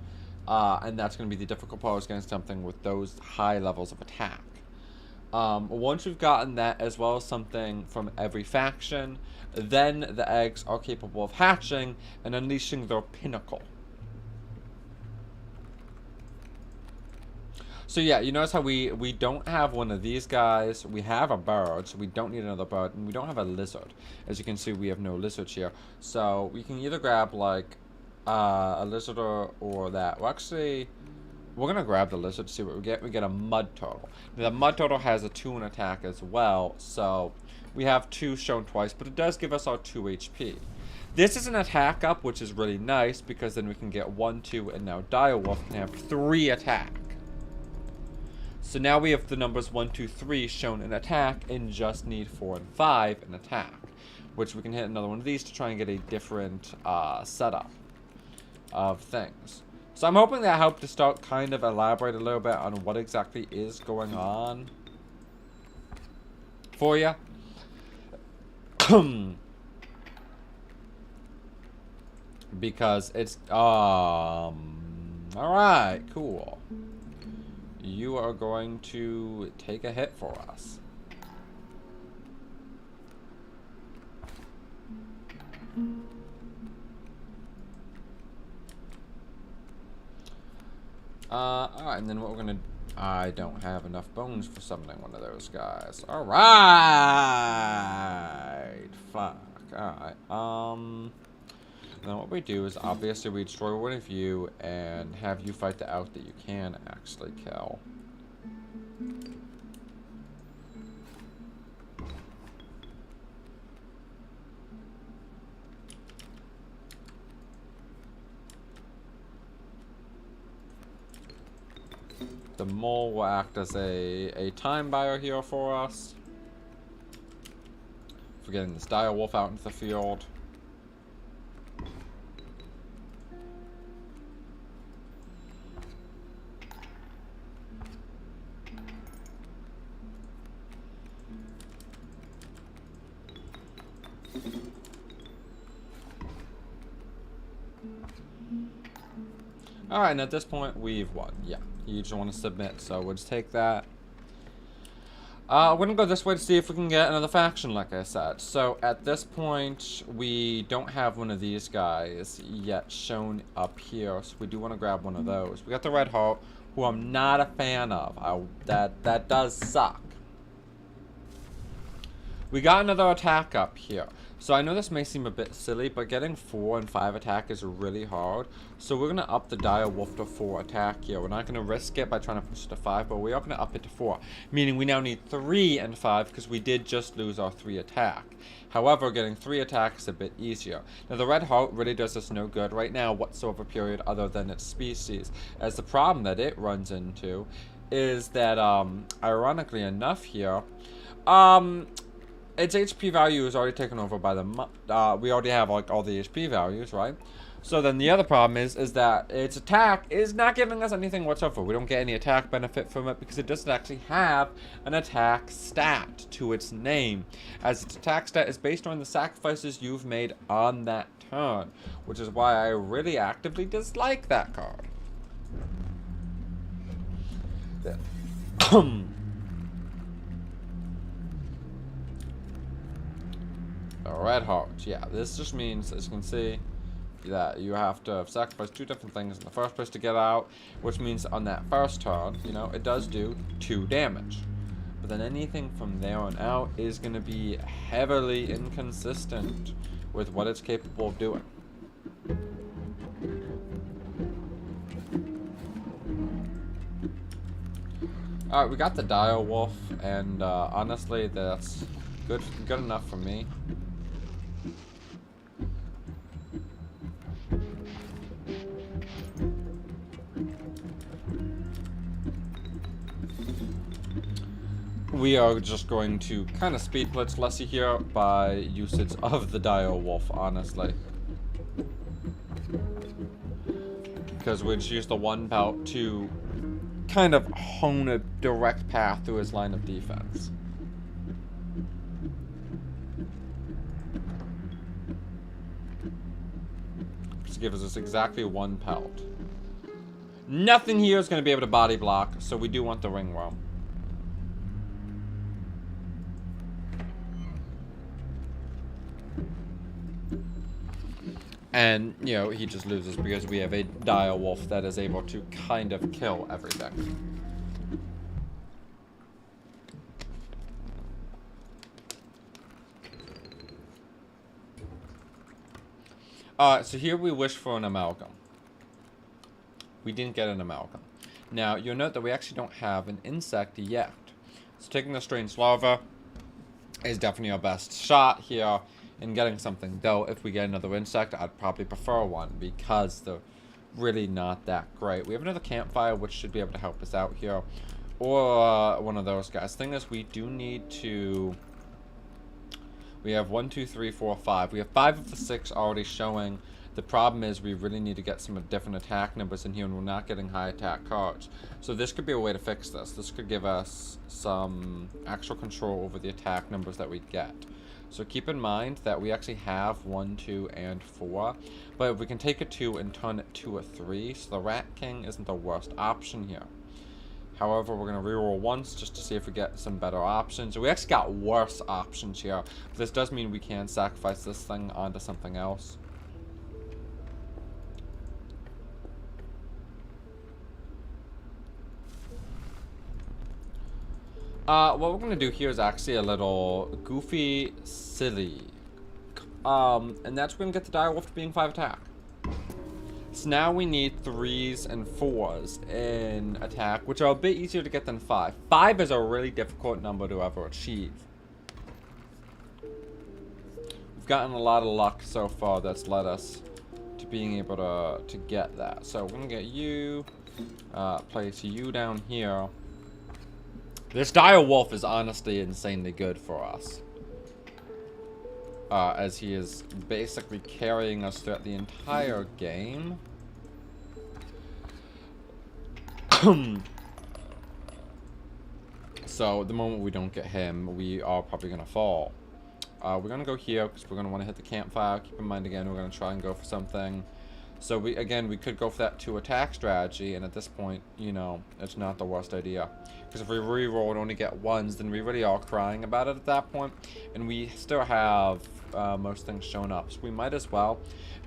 A: And that's going to be the difficult part, is getting something with those high levels of attack. Once we've gotten that, as well as something from every faction, then the eggs are capable of hatching and unleashing their pinnacle. So yeah, you notice how we don't have one of these guys. We have a bird, so we don't need another bird, and we don't have a lizard. As you can see, we have no lizards here. So we can either grab like a lizard or that. Well, actually, we're gonna grab the lizard to see what we get. We get a mud turtle. The mud turtle has a 2 in attack as well, so we have 2 shown twice, but it does give us our 2 HP. This is an attack up, which is really nice, because then we can get 1, 2, and now Dire Wolf can have 3 attack. So now we have the numbers 1, 2, 3 shown in attack, and just need 4 and 5 in attack, which we can hit another one of these to try and get a different setup of things. So I'm hoping that helped to start kind of elaborate a little bit on what exactly is going on for you. Because it's alright, cool. You are going to take a hit for us. Alright, and then what we're gonna... I don't have enough bones for summoning one of those guys. Alright! Fuck. Alright, then what we do is, obviously, we destroy one of you and have you fight the elk that you can actually kill. The mole will act as a time buyer here for us. For getting this dire wolf out into the field. Alright, and at this point, we've won. Yeah, you just want to submit, so we'll just take that. We're going to go this way to see if we can get another faction, like I said. So, at this point, we don't have one of these guys yet shown up here, so we do want to grab one of those. We got the Red Heart, who I'm not a fan of. That does suck. We got another attack up here. So I know this may seem a bit silly, but getting 4 and 5 attack is really hard. So we're going to up the dire wolf to 4 attack here. We're not going to risk it by trying to push it to 5, but we are going to up it to 4. Meaning we now need 3 and 5 because we did just lose our 3 attack. However, getting 3 attack is a bit easier. Now the Red Heart really does us no good right now whatsoever period other than its species. As the problem that it runs into is that, ironically enough here, its HP value is already taken over by the... we already have, like, all the HP values, right? So then the other problem is that its attack is not giving us anything whatsoever. We don't get any attack benefit from it because it doesn't actually have an attack stat to its name. As its attack stat is based on the sacrifices you've made on that turn. Which is why I really actively dislike that card. Red Heart. Yeah, this just means, as you can see, that you have to sacrifice 2 different things in the first place to get out, which means on that first turn, you know, it does do 2 damage. But then anything from there on out is going to be heavily inconsistent with what it's capable of doing. Alright, we got the dire wolf, and honestly, that's good enough for me. We are just going to kind of speed blitz Lessie here by usage of the dire wolf, honestly. Because we just use the 1 bout to kind of hone a direct path through his line of defense. Just gives us exactly 1 pelt. Nothing here is going to be able to body block, so we do want the ringworm. And, you know, he just loses because we have a dire wolf that is able to kind of kill everything. So here we wish for an amalgam. We didn't get an amalgam. Now, you'll note that we actually don't have an insect yet. So taking the strange larva is definitely our best shot here in getting something. Though, if we get another insect, I'd probably prefer one because they're really not that great. We have another campfire, which should be able to help us out here. Or one of those guys. Thing is, we do need to... We have 1, 2, 3, 4, 5. We have 5 of the 6 already showing The problem is we really need to get some different attack numbers in here, and we're not getting high attack cards. So this could be a way to fix this. This could give us some actual control over the attack numbers that we get. So keep in mind that we actually have 1, 2, and 4. But if we can take a 2 and turn it to a 3, so the Rat King isn't the worst option here. However, we're going to reroll once just to see if we get some better options. We actually got worse options here. But this does mean we can sacrifice this thing onto something else. What we're going to do here is actually a little goofy, silly. And that's going to get the direwolf to being 5 attack. So now we need 3s and 4s in attack, which are a bit easier to get than 5. 5 is a really difficult number to ever achieve. We've gotten a lot of luck so far that's led us to being able to get that. So we're going to get you, place you down here. This direwolf is honestly insanely good for us. As he is basically carrying us throughout the entire game. So the moment we don't get him, we are probably going to fall. We're going to go here because we're going to want to hit the campfire. Keep in mind again, we're going to try and go for something. So we could go for that 2 attack strategy, and at this point, you know, it's not the worst idea. Because if we reroll and only get 1s, then we really are crying about it at that point. And we still have most things shown up, so we might as well.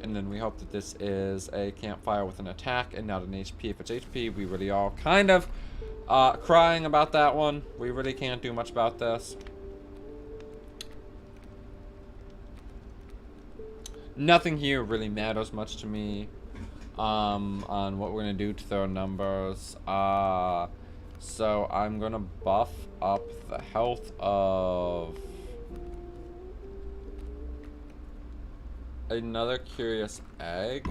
A: And then we hope that this is a campfire with an attack and not an HP. If it's HP, we really are kind of crying about that one. We really can't do much about this. Nothing here really matters much to me on what we're going to do to their numbers. So I'm going to buff up the health of another curious egg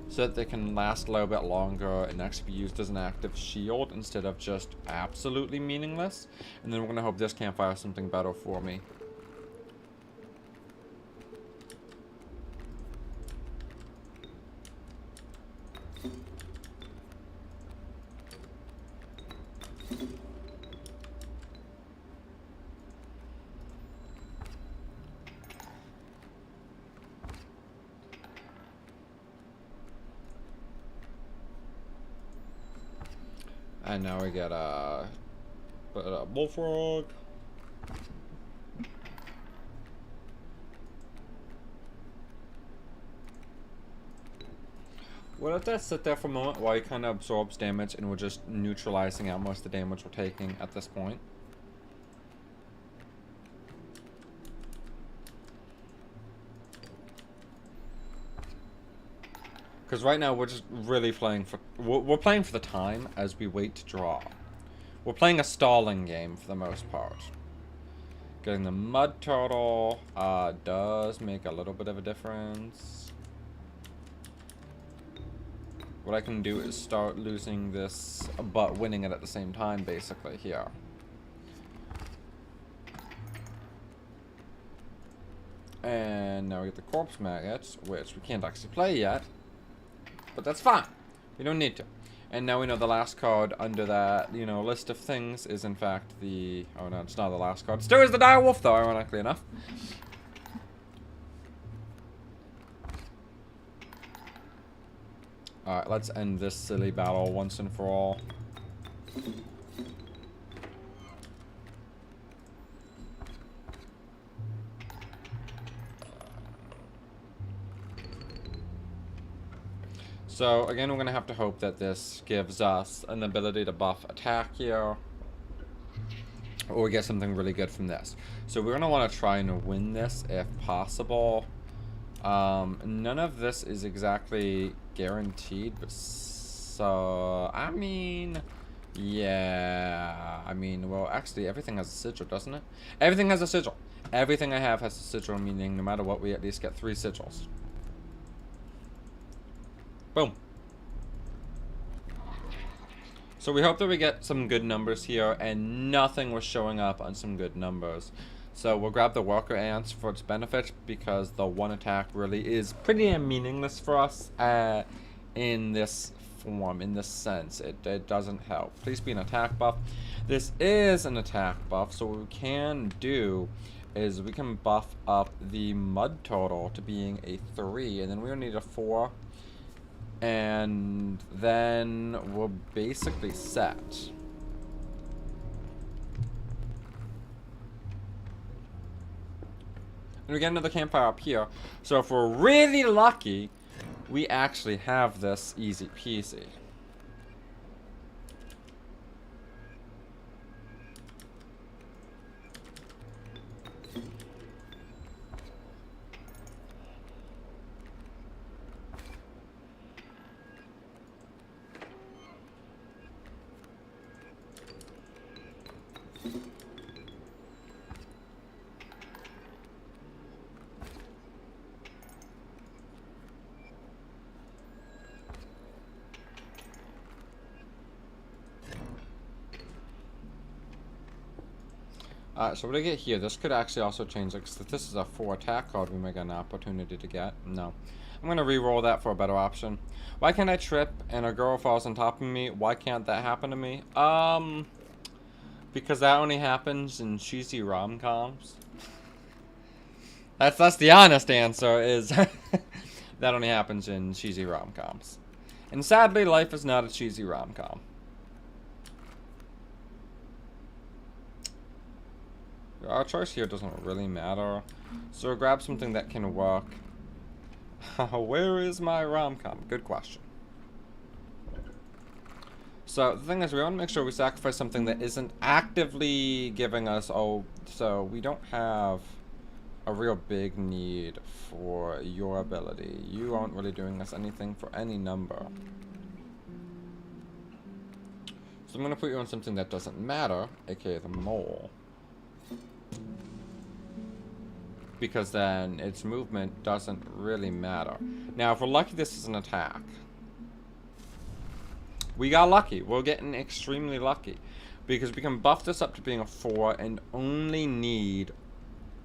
A: so that they can last a little bit longer and actually be used as an active shield instead of just absolutely meaningless. And then we're going to hope this campfire is something better for me. And now we get a bullfrog. We'll let that sit there for a moment while he kind of absorbs damage, and we're just neutralizing out most of the damage we're taking at this point. Because right now we're just really playing for... We're playing for the time as we wait to draw. We're playing a stalling game for the most part. Getting the mud turtle does make a little bit of a difference. What I can do is start losing this, but winning it at the same time, basically, here. And now we get the corpse maggots, which we can't actually play yet. But that's fine. We don't need to. And now we know the last card under that, you know, list of things is in fact the... Oh no, it's not the last card. Still is the direwolf though, ironically enough. Alright, let's end this silly battle once and for all. So, again, we're going to have to hope that this gives us an ability to buff attack here. Or we get something really good from this. So we're going to want to try and win this if possible. None of this is exactly guaranteed, but so... I mean... Yeah... I mean, well, actually, everything has a sigil, doesn't it? Everything has a sigil. Everything I have has a sigil, meaning no matter what, we at least get 3 sigils. Boom. So we hope that we get some good numbers here, and nothing was showing up on some good numbers. So we'll grab the worker ants for its benefits, because the one attack really is pretty meaningless for us in this form, in this sense. It doesn't help. Please be an attack buff. This is an attack buff, so what we can do is we can buff up the mud turtle to being a 3, and then we'll need a 4, and then we're basically set. And we get another campfire up here. So if we're really lucky, we actually have this easy peasy. So what do I get here? This could actually also change, like, if this is a 4 attack card, we may get an opportunity to get. No. I'm going to re-roll that for a better option. Why can't I trip and a girl falls on top of me? Why can't that happen to me? Because that only happens in cheesy rom-coms. That's the honest answer, is that only happens in cheesy rom-coms. And sadly, life is not a cheesy rom-com. Our choice here doesn't really matter, so grab something that can work. Where is my rom-com? Good question. So the thing is, we want to make sure we sacrifice something that isn't actively giving us, so we don't have a real big need for your ability. You aren't really doing us anything for any number. So I'm going to put you on something that doesn't matter, aka the mole. Because then its movement doesn't really matter. Now, if we're lucky, this is an attack. We got lucky. We're getting extremely lucky. Because we can buff this up to being a 4 and only need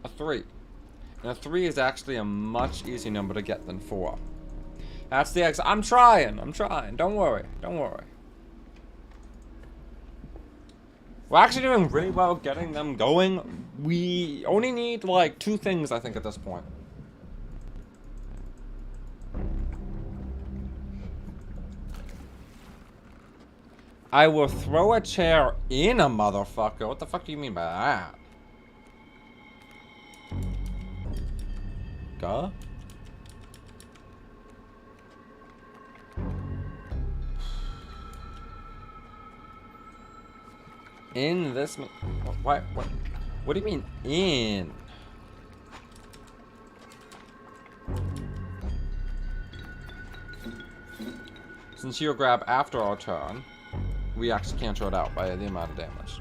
A: a 3. And a 3 is actually a much easier number to get than 4. That's the X. I'm trying. Don't worry. We're actually doing really well getting them going. We only need, like, 2 things, I think, at this point. I will throw a chair in a motherfucker. What the fuck do you mean by that? Duh? In this... What do you mean, in? Since you'll grab after our turn, we actually cancel it out by the amount of damage.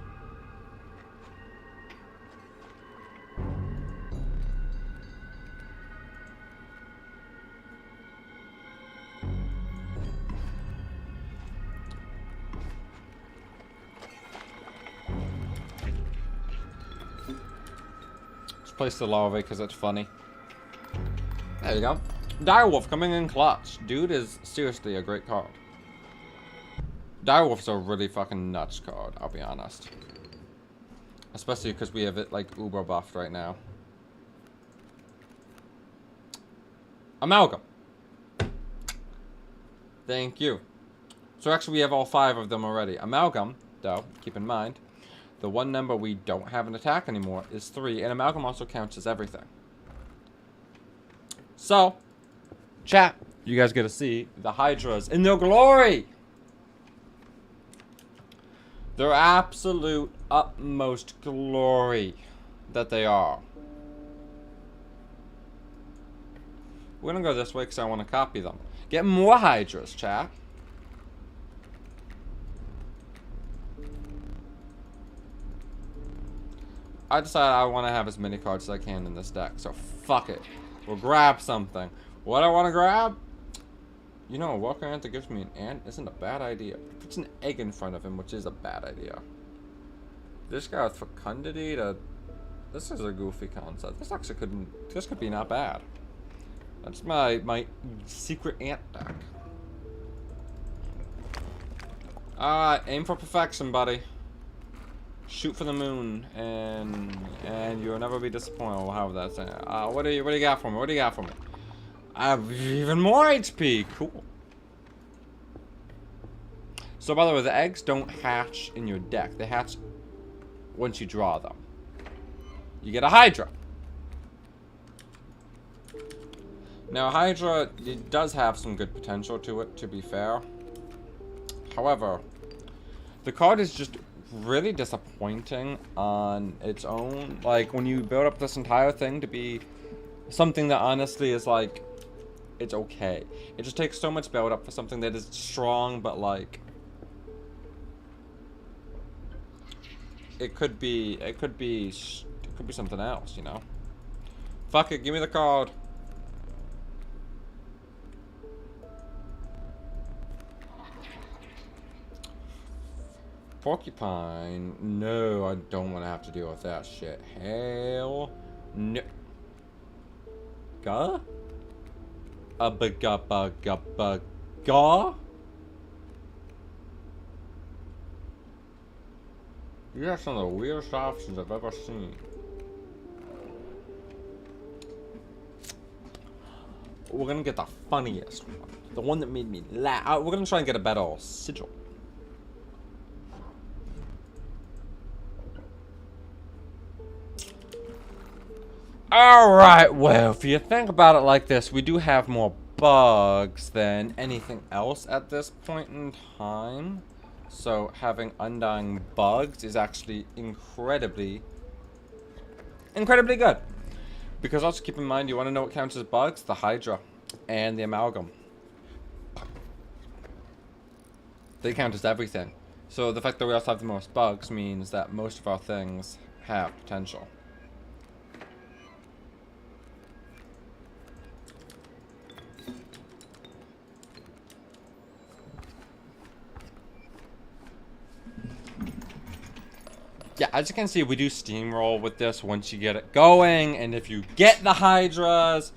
A: Place the larvae because it's funny. There you go. Direwolf coming in clutch. Dude is seriously a great card. Direwolf's a really fucking nuts card, I'll be honest. Especially because we have it like uber buffed right now. Amalgam. Thank you. So actually we have all 5 of them already. Amalgam, though, keep in mind, the one number we don't have an attack anymore is 3, and Amalgam also counts as everything. So, chat, you guys get to see the Hydras in their glory! Their absolute utmost glory that they are. We're gonna go this way because I want to copy them. Get more Hydras, chat. I decided I want to have as many cards as I can in this deck, so fuck it. We'll grab something. What do I want to grab? You know, a walker ant that gives me an ant isn't a bad idea. Puts an egg in front of him, which is a bad idea. This guy with fecundity to This is a goofy concept. This actually this could be not bad. That's my secret ant deck. Alright, aim for perfection, buddy. Shoot for the moon, and you'll never be disappointed. We'll have that thing. What do you got for me? What do you got for me? I have even more HP. Cool. So by the way, the eggs don't hatch in your deck. They hatch once you draw them. You get a Hydra. Now, Hydra, it does have some good potential to it, to be fair. However, the card is just really disappointing on its own. Like, when you build up this entire thing to be something that honestly is like, it's okay. It just takes so much build up for something that is strong, but like, it could be something else, you know? Fuck it, give me the card. Porcupine. No, I don't want to have to deal with that shit. Hell no. Ga? Ga? You have some of the weirdest options I've ever seen. We're gonna get the funniest one. The one that made me laugh. We're gonna try and get a better sigil. Alright, well, if you think about it like this, we do have more bugs than anything else at this point in time. So having undying bugs is actually incredibly good. Because also keep in mind, you want to know what counts as bugs? The Hydra and the Amalgam. They count as everything. So the fact that we also have the most bugs means that most of our things have potential. Yeah, as you can see, we do steamroll with this once you get it going, and if you get the Hydras,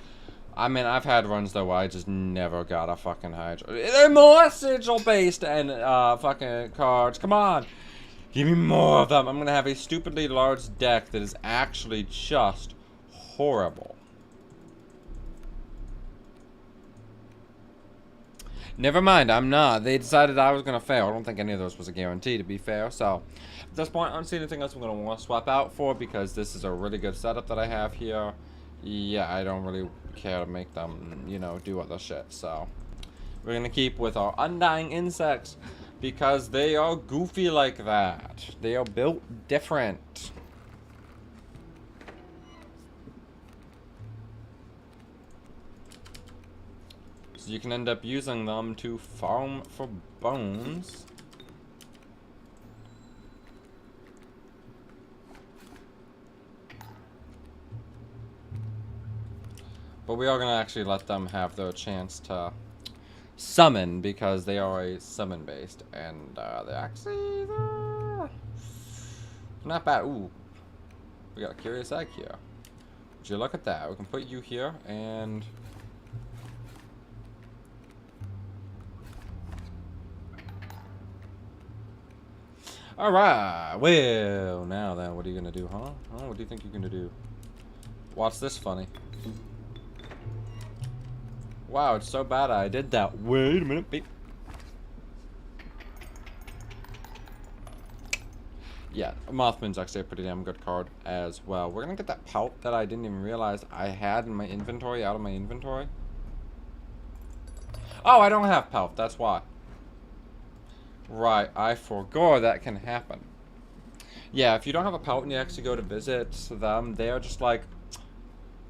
A: I mean, I've had runs though where I just never got a fucking Hydra. They're more sigil-based and fucking cards. Come on, give me more of them. I'm gonna have a stupidly large deck that is actually just horrible. Never mind, I'm not. They decided I was gonna fail. I don't think any of those was a guarantee, to be fair, so at this point, I don't see anything else I'm going to want to swap out for because this is a really good setup that I have here. Yeah, I don't really care to make them, you know, do other shit. So, we're going to keep with our Undying Insects because they are goofy like that. They are built different. So, you can end up using them to farm for bones. But we are going to actually let them have their chance to summon because they are a summon based. And they're actually not bad. Ooh, we got a curious egg here. Would you look at that? We can put you here and... Alright, well, now then, what are you going to do, huh? Oh, what do you think you're going to do? Watch this funny. Wow, it's so bad I did that. Wait a minute, babe. Yeah, Mothman's actually a pretty damn good card as well. We're gonna get that Pelt that I didn't even realize I had in my inventory, out of my inventory. Oh, I don't have Pelt, that's why. Right, I forgot that can happen. Yeah, if you don't have a Pelt and you actually go to visit them, they're just like,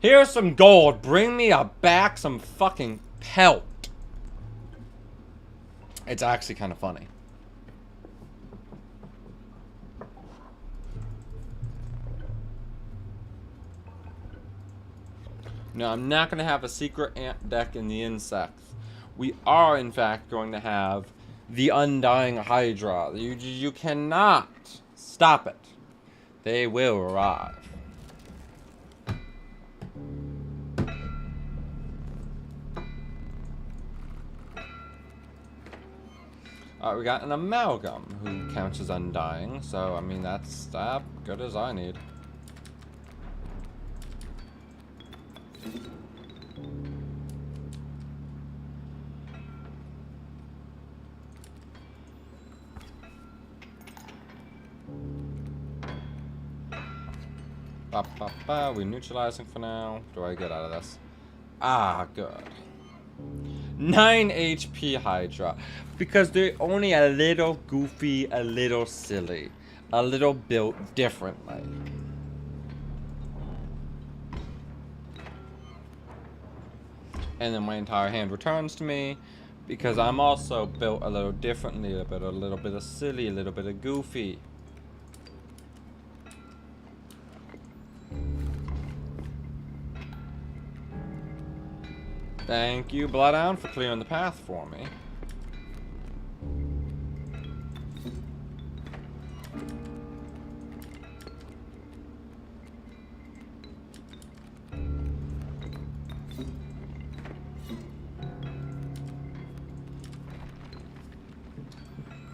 A: here's some gold. Bring me back some fucking pelt. It's actually kind of funny. No, I'm not going to have a secret ant deck in the insects. We are, in fact, going to have the Undying Hydra. You cannot stop it. They will arrive. Alright, we got an amalgam who counts as undying, so I mean that's that good as I need. We're neutralizing for now. What do I get out of this? Ah, good. 9 HP Hydra. Because they're only a little goofy, a little silly. A little built differently. And then my entire hand returns to me. Because I'm also built a little differently. A little bit of silly, a little bit of goofy. Thank you, Bloodhound, for clearing the path for me.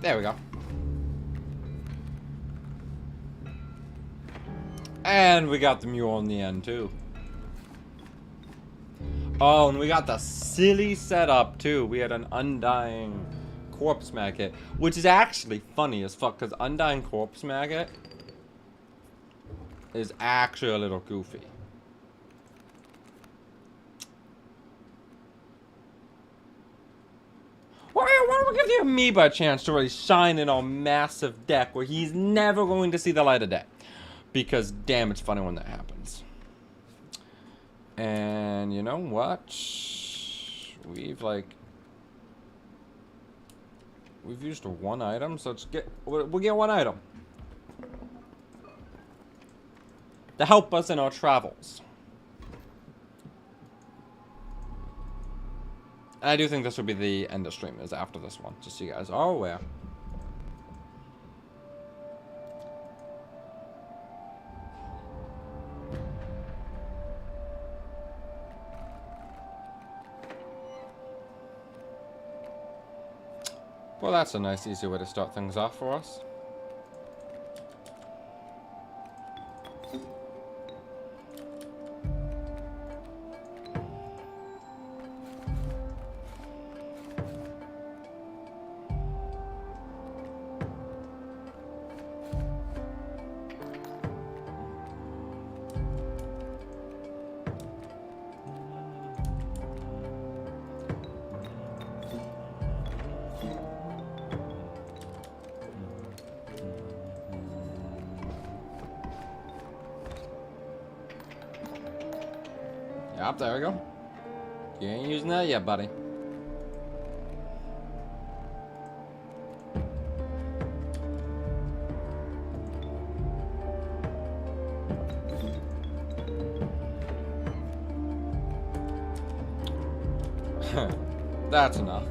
A: There we go. And we got the mule in the end, too. Oh, and we got the silly setup, too. We had an Undying Corpse Maggot, which is actually funny as fuck, because Undying Corpse Maggot is actually a little goofy. Why don't we give the Amoeba a chance to really shine in our massive deck where he's never going to see the light of day? Because, damn, it's funny when that happens. And you know what? We've used one item, so we'll get one item to help us in our travels. And I do think this will be the end of stream, is after this one, just so you guys are aware. Well, that's a nice, easy way to start things off for us. Yep, there we go. You ain't using that yet, buddy. That's enough.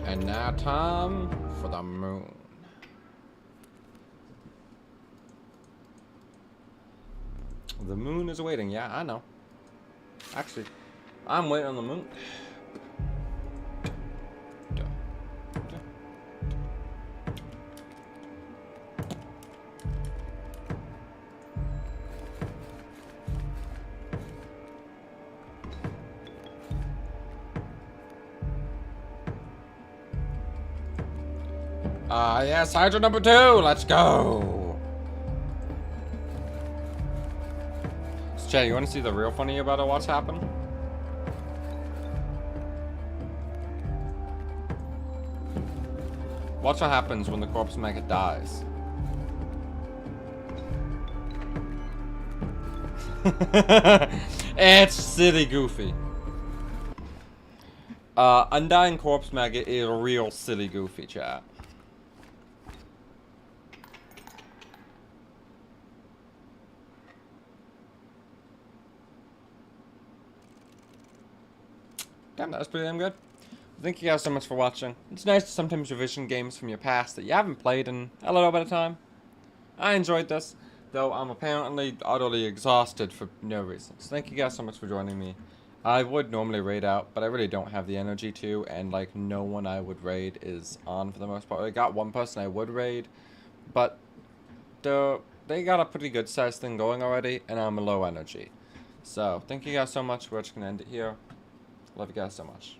A: And now time for the moon. The moon is waiting. Yeah, I know. Actually, I'm waiting on the moon. Yes, Hydra number 2. Let's go. So, Chad, you want to see the real funny about what's happened? Watch what happens when the corpse maggot dies. It's silly goofy. Undying corpse maggot is real silly goofy, chat. Damn, that was pretty damn good. Thank you guys so much for watching. It's nice to sometimes revision games from your past that you haven't played in a little bit of time. I enjoyed this, though I'm apparently utterly exhausted for no reason. So thank you guys so much for joining me. I would normally raid out, but I really don't have the energy to, and like no one I would raid is on for the most part. I got one person I would raid, but they got a pretty good sized thing going already, and I'm low energy. So thank you guys so much. We're just gonna end it here. Love you guys so much.